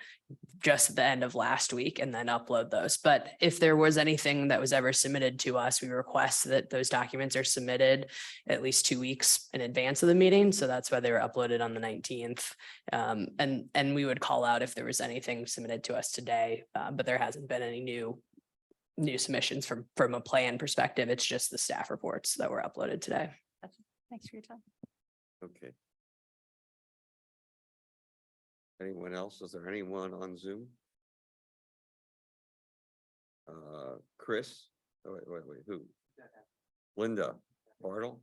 just at the end of last week and then upload those. But if there was anything that was ever submitted to us, we request that those documents are submitted at least 2 weeks in advance of the meeting. So that's why they were uploaded on the 19th. And we would call out if there was anything submitted to us today, but there hasn't been any new submissions from a plan perspective. It's just the staff reports that were uploaded today. Thanks for your time. Okay. Anyone else? Is there anyone on Zoom? Chris? Oh, wait, who? Linda Bartle?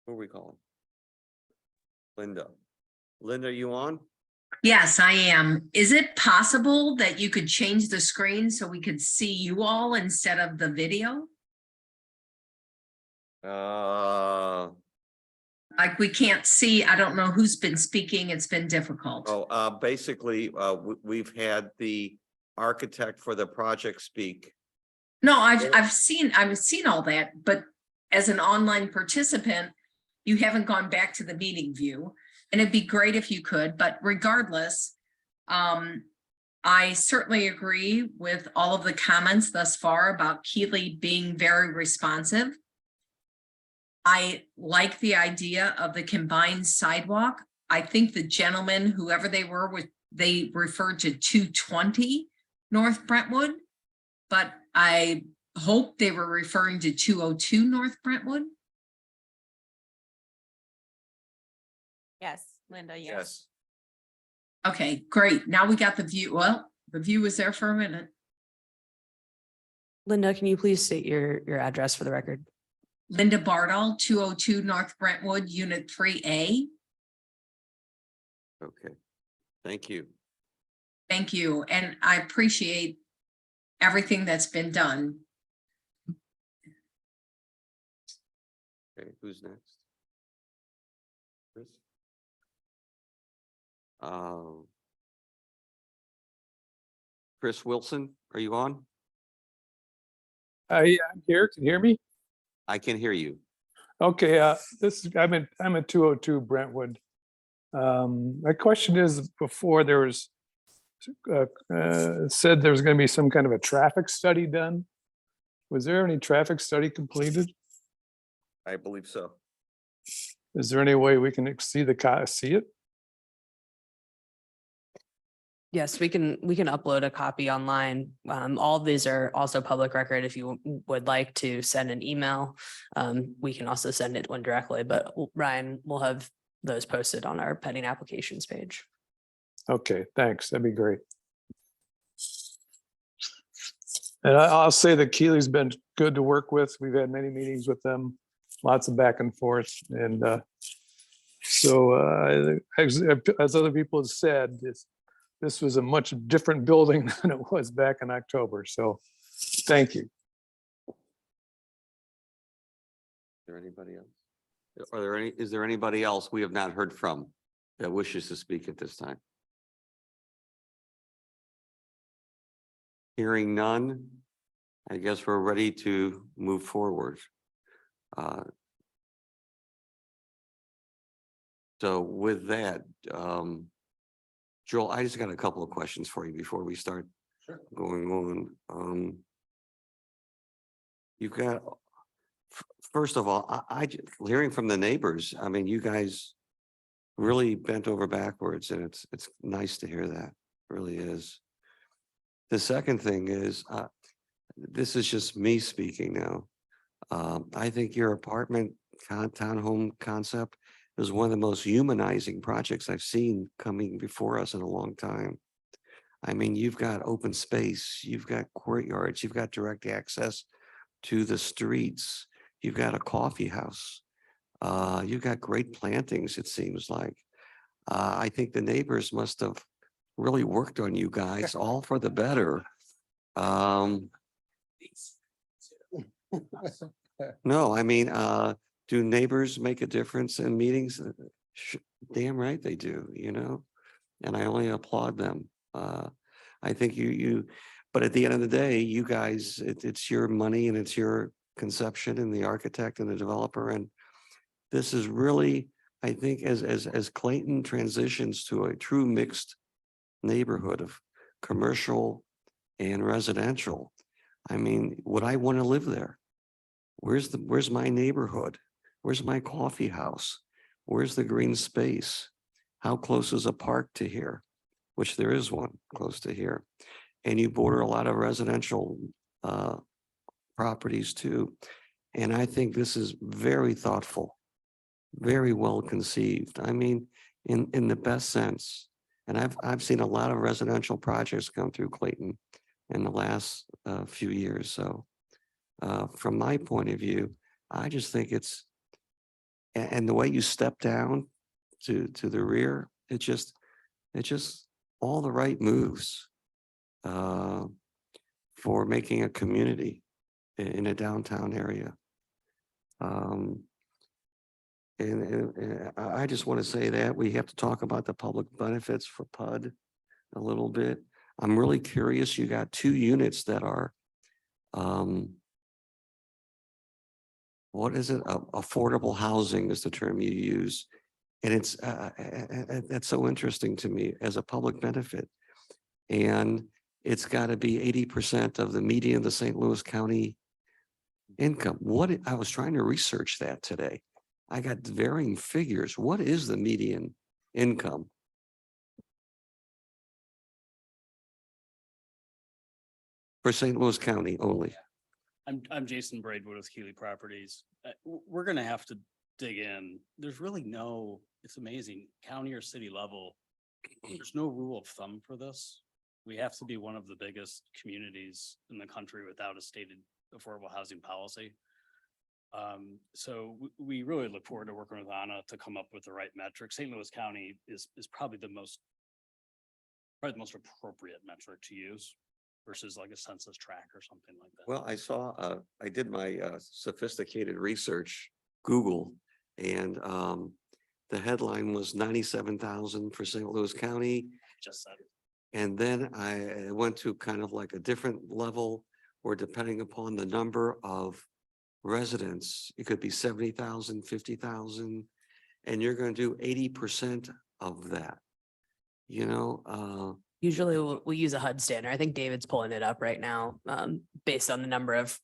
Who are we calling? Linda. Linda, you on? Yes, I am. Is it possible that you could change the screen so we could see you all instead of the video? Like we can't see, I don't know who's been speaking. It's been difficult. Basically, we've had the architect for the project speak. No, I've seen all that, but as an online participant, you haven't gone back to the meeting view. And it'd be great if you could, but regardless, I certainly agree with all of the comments thus far about Keeley being very responsive. I like the idea of the combined sidewalk. I think the gentleman, whoever they were, they referred to 220 North Brentwood, but I hope they were referring to 202 North Brentwood. Yes, Linda, yes. Okay, great. Now we got the view. Well, the view was there for a minute. Linda, can you please state your address for the record? Linda Bardall, 202 North Brentwood, Unit 3A. Okay, thank you. Thank you, and I appreciate everything that's been done. Okay, who's next? Chris? Um, Chris Wilson, are you on? Yeah, I'm here. Can you hear me? I can hear you. Okay, I'm at 202 Brentwood. My question is, before there was said there was going to be some kind of a traffic study done. Was there any traffic study completed? I believe so. Is there any way we can see it? Yes, we can upload a copy online. All of these are also public record. If you would like to send an email, we can also send it one directly, but Ryan will have those posted on our pending applications page. Okay, thanks. That'd be great. And I'll say that Keely's been good to work with. We've had many meetings with them, lots of back and forth. And as other people have said, this was a much different building than it was back in October. So thank you. Is there anybody else? Is there anybody else we have not heard from that wishes to speak at this time? Hearing none, I guess we're ready to move forward. So with that, Joel, I just got a couple of questions for you before we start going on. You've got, first of all, hearing from the neighbors, I mean, you guys really bent over backwards, and it's nice to hear that. It really is. The second thing is, this is just me speaking now. I think your apartment townhome concept is one of the most humanizing projects I've seen coming before us in a long time. I mean, you've got open space, you've got courtyards, you've got direct access to the streets, you've got a coffee house, you've got great plantings, it seems like. I think the neighbors must have really worked on you guys, all for the better. No, I mean, do neighbors make a difference in meetings? Damn right they do, you know, and I only applaud them. I think but at the end of the day, you guys, it's your money and it's your conception and the architect and the developer. And this is really, I think, as Clayton transitions to a true mixed neighborhood of commercial and residential, I mean, would I want to live there? Where's my neighborhood? Where's my coffee house? Where's the green space? How close is a park to here? Which there is one close to here. And you border a lot of residential properties too. And I think this is very thoughtful, very well conceived. I mean, in the best sense. And I've seen a lot of residential projects come through Clayton in the last few years. So from my point of view, I just think it's, and the way you step down to the rear, it's just all the right moves for making a community in a downtown area. And I just want to say that we have to talk about the public benefits for PUD a little bit. I'm really curious. You got 2 units that are, what is it? Affordable housing is the term you use. And it's, that's so interesting to me as a public benefit. And it's got to be 80% of the median of the St. Louis County income. I was trying to research that today. I got varying figures. What is the median income? For St. Louis County only? I'm Jason Braidwood with Keely Properties. We're gonna have to dig in. There's really no, it's amazing, county or city level. There's no rule of thumb for this. We have to be one of the biggest communities in the country without a stated affordable housing policy. So we really look forward to working with Anna to come up with the right metric. St. Louis County is probably the most appropriate metric to use versus like a census tract or something like that. Well, I saw, I did my sophisticated research, Google, and the headline was 97,000 for St. Louis County. Just said it. And then I went to kind of like a different level where depending upon the number of residents, it could be 70,000, 50,000, and you're going to do 80% of that. You know, Usually we'll use a HUD standard. I think David's pulling it up right now, based on the number of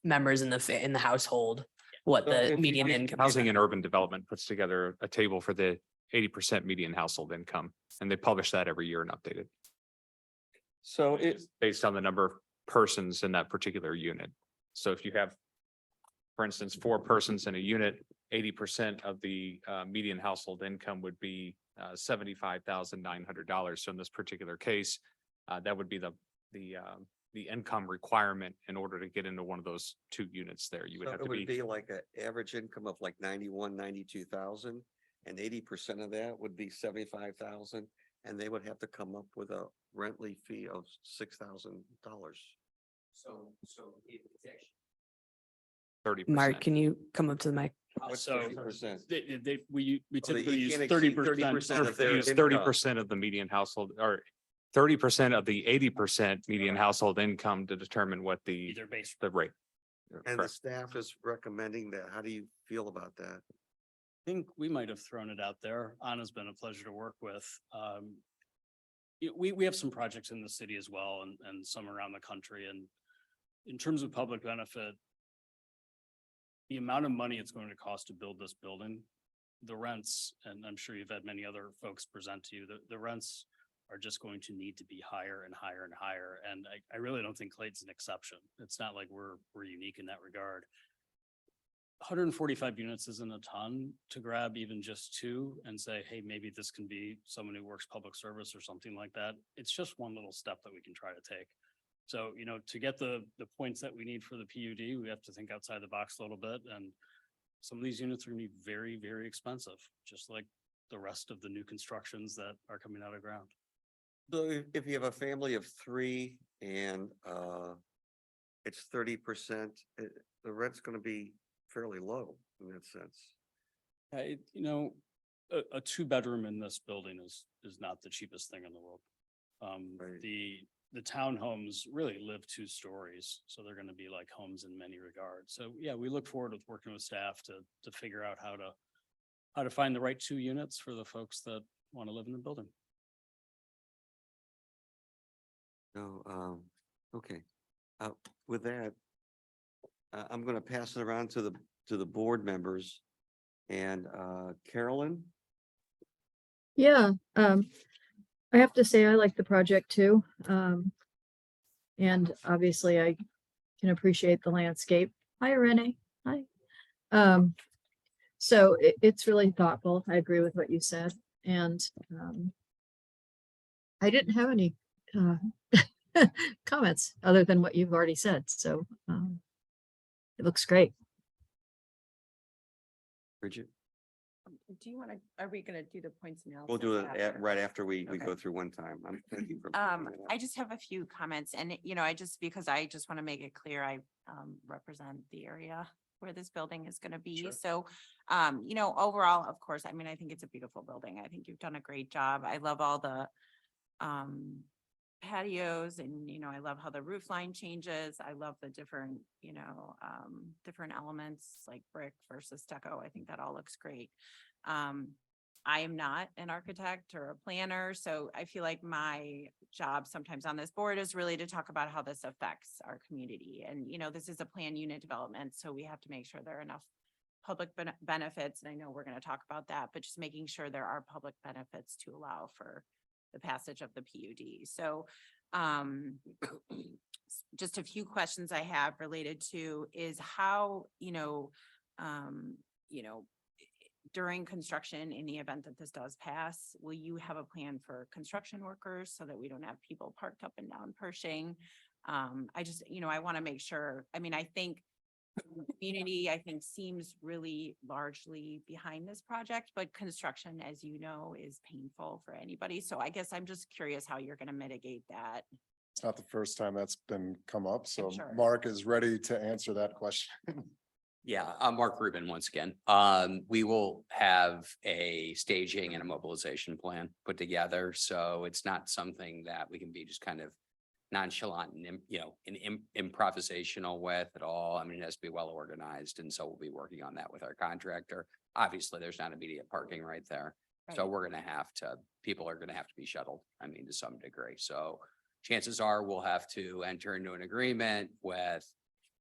members in the household, what So the if you- median income. is. Housing and Urban Development puts together a table for the 80% median household income, and they publish that every year and update it so it, based on the number of persons in that particular unit. So if you have, for instance, 4 persons in a unit, 80% of the median household income would be $75,900. So in this particular case, that would be the income requirement in order to get into one of those 2 units there. You would so have it to would be, be like an average income of like 91, 92,000, and 80% of that would be 75,000, and they would have to come up with a rently fee of $6,000. So it's actually 30%. Mark, can you come up to the mic? What's So 30%? we you typically use can't exceed 30%. of their Use income. 30% of the median household or 30% of the 80% median household income to determine what the Either base. rate. And the Correct. staff is recommending that. How do you feel about that? I think we might have thrown it out there. Anna's been a pleasure to work with. We have some projects in the city as well and some around the country. And in terms of public benefit, the amount of money it's going to cost to build this building, the rents, and I'm sure you've had many other folks present to you, the rents are just going to need to be higher and higher and higher. And I really don't think Clayton's an exception. It's not like we're unique in that regard. 145 units isn't a ton to grab even just 2 and say, hey, maybe this can be someone who works public service or something like that. It's just one little step that we can try to take. So, to get the points that we need for the PUD, we have to think outside the box a little bit. And some of these units are gonna be very, very expensive, just like the rest of the new constructions that are coming out of ground. So if you have a family of 3 and it's 30%, the rent's gonna be fairly low in that sense. A 2-bedroom in this building is not the cheapest thing in the world. Right. The townhomes really live 2 stories, so they're gonna be like homes in many regards. So yeah, we look forward to working with staff to figure out how to find the right 2 units for the folks that want to live in the building. No, okay. With that, I'm gonna pass it around to the board members. And Carolyn? Yeah, I have to say I like the project too. And obviously I can appreciate the landscape. Hi, Renee. Hi. So it's really thoughtful. I agree with what you said. And I didn't have any comments other than what you've already said. So it looks great. Bridget? Do you want to, are we going to do the points analysis? We'll do it after? right after we Okay. go through one time. Thank you for bringing that up. I just have a few comments and, because I just want to make it clear, I represent the area where this building is going to be. Sure. So, overall, of course, I think it's a beautiful building. I think you've done a great job. I love all the patios and, I love how the roof line changes. I love the different, different elements like brick versus stucco. I think that all looks great. I am not an architect or a planner, so I feel like my job sometimes on this board is really to talk about how this affects our community. And, this is a planned unit development, so we have to make sure there are enough public benefits. And I know we're going to talk about that, but just making sure there are public benefits to allow for the passage of the PUD. So, just a few questions I have related to is how, during construction, in the event that this does pass, will you have a plan for construction workers so that we don't have people parked up and down Pershing? I just, I want to make sure, I think community, I think, seems really largely behind this project, but construction, as you know, is painful for anybody. So I guess I'm just curious how you're going to mitigate that. It's not the first time that's been come up, so sure. Mark is ready to answer that question. Yeah, I'm Mark Rubin once again. We will have a staging and a mobilization plan put together, so it's not something that we can be just kind of nonchalant and, improvisational with at all. I mean, it has to be well organized, and so we'll be working on that with our contractor. Obviously, there's not immediate parking right there. So Right. people are gonna have to be shuttled, I mean, to some degree. So chances are we'll have to enter into an agreement with,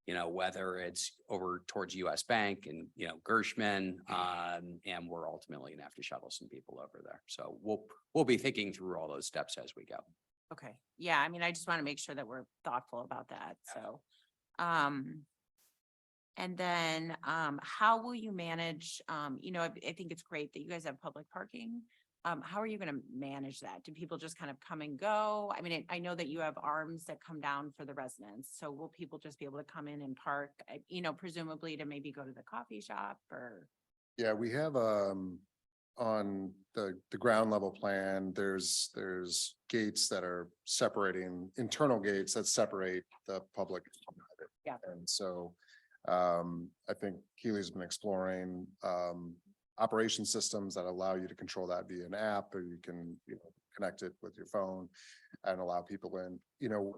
whether it's over towards US Bank and, Gershman, and we're ultimately gonna have to shuttle some people over there. So we'll be thinking through all those steps as we go. Okay, yeah, I mean, I just want to make sure that we're thoughtful about that, so. And then, how will you manage, I think it's great that you guys have public parking. How are you gonna manage that? Do people just kind of come and go? I mean, I know that you have arms that come down for the residents, so will people just be able to come in and park, presumably to maybe go to the coffee shop or? Yeah, we have, on the ground level plan, there's gates that are separating, internal gates that separate the public. from private. Yeah. And so, I think Keely's been exploring, operation systems that allow you to control that via an app, or you can, connect it with your phone and allow people in.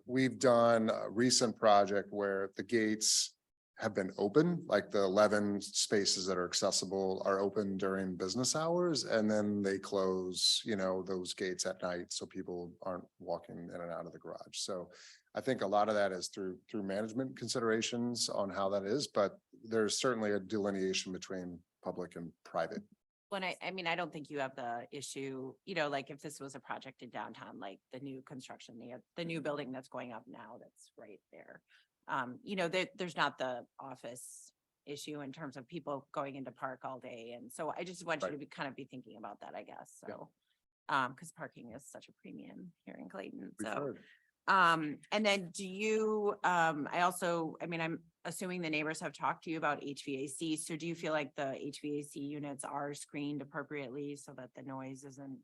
We've done a recent project where the gates have been open, like the 11 spaces that are accessible are open during business hours, and then they close, those gates at night, so people aren't walking in and out of the garage. So I think a lot of that is through management considerations on how that is, but there's certainly a delineation between public and private. When I mean, I don't think you have the issue, like if this was a project in downtown, like the new construction, the new building that's going up now, that's right there. There's not the office issue in terms of people going into park all day. And so I just want you to be kind of be thinking about that, I guess. So, because parking is such a premium here in Clayton. We've So, heard. and then do you, I'm assuming the neighbors have talked to you about HVAC. So do you feel like the HVAC units are screened appropriately so that the noise isn't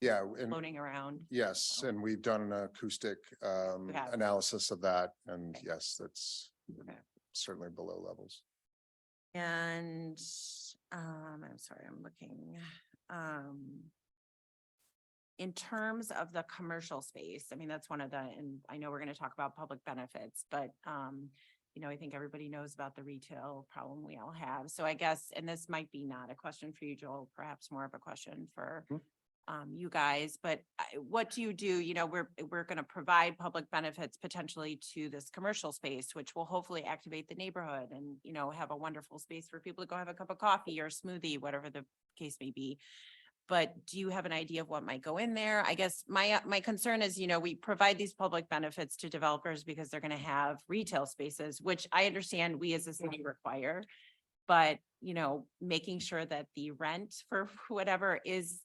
Yeah, and floating around? yes, and we've done an acoustic, have. analysis of that, and yes, that's Okay. certainly below levels. And, I'm sorry, I'm looking, in terms of the commercial space, I mean, that's one of the, and I know we're going to talk about public benefits, but, I think everybody knows about the retail problem we all have. So I guess, and this might be not a question for you, Joel, perhaps more of a question for you guys, but what do you do? We're going to provide public benefits potentially to this commercial space, which will hopefully activate the neighborhood and, have a wonderful space for people to go have a cup of coffee or smoothie, whatever the case may be. But do you have an idea of what might go in there? I guess my concern is, we provide these public benefits to developers because they're going to have retail spaces, which I understand we as a city require. But, making sure that the rent for whatever is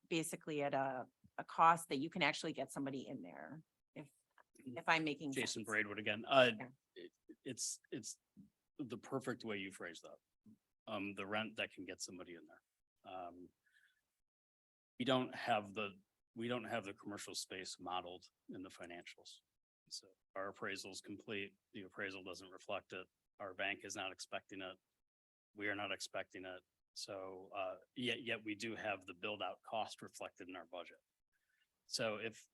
basically at a cost that you can actually get somebody in there. If I'm making Jason sense. Braidwood again. It's the perfect way you phrase that. The rent that can get somebody in there. We don't have the commercial space modeled in the financials. So our appraisal is complete. The appraisal doesn't reflect it. Our bank is not expecting it. We are not expecting it. So yet we do have the build out cost reflected in our budget. So if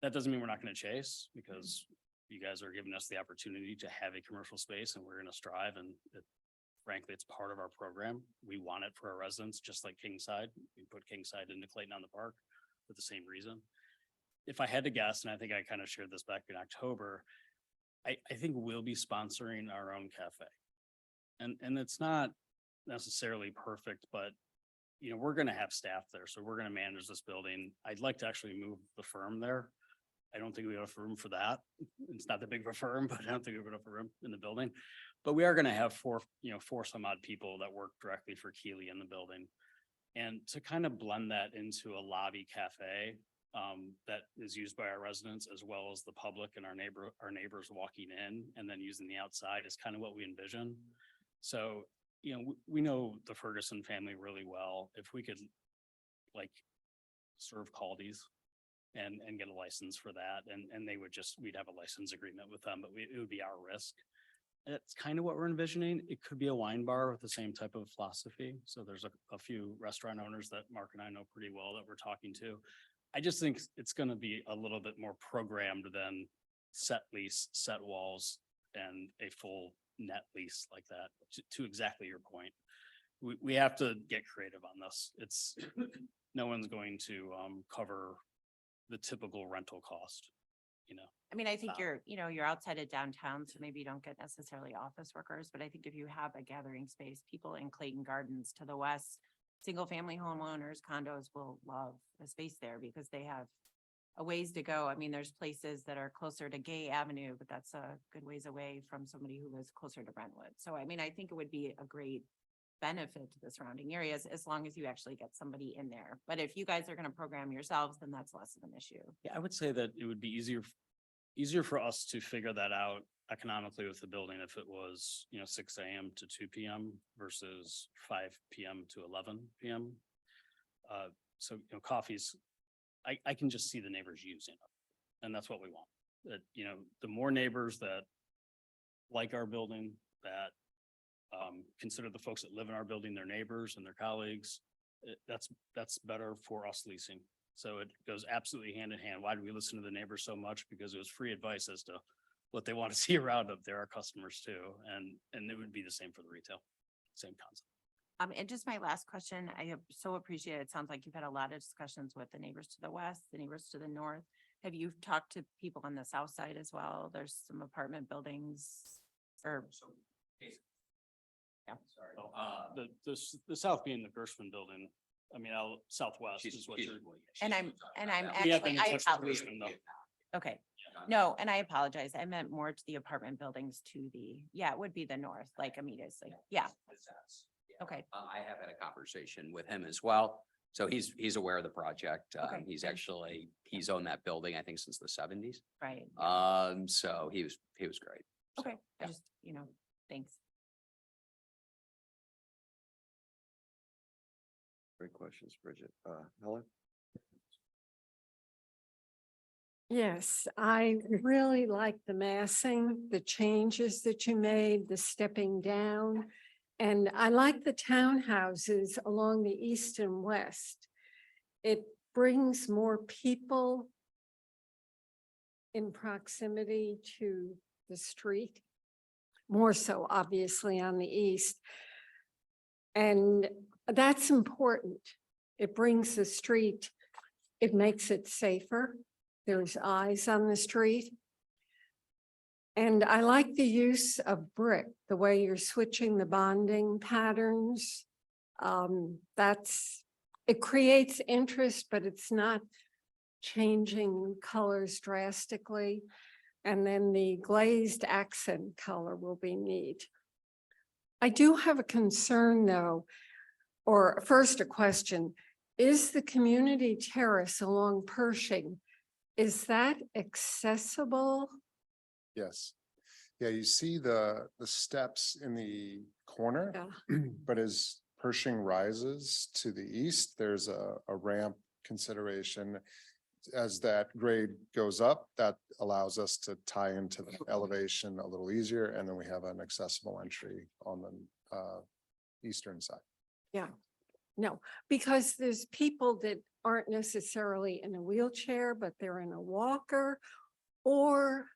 that doesn't mean we're not going to chase, because you guys are giving us the opportunity to have a commercial space and we're going to strive, and frankly, it's part of our program. We want it for our residents, just like Kingside. We put Kingside into Clayton on the Park for the same reason. If I had to guess, and I think I kind of shared this back in October, I think we'll be sponsoring our own cafe. And it's not necessarily perfect, but we're going to have staff there. So we're going to manage this building. I'd like to actually move the firm there. I don't think we have room for that. It's not that big of a firm, but I don't think we have enough room in the building. But we are going to have four some odd people that work directly for Keely in the building. And to kind of blend that into a lobby cafe, that is used by our residents as well as the public and our neighbors walking in and then using the outside is kind of what we envision. So, you know, we know the Ferguson family really well. If we could like serve Caldies and get a license for that, and they would just, we'd have a license agreement with them, but it would be our risk. That's kind of what we're envisioning. It could be a wine bar with the same type of philosophy. So there's a few restaurant owners that Mark and I know pretty well that we're talking to. I just think it's going to be a little bit more programmed than set lease, set walls, and a full net lease like that, to exactly your point. We have to get creative on this. It's, no one's going to cover the typical rental cost, you know. I mean, I think you're outside of downtown, so maybe you don't get necessarily office workers, but I think if you have a gathering space, people in Clayton Gardens to the west, single family homeowners, condos will love the space there because they have a ways to go. I mean, there's places that are closer to Gay Avenue, but that's a good ways away from somebody who lives closer to Brentwood. So I mean, I think it would be a great benefit to the surrounding areas as long as you actually get somebody in there. But if you guys are going to program yourselves, then that's less of an issue. Yeah, I would say that it would be easier for us to figure that out economically with the building if it was, 6 a.m. to 2 p.m. versus 5 p.m. to 11 p.m. So, coffees, I can just see the neighbors using it, and that's what we want. That, the more neighbors that like our building, that consider the folks that live in our building their neighbors and their colleagues, that's better for us leasing. So it goes absolutely hand in hand. Why do we listen to the neighbors so much? Because it was free advice as to what they want to see around them. They're our customers too. And it would be the same for the retail, same concept. And just my last question, I have so appreciate it. It sounds like you've had a lot of discussions with the neighbors to the west, the neighbors to the north. Have you talked to people on the south side as well? There's some apartment buildings or. Yeah. Sorry. The south being the Gershman building, I mean, southwest is what you're. And I'm We have been actually, in I touch with apologize. Gershman, though. Okay. No, and I apologize. I meant more to the apartment buildings to it would be the north, like immediately. Yeah. Okay. I have had a conversation with him as well. So he's aware of the project. Okay, He's good. actually, he's owned that building, I think, since the 70s. Right. So he was great. So, Okay. I yeah. just, thanks. Great questions, Bridget. Helen? Yes, I really like the massing, the changes that you made, the stepping down. And I like the townhouses along the east and west. It brings more people in proximity to the street, more so obviously on the east. And that's important. It brings the street, it makes it safer. There's eyes on the street. And I like the use of brick, the way you're switching the bonding patterns. It creates interest, but it's not changing colors drastically. And then the glazed accent color will be neat. I do have a concern though, or first a question. Is the community terrace along Pershing, is that accessible? Yes. Yeah, you see the steps in the corner, but as Pershing rises to the east, there's a ramp consideration. As that grade goes up, that allows us to tie into the elevation a little easier, and then we have an accessible entry on the eastern side. Yeah, no, because there's people that aren't necessarily in a wheelchair, but they're in a walker or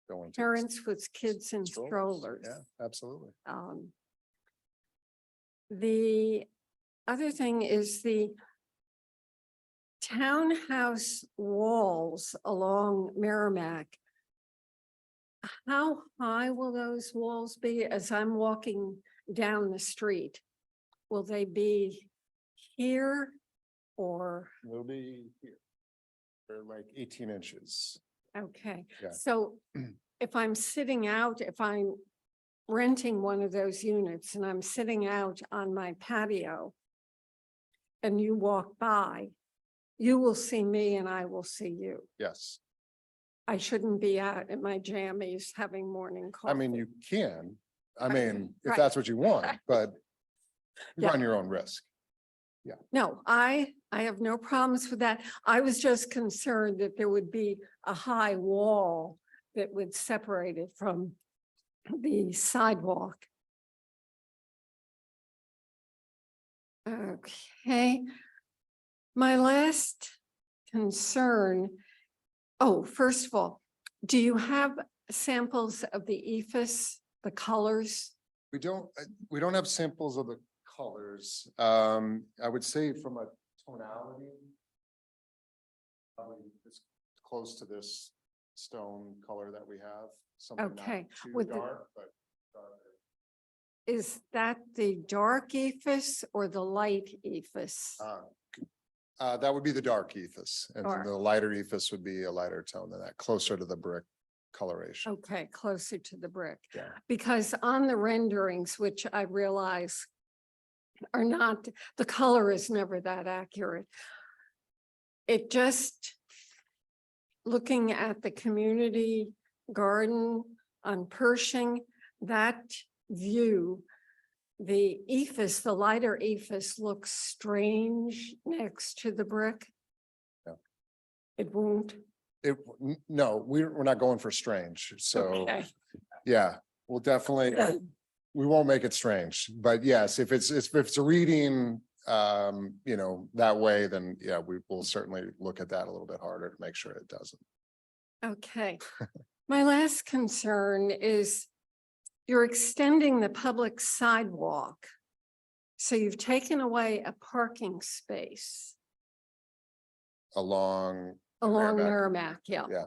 Going to parents with kids in strollers. Yeah, absolutely. The other thing is the townhouse walls along Merrimack. How high will those walls be as I'm walking down the street? Will they be here or? Will be here. They're like 18 inches. Okay, Yeah. so if I'm sitting out, if I'm renting one of those units and I'm sitting out on my patio and you walk by, You will see me and I will see you. Yes. I shouldn't be out in my jammies having morning coffee. I mean, you can. I Right. mean, if Right. that's what you want, but you Yeah. run your own risk. No, I have no problems with that. I was just concerned that there would be a high wall that would separate it from the sidewalk. Okay. My last concern, oh, first of all, do you have samples of the ephes, the colors? We don't have samples of the colors. I would say from a tonality. Probably it's close to this stone color that we have. Something not Okay, too with the- dark, but darker. Is that the dark ephes or the light ephes? That would be the dark ethos, and then Dark. the lighter ethos would be a lighter tone than that, closer to the brick coloration. Okay, closer to the brick. Yeah. Because on the renderings, which I realize are not, the color is never that accurate. It just, looking at the community garden on Pershing, that view, the ephes, the lighter ephes looks strange next to the brick. Yeah. It won't. No, we're not going for strange, so, Okay. yeah, we'll definitely, we won't make it strange, but yes, if it's a reading, that way, then yeah, we will certainly look at that a little bit harder to make sure it doesn't. Okay. My last concern is you're extending the public sidewalk. So you've taken away a parking space Along. along Merrimack. Merrimack, yeah. Yeah.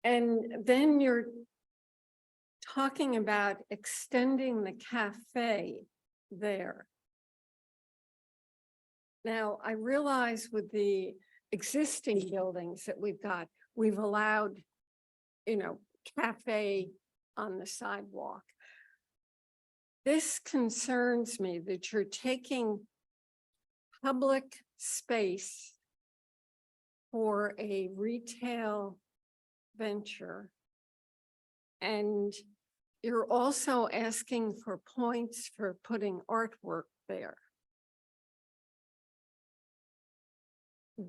And then you're talking about extending the cafe there. Now, I realize with the existing buildings that we've got, we've allowed, cafe on the sidewalk. This concerns me that you're taking public space for a retail venture. And you're also asking for points for putting artwork there.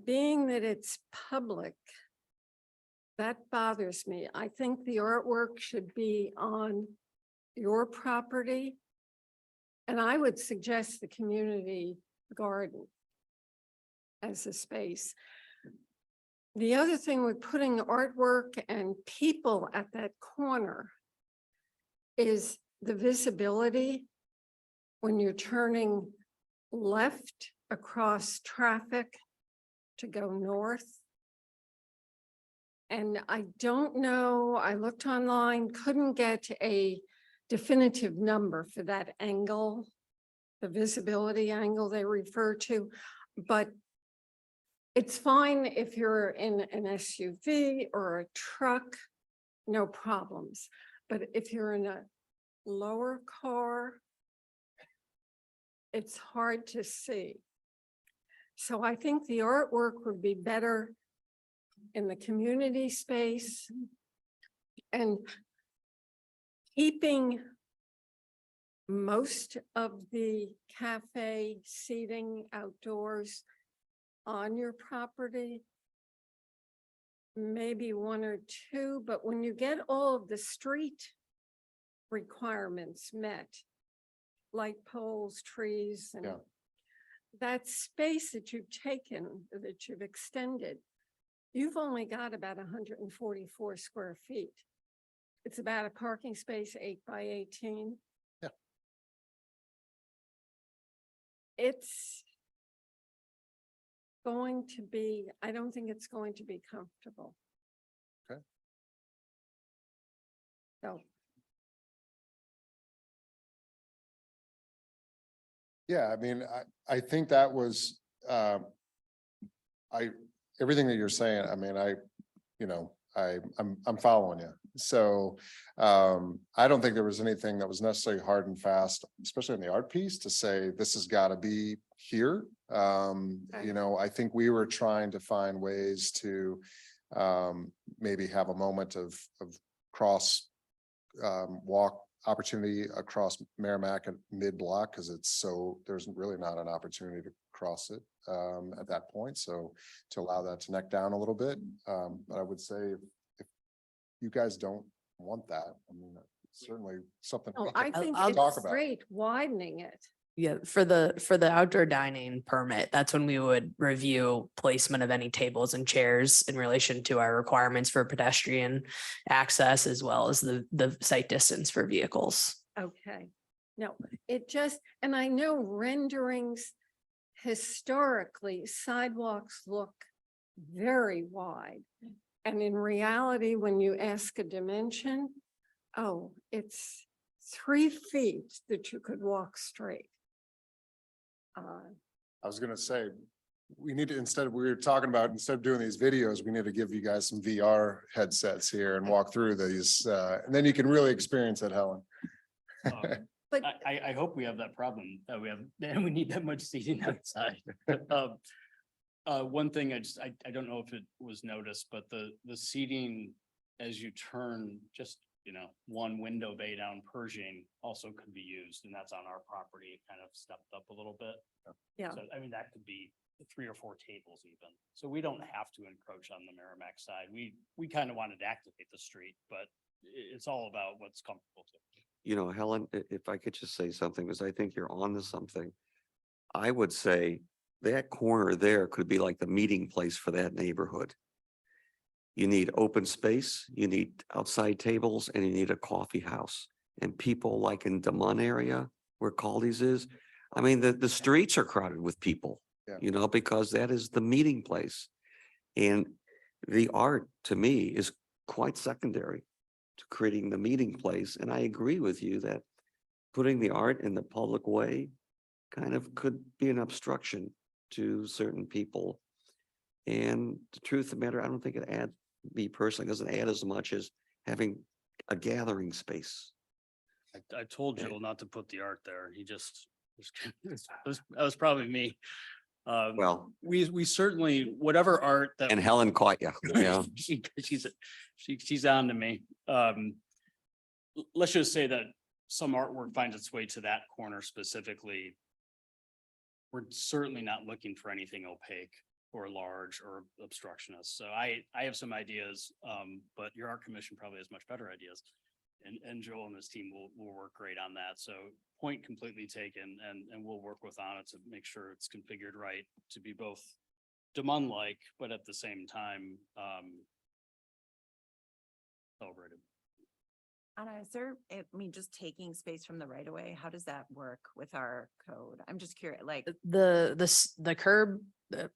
Being that it's public, that bothers me. I think the artwork should be on your property. And I would suggest the community garden as a space. The other thing with putting artwork and people at that corner is the visibility when you're turning left across traffic to go north. And I don't know, I looked online, couldn't get a definitive number for that angle, the visibility angle they refer to, but it's fine if you're in an SUV or a truck, no problems. But if you're in a lower car, it's hard to see. So I think the artwork would be better in the community space and keeping most of the cafe seating outdoors on your property. Maybe one or two, but when you get all of the street requirements met, light poles, trees, and Yeah. that space that you've taken, that you've extended, you've only got about 144 square feet. It's about a parking space 8 by 18. Yeah. It's going to be, I don't think it's going to be comfortable. Okay. So, Yeah, I mean, I think that was, everything that you're saying, I mean, I'm following you. So I don't think there was anything that was necessarily hard and fast, especially in the art piece, to say this has got to be here. You know, I think we were trying to find ways to maybe have a moment of cross walk opportunity across Merrimack and mid-block, because there's really not an opportunity to cross it at that point. So to allow that to neck down a little bit. But I would say if you guys don't want that, I mean, certainly something. we Oh, I can think talk it's about. great widening it. Yeah, for the outdoor dining permit, that's when we would review placement of any tables and chairs in relation to our requirements for pedestrian access as well as the site distance for vehicles. Okay. No, it just, and I know renderings historically sidewalks look very wide. And in reality, when you ask a dimension, oh, it's 3 feet that you could walk straight. I was gonna say, we need to, instead of doing these videos, we need to give you guys some VR headsets here and walk through these, and then you can really experience it, Helen. But I hope we have that problem, that we have, and we need that much seating outside. One thing I don't know if it was noticed, but the seating as you turn just, one window bay down Pershing also could be used, and that's on our property, kind of stepped up a little bit. yeah, So, I mean, that could be 3 or 4 tables even. So we don't have to encroach on the Merrimack side. We kind of wanted to activate the street, but it's all about what's comfortable to. You know, Helen, if I could just say something, because I think you're on to something. I would say that corner there could be like the meeting place for that neighborhood. You need open space, you need outside tables, and you need a coffee house. And people like in Demont area where Caldy's is, I mean, the streets are crowded with people, Yeah. because that is the meeting place. And the art, to me, is quite secondary to creating the meeting place. And I agree with you that putting the art in the public way kind of could be an obstruction to certain people. And the truth of the matter, I don't think it adds, me personally, doesn't add as much as having a gathering space. I told Joel not to put the art there. He just, that was probably me. Well, We certainly, whatever art that. and Helen caught you, yeah. She's on to me. Let's just say that some artwork finds its way to that corner specifically. We're certainly not looking for anything opaque or large or obstructionist. So I have some ideas, but your art commission probably has much better ideas. And Joel and his team will work great on that. So point completely taken, and we'll work with Anna to make sure it's configured right to be both Demont-like, but at the same time, celebrated. Anna, is there, just taking space from the right of way, how does that work with our code? I'm just curious, like. The curb,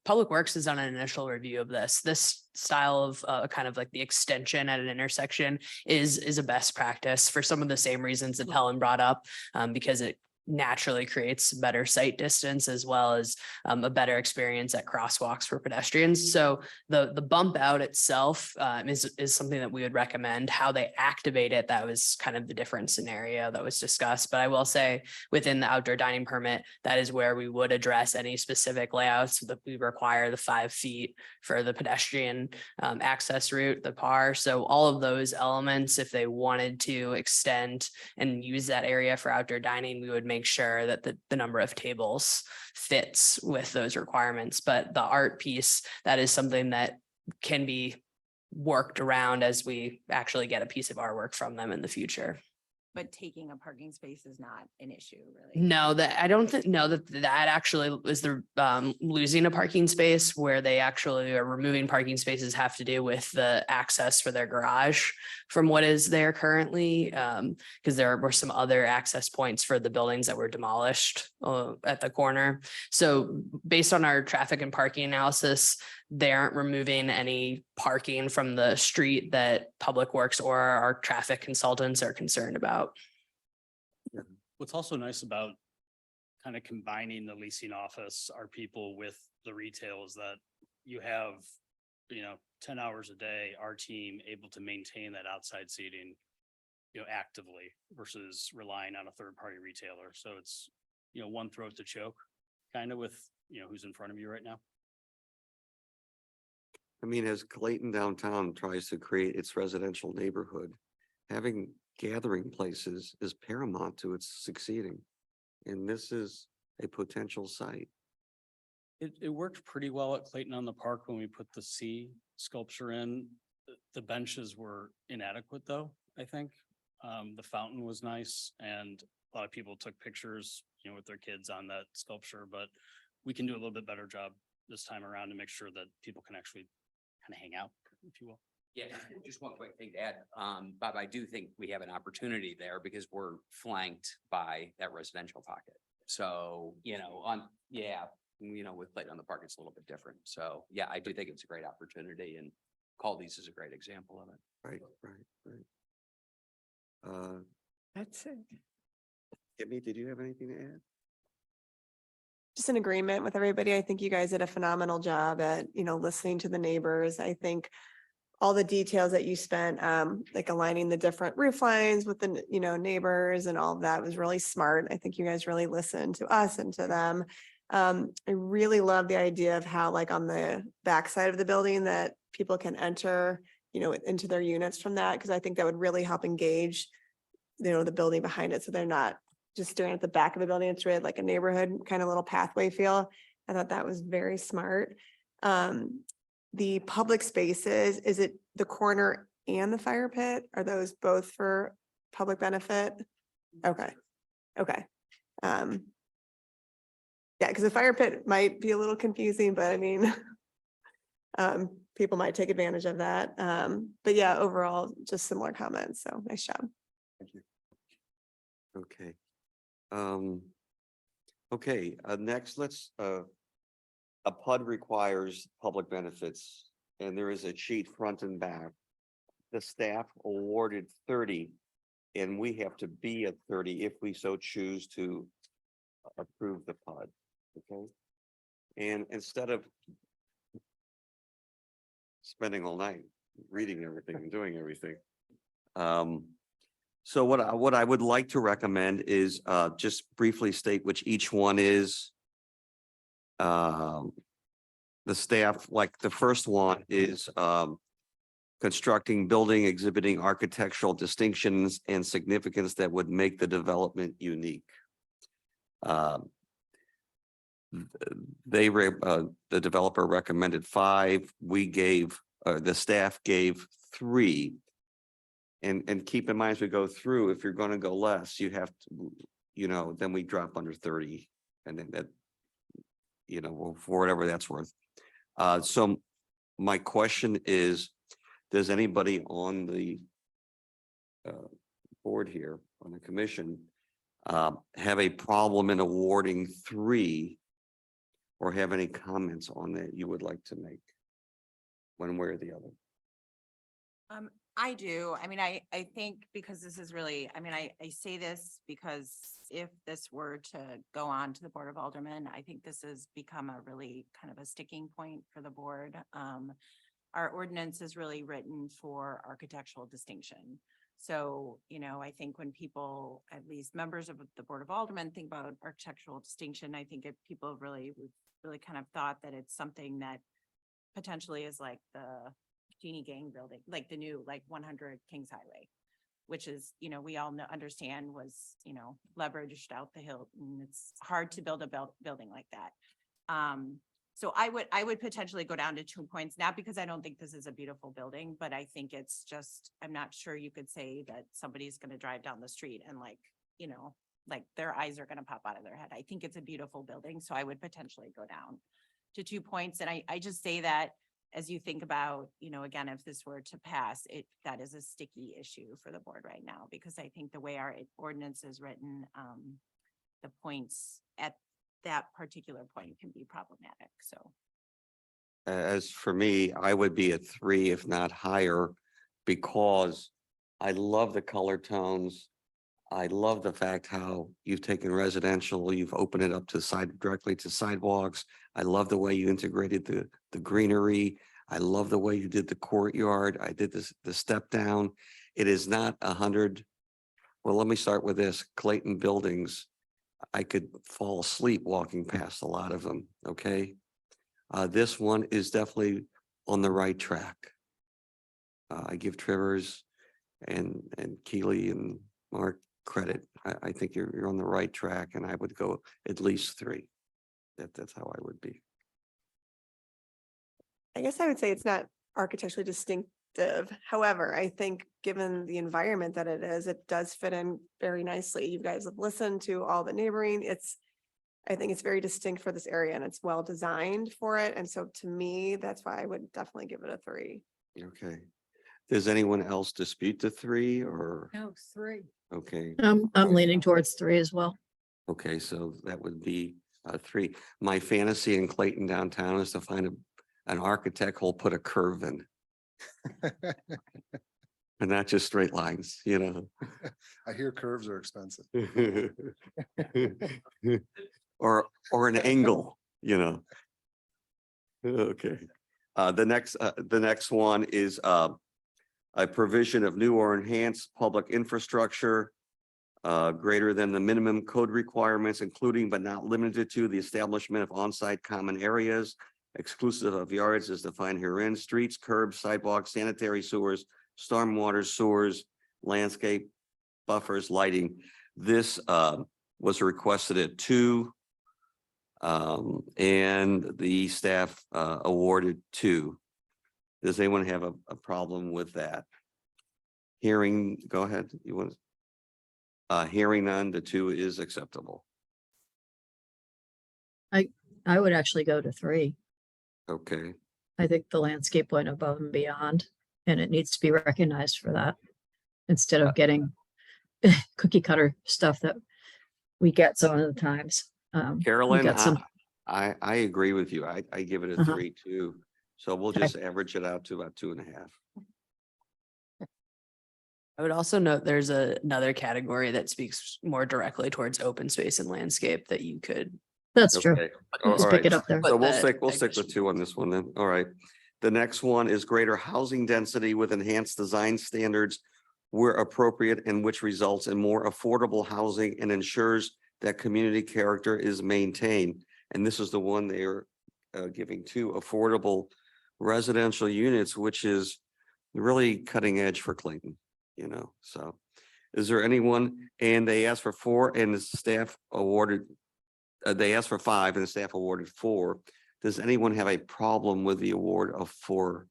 Public Works has done an initial review of this. This style of kind of like the extension at an intersection is a best practice for some of the same reasons that Helen brought up, because it naturally creates better sight distance as well as a better experience at crosswalks for pedestrians. So the bump out itself is something that we would recommend. How they activate it, that was kind of the different scenario that was discussed. But I will say within the outdoor dining permit, that is where we would address any specific layouts that we require the 5 feet for the pedestrian access route, the PAR. So all of those elements, if they wanted to extend and use that area for outdoor dining, we would make sure that the number of tables fits with those requirements. But the art piece, that is something that can be worked around as we actually get a piece of artwork from them in the future. But taking a parking space is not an issue, really. No, that I don't know that actually is the losing a parking space. Where they actually are removing parking spaces have to do with the access for their garage from what is there currently. Because there were some other access points for the buildings that were demolished at the corner. So based on our traffic and parking analysis, they aren't removing any parking from the street that Public Works or our traffic consultants are concerned about. What's also nice about kind of combining the leasing office, our people with the retail, is that you have 10 hours a day, our team able to maintain that outside seating, actively versus relying on a third party retailer. So it's, one throat to choke kind of with, who's in front of you right now. I mean, as Clayton downtown tries to create its residential neighborhood, having gathering places is paramount to its succeeding. And this is a potential site. It worked pretty well at Clayton on the Park when we put the C sculpture in. The benches were inadequate though, I think. The fountain was nice and a lot of people took pictures, with their kids on that sculpture, but we can do a little bit better job this time around to make sure that people can actually kind of hang out, if you will. Yeah, just one quick thing to add. Bob, I do think we have an opportunity there because we're flanked by that residential pocket. So, with Clayton on the Park, it's a little bit different. So, yeah, I do think it's a great opportunity and Caldy's is a great example of it. Right. That's it. Kimmy, did you have anything to add? Just in agreement with everybody. I think you guys did a phenomenal job at, listening to the neighbors. I think all the details that you spent, like aligning the different roof lines with the, neighbors and all of that was really smart. I think you guys really listened to us and to them. I really love the idea of how like on the backside of the building that people can enter, into their units from that, because I think that would really help engage, the building behind it. So they're not just staring at the back of the building. It's really like a neighborhood kind of little pathway feel. I thought that was very smart. The public spaces, is it the corner and the fire pit? Are those both for public benefit? Okay. Yeah, because the fire pit might be a little confusing, but I mean, people might take advantage of that. But yeah, overall, just similar comments. So nice job. Thank you. Okay. Next, let's, a PUD requires public benefits and there is a sheet front and back. The staff awarded 30 and we have to be at 30 if we so choose to approve the PUD. Okay. And instead of spending all night reading everything and doing everything. So what I would like to recommend is just briefly state which each one is. The staff, like the first one is constructing building exhibiting architectural distinctions and significance that would make the development unique. The developer recommended 5. We gave, the staff gave 3. And keep in mind, as we go through, if you're going to go less, you have to, then we drop under 30 and then that, for whatever that's worth. So my question is, does anybody on the board here on the commission have a problem in awarding 3 or have any comments on that you would like to make one way or the other? I do. I mean, I think because this is really, I say this because if this were to go on to the Board of Aldermen, I think this has become a really kind of a sticking point for the board. Our ordinance is really written for architectural distinction. So, I think when people, at least members of the Board of Aldermen, think about architectural distinction, I think if people really kind of thought that it's something that potentially is like the Genie Gang building, like the new, 100 Kings Highway, which is, we all understand was, leveraged out the hill and it's hard to build a building like that. So I would potentially go down to 2 points, not because I don't think this is a beautiful building, but I think it's just, I'm not sure you could say that somebody's going to drive down the street and their eyes are going to pop out of their head. I think it's a beautiful building. So I would potentially go down to 2 points. And I just say that as you think about, again, if this were to pass, that is a sticky issue for the board right now, because I think the way our ordinance is written, the points at that particular point can be problematic. So. As for me, I would be at 3, if not higher, because I love the color tones. I love the fact how you've taken residential, you've opened it up to directly to sidewalks. I love the way you integrated the greenery. I love the way you did the courtyard. I did this, the step down. It is not 100. Well, let me start with this. Clayton Buildings, I could fall asleep walking past a lot of them, okay? This one is definitely on the right track. I give Trivers and Keely and Mark credit. I think you're on the right track, and I would go at least 3. That's how I would be. I guess I would say it's not architecturally distinctive. However, I think given the environment that it is, it does fit in very nicely. You guys have listened to all the neighboring. I think it's very distinct for this area and it's well designed for it. And so to me, that's why I would definitely give it a 3. Okay. Does anyone else dispute the 3 or? No, 3. Okay, I'm leaning towards 3 as well. okay, so that would be 3. My fantasy in Clayton downtown is to find an architect who'll put a curve in and not just straight lines, you know? I hear curves are expensive. Or an angle, you know? Okay. The next one is a provision of new or enhanced public infrastructure greater than the minimum code requirements, including but not limited to the establishment of on-site common areas, exclusive of yards as defined herein, streets, curbs, sidewalks, sanitary sewers, stormwater sewers, landscape buffers, lighting. This was requested at 2. And the staff awarded 2. Does anyone have a problem with that? Hearing, go ahead. You want? Hearing none, the 2 is acceptable. I would actually go to 3. Okay, I think the landscape went above and beyond, and it needs to be recognized for that. Instead of getting cookie cutter stuff that we get some of the times. We Carolyn, got some, I agree with you. I give it a Uh-huh. 3 too. So we'll Okay. just average it out to about 2.5. I would also note there's another category that speaks more directly towards open space and landscape that you could. that's true. Okay. Just All pick right. it up there. So Put we'll that stick with addition. 2 on this one then. All right. The next one is greater housing density with enhanced design standards where appropriate and which results in more affordable housing and ensures that community character is maintained. And this is the one they are giving 2 affordable residential units, which is really cutting edge for Clayton, you know, so. Is there anyone, and they asked for 4 and the staff awarded, they asked for 5 and the staff awarded 4. Does anyone have a problem with the award of 4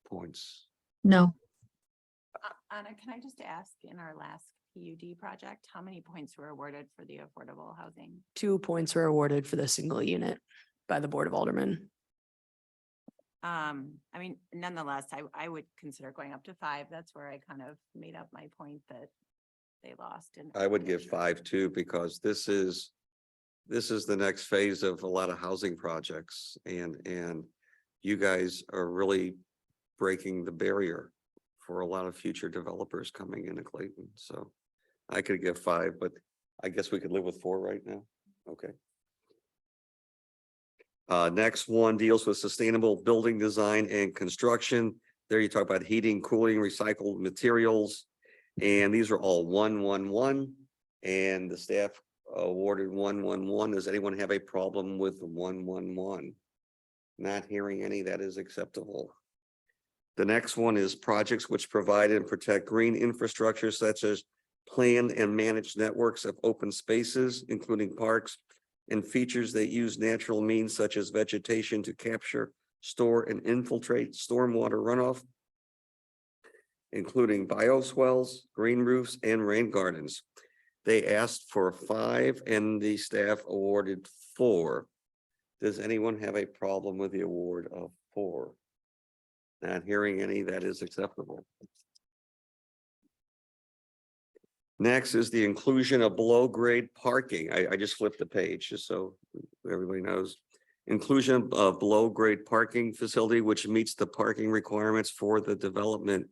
points? No, Anna, can I just ask, in our last PUD project, how many points were awarded for the affordable housing? 2 points were awarded for the single unit by the Board of Aldermen. I mean, nonetheless, I would consider going up to 5. That's where I kind of made up my point that they lost. And I would give 5 too, because this is the next phase of a lot of housing projects and you guys are really breaking the barrier for a lot of future developers coming into Clayton. So I could give 5, but I guess we could live with 4 right now. Okay. Next one deals with sustainable building design and construction. There you talk about heating, cooling, recycled materials. And these are all 111. And the staff awarded 111. Does anyone have a problem with 111? Not hearing any, that is acceptable. The next one is projects which provide and protect green infrastructure such as planned and managed networks of open spaces, including parks, and features that use natural means such as vegetation to capture, store, and infiltrate stormwater runoff, including bioswales, green roofs, and rain gardens. They asked for 5 and the staff awarded 4. Does anyone have a problem with the award of 4? Not hearing any, that is acceptable. Next is the inclusion of below grade parking. I just flipped the page just so everybody knows. Inclusion of below grade parking facility, which meets the parking requirements for the development.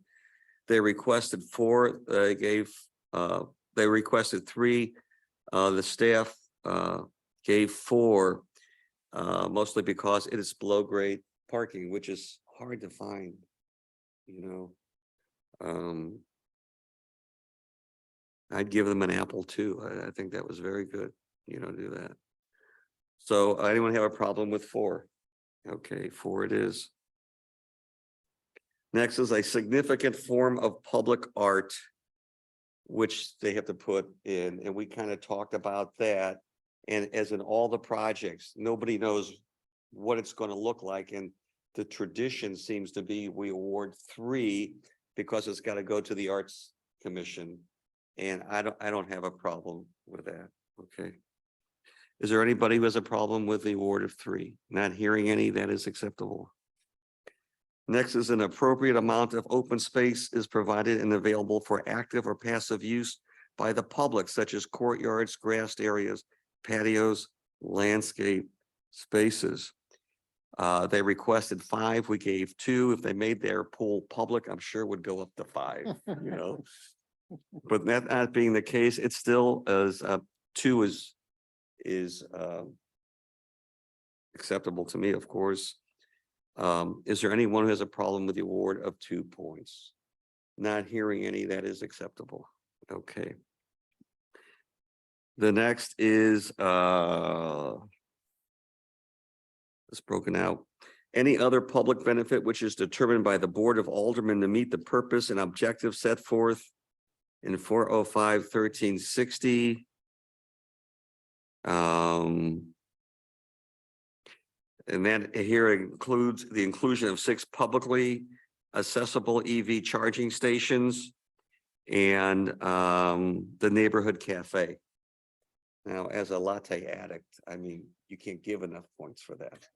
They requested 4, they requested 3. The staff gave 4, mostly because it is below grade parking, which is hard to find, you know. I'd give them an apple too. I think that was very good, you know, do that. So anyone have a problem with 4? Okay, 4 it is. Next is a significant form of public art, which they have to put in, and we kind of talked about that. And as in all the projects, nobody knows what it's going to look like. And the tradition seems to be we award 3 because it's got to go to the Arts Commission. And I don't have a problem with that. Okay. Is there anybody who has a problem with the award of 3? Not hearing any, that is acceptable. Next is an appropriate amount of open space is provided and available for active or passive use by the public, such as courtyards, grassed areas, patios, landscape spaces. They requested 5, we gave 2. If they made their pool public, I'm sure it would go up to 5, you know. But that not being the case, it still is 2 is acceptable to me, of course. Is there anyone who has a problem with the award of 2 points? Not hearing any, that is acceptable. Okay. The next is it's broken out. Any other public benefit which is determined by the Board of Aldermen to meet the purpose and objective set forth in 405-1360. And that here includes the inclusion of 6 publicly accessible EV charging stations and the neighborhood cafe. Now, as a latte addict, I mean, you can't give enough points for that.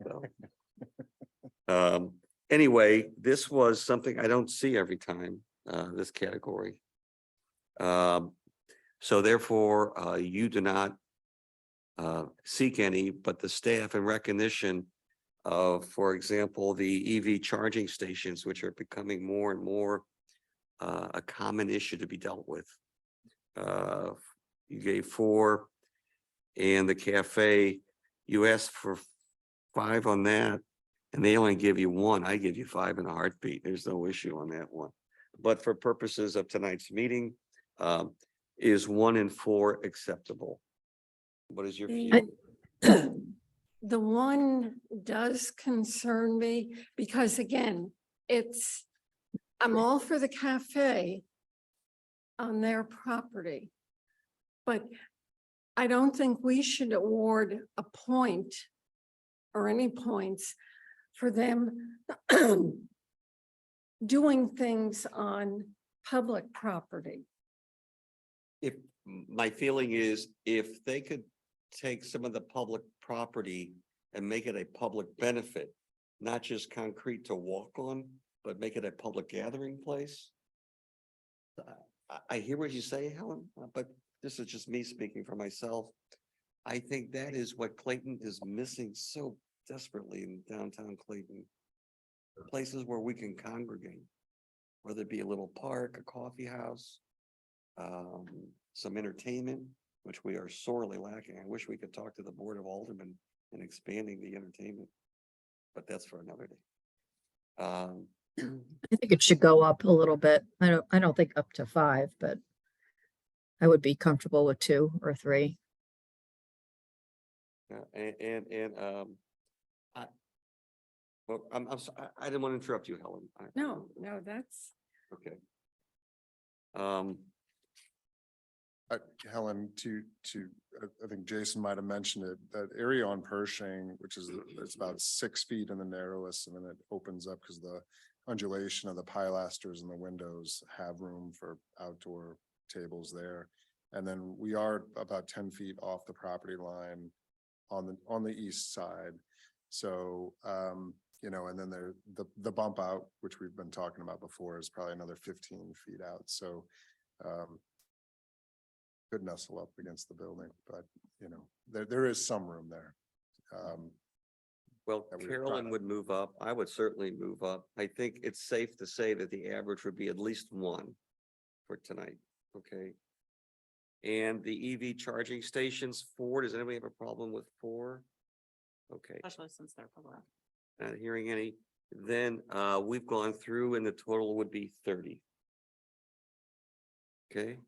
So. Anyway, this was something I don't see every time, this category. So therefore, you do not seek any, but the staff in recognition of, for example, the EV charging stations, which are becoming more and more a common issue to be dealt with. You gave 4, and the cafe, you asked for 5 on that, and they only give you 1. I give you 5 in a heartbeat. There's no issue on that one. But for purposes of tonight's meeting, is 1 and 4 acceptable? What is your view? The 1 does concern me because again, I'm all for the cafe on their property. But I don't think we should award a point or any points for them doing things on public property. If my feeling is if they could take some of the public property and make it a public benefit, not just concrete to walk on, but make it a public gathering place. I hear what you say, Helen, but this is just me speaking for myself. I think that is what Clayton is missing so desperately in downtown Clayton. Places where we can congregate, whether it be a little park, a coffee house, some entertainment, which we are sorely lacking. I wish we could talk to the Board of Aldermen in expanding the entertainment, but that's for another day. I think it should go up a little bit. I don't think up to 5, but I would be comfortable with 2 or 3. I'm sorry, I didn't want to interrupt you, Helen. No, that's. Okay. Helen, I think Jason might have mentioned it, that area on Pershing, which is, it's about 6 feet in the narrowest, and then it opens up because the undulation of the pilasters and the windows have room for outdoor tables there. And then we are about 10 feet off the property line on the east side. So, you know, and then the bump out, which we've been talking about before, is probably another 15 feet out. So, could nestle up against the building, but you know, there is some room there. Well, Carolyn would move up. I would certainly move up. I think it's safe to say that the average would be at least 1 for tonight. Okay. And the EV charging stations, 4, does anybody have a problem with 4? Okay, Especially since they're public. not hearing any. Then we've gone through and the total would be 30. Okay.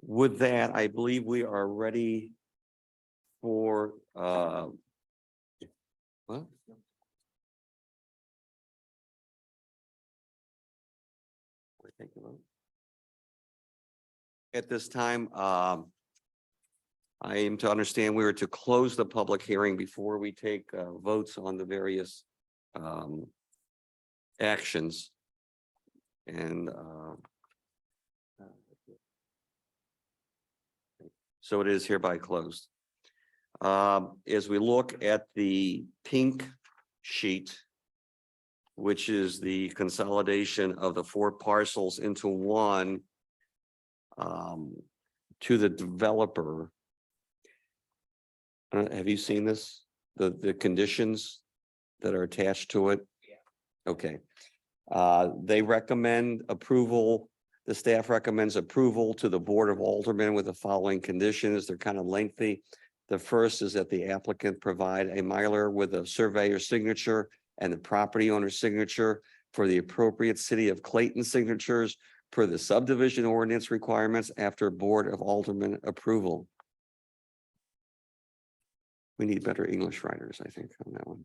With that, I believe we are ready for what? We take a vote. At this time, I am to understand we are to close the public hearing before we take votes on the various actions. And so it is hereby closed. As we look at the pink sheet, which is the consolidation of the 4 parcels into one, to the developer. Have you seen this? The conditions that are attached to it? Yeah. Okay. They recommend approval. The staff recommends approval to the Board of Aldermen with the following conditions. They're kind of lengthy. The first is that the applicant provide a Mylar with a surveyor's signature and the property owner's signature for the appropriate City of Clayton signatures per the subdivision ordinance requirements after Board of Aldermen approval. We need better English writers, I think, on that one.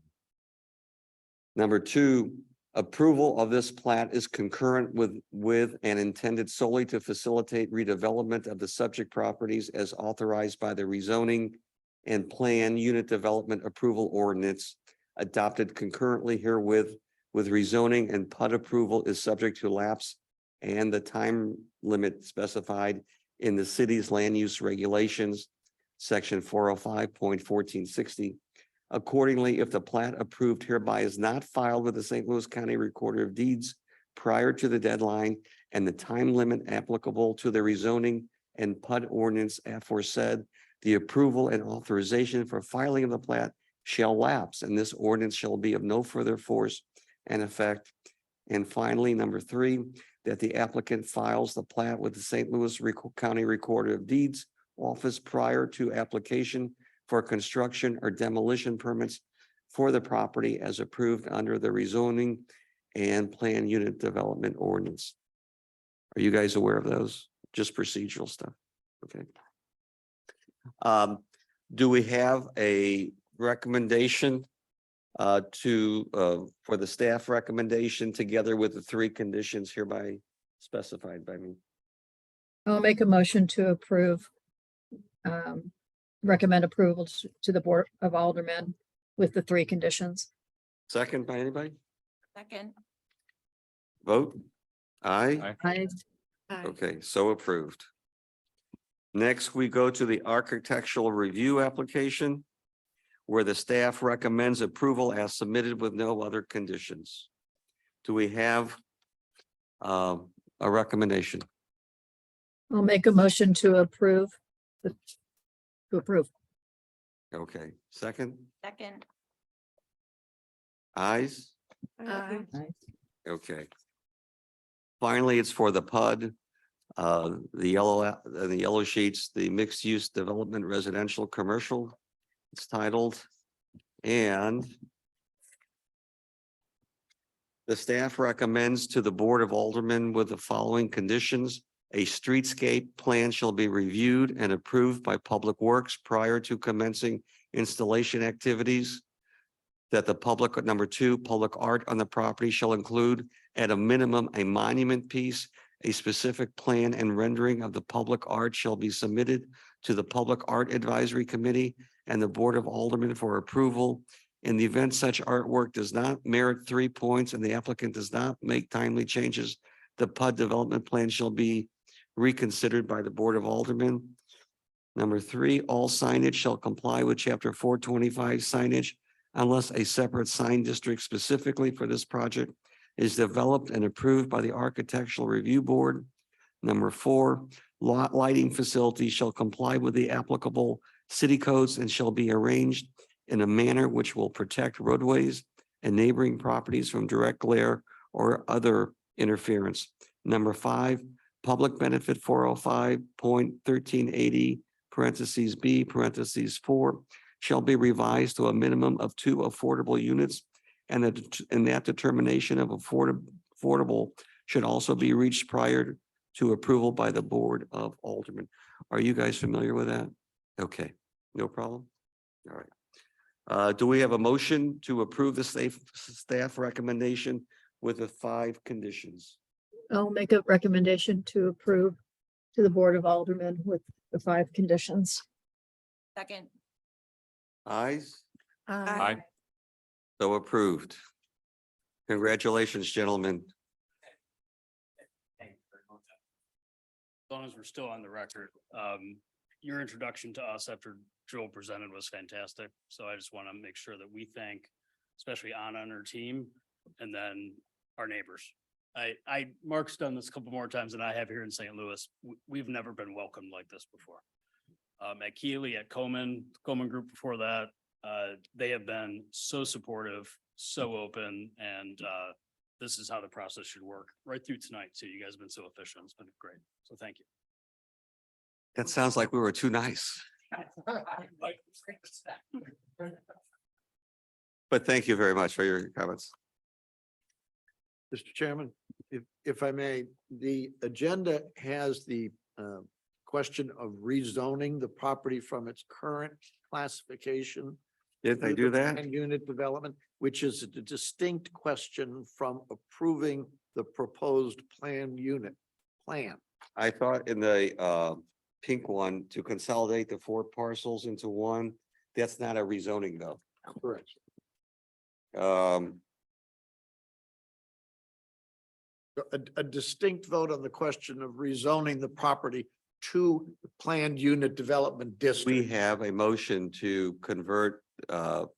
Number 2, approval of this plat is concurrent with and intended solely to facilitate redevelopment of the subject properties as authorized by the rezoning and plan unit development approval ordinance adopted concurrently herewith, with rezoning and PUD approval is subject to lapse and the time limit specified in the city's land use regulations, section 405.1460. Accordingly, if the plat approved hereby is not filed with the St. Louis County Recorder of Deeds prior to the deadline and the time limit applicable to the rezoning and PUD ordinance aforesaid, the approval and authorization for filing of the plat shall lapse, and this ordinance shall be of no further force and effect. And finally, number 3, that the applicant files the plat with the St. Louis County Recorder of Deeds office prior to application for construction or demolition permits for the property as approved under the rezoning and plan unit development ordinance. Are you guys aware of those? Just procedural stuff. Okay. Do we have a recommendation for the staff recommendation together with the 3 conditions hereby specified by me? I'll make a motion to approve, recommend approval to the Board of Aldermen with the 3 conditions. Second by anybody? Second. Vote? Aye. I, Okay, so approved. Next, we go to the architectural review application where the staff recommends approval as submitted with no other conditions. Do we have a recommendation? I'll make a motion to approve. To approve. Okay, second? Second. Ayes? Aye. Okay. Finally, it's for the PUD. The yellow sheets, the mixed use development residential commercial. It's titled, and the staff recommends to the Board of Aldermen with the following conditions. A streetscape plan shall be reviewed and approved by Public Works prior to commencing installation activities. That the public, number 2, public art on the property shall include at a minimum a monument piece. A specific plan and rendering of the public art shall be submitted to the Public Art Advisory Committee and the Board of Aldermen for approval. In the event such artwork does not merit 3 points and the applicant does not make timely changes, the PUD development plan shall be reconsidered by the Board of Aldermen. Number 3, all signage shall comply with Chapter 425 signage unless a separate sign district specifically for this project is developed and approved by the Architectural Review Board. Number 4, lot lighting facilities shall comply with the applicable city codes and shall be arranged in a manner which will protect roadways and neighboring properties from direct glare or other interference. Number 5, public benefit 405.1380 (B) (4) shall be revised to a minimum of 2 affordable units. And that determination of affordable should also be reached prior to approval by the Board of Aldermen. Are you guys familiar with that? Okay, no problem. All right. Do we have a motion to approve the staff recommendation with the 5 conditions? I'll make a recommendation to approve to the Board of Aldermen with the 5 conditions. Second. Ayes? Aye. So approved. Congratulations, gentlemen. As long as we're still on the record, your introduction to us after Joel presented was fantastic. So I just want to make sure that we thank, especially Anna and her team, and then our neighbors. Mark's done this a couple more times than I have here in St. Louis. We've never been welcomed like this before. At Keely, at Coleman Group before that, they have been so supportive, so open, and this is how the process should work right through tonight. So you guys have been so efficient. It's been great. So thank you. That sounds like we were too nice, but thank you very much for your comments. Mr. Chairman, if I may, the agenda has the question of rezoning the property from its current classification. Did they to do the that? planned unit development, which is a distinct question from approving the proposed planned unit plan. I thought in the pink one to consolidate the 4 parcels into one. That's not a rezoning though. Correct. A distinct vote on the question of rezoning the property to the planned unit development district. We have a motion to convert the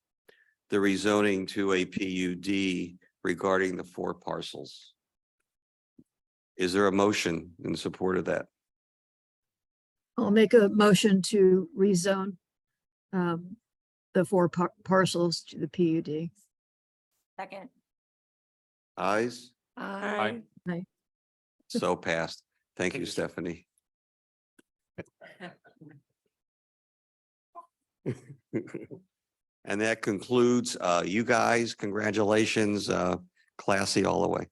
rezoning to a PUD regarding the 4 parcels. Is there a motion in support of that? I'll make a motion to rezone the 4 parcels to the PUD. Second. Ayes? Aye. So passed. Thank you, Stephanie. And that concludes, you guys, congratulations, classy all the way.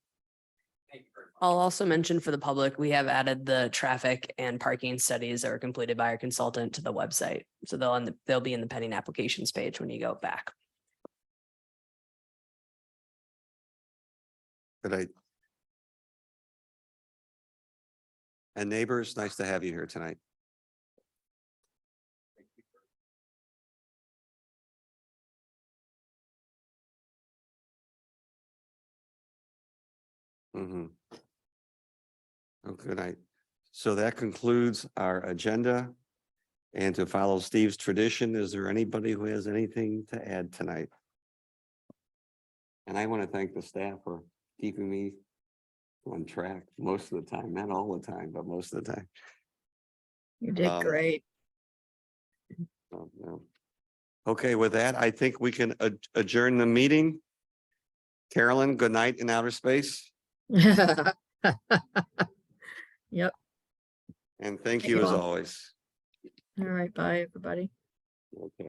I'll also mention for the public, we have added the traffic and parking studies that were completed by our consultant to the website. So they'll be in the pending applications page when you go back. Good night. And neighbors, nice to have you here tonight. Mm-hmm. Oh, good night. So that concludes our agenda. And to follow Steve's tradition, is there anybody who has anything to add tonight? And I want to thank the staff for keeping me on track most of the time, not all the time, but most of the time. You did great. Oh, no. Okay, with that, I think we can adjourn the meeting. Carolyn, good night in outer space. Yep. And thank Thank you you as all. always. All right. Bye, everybody. Okay.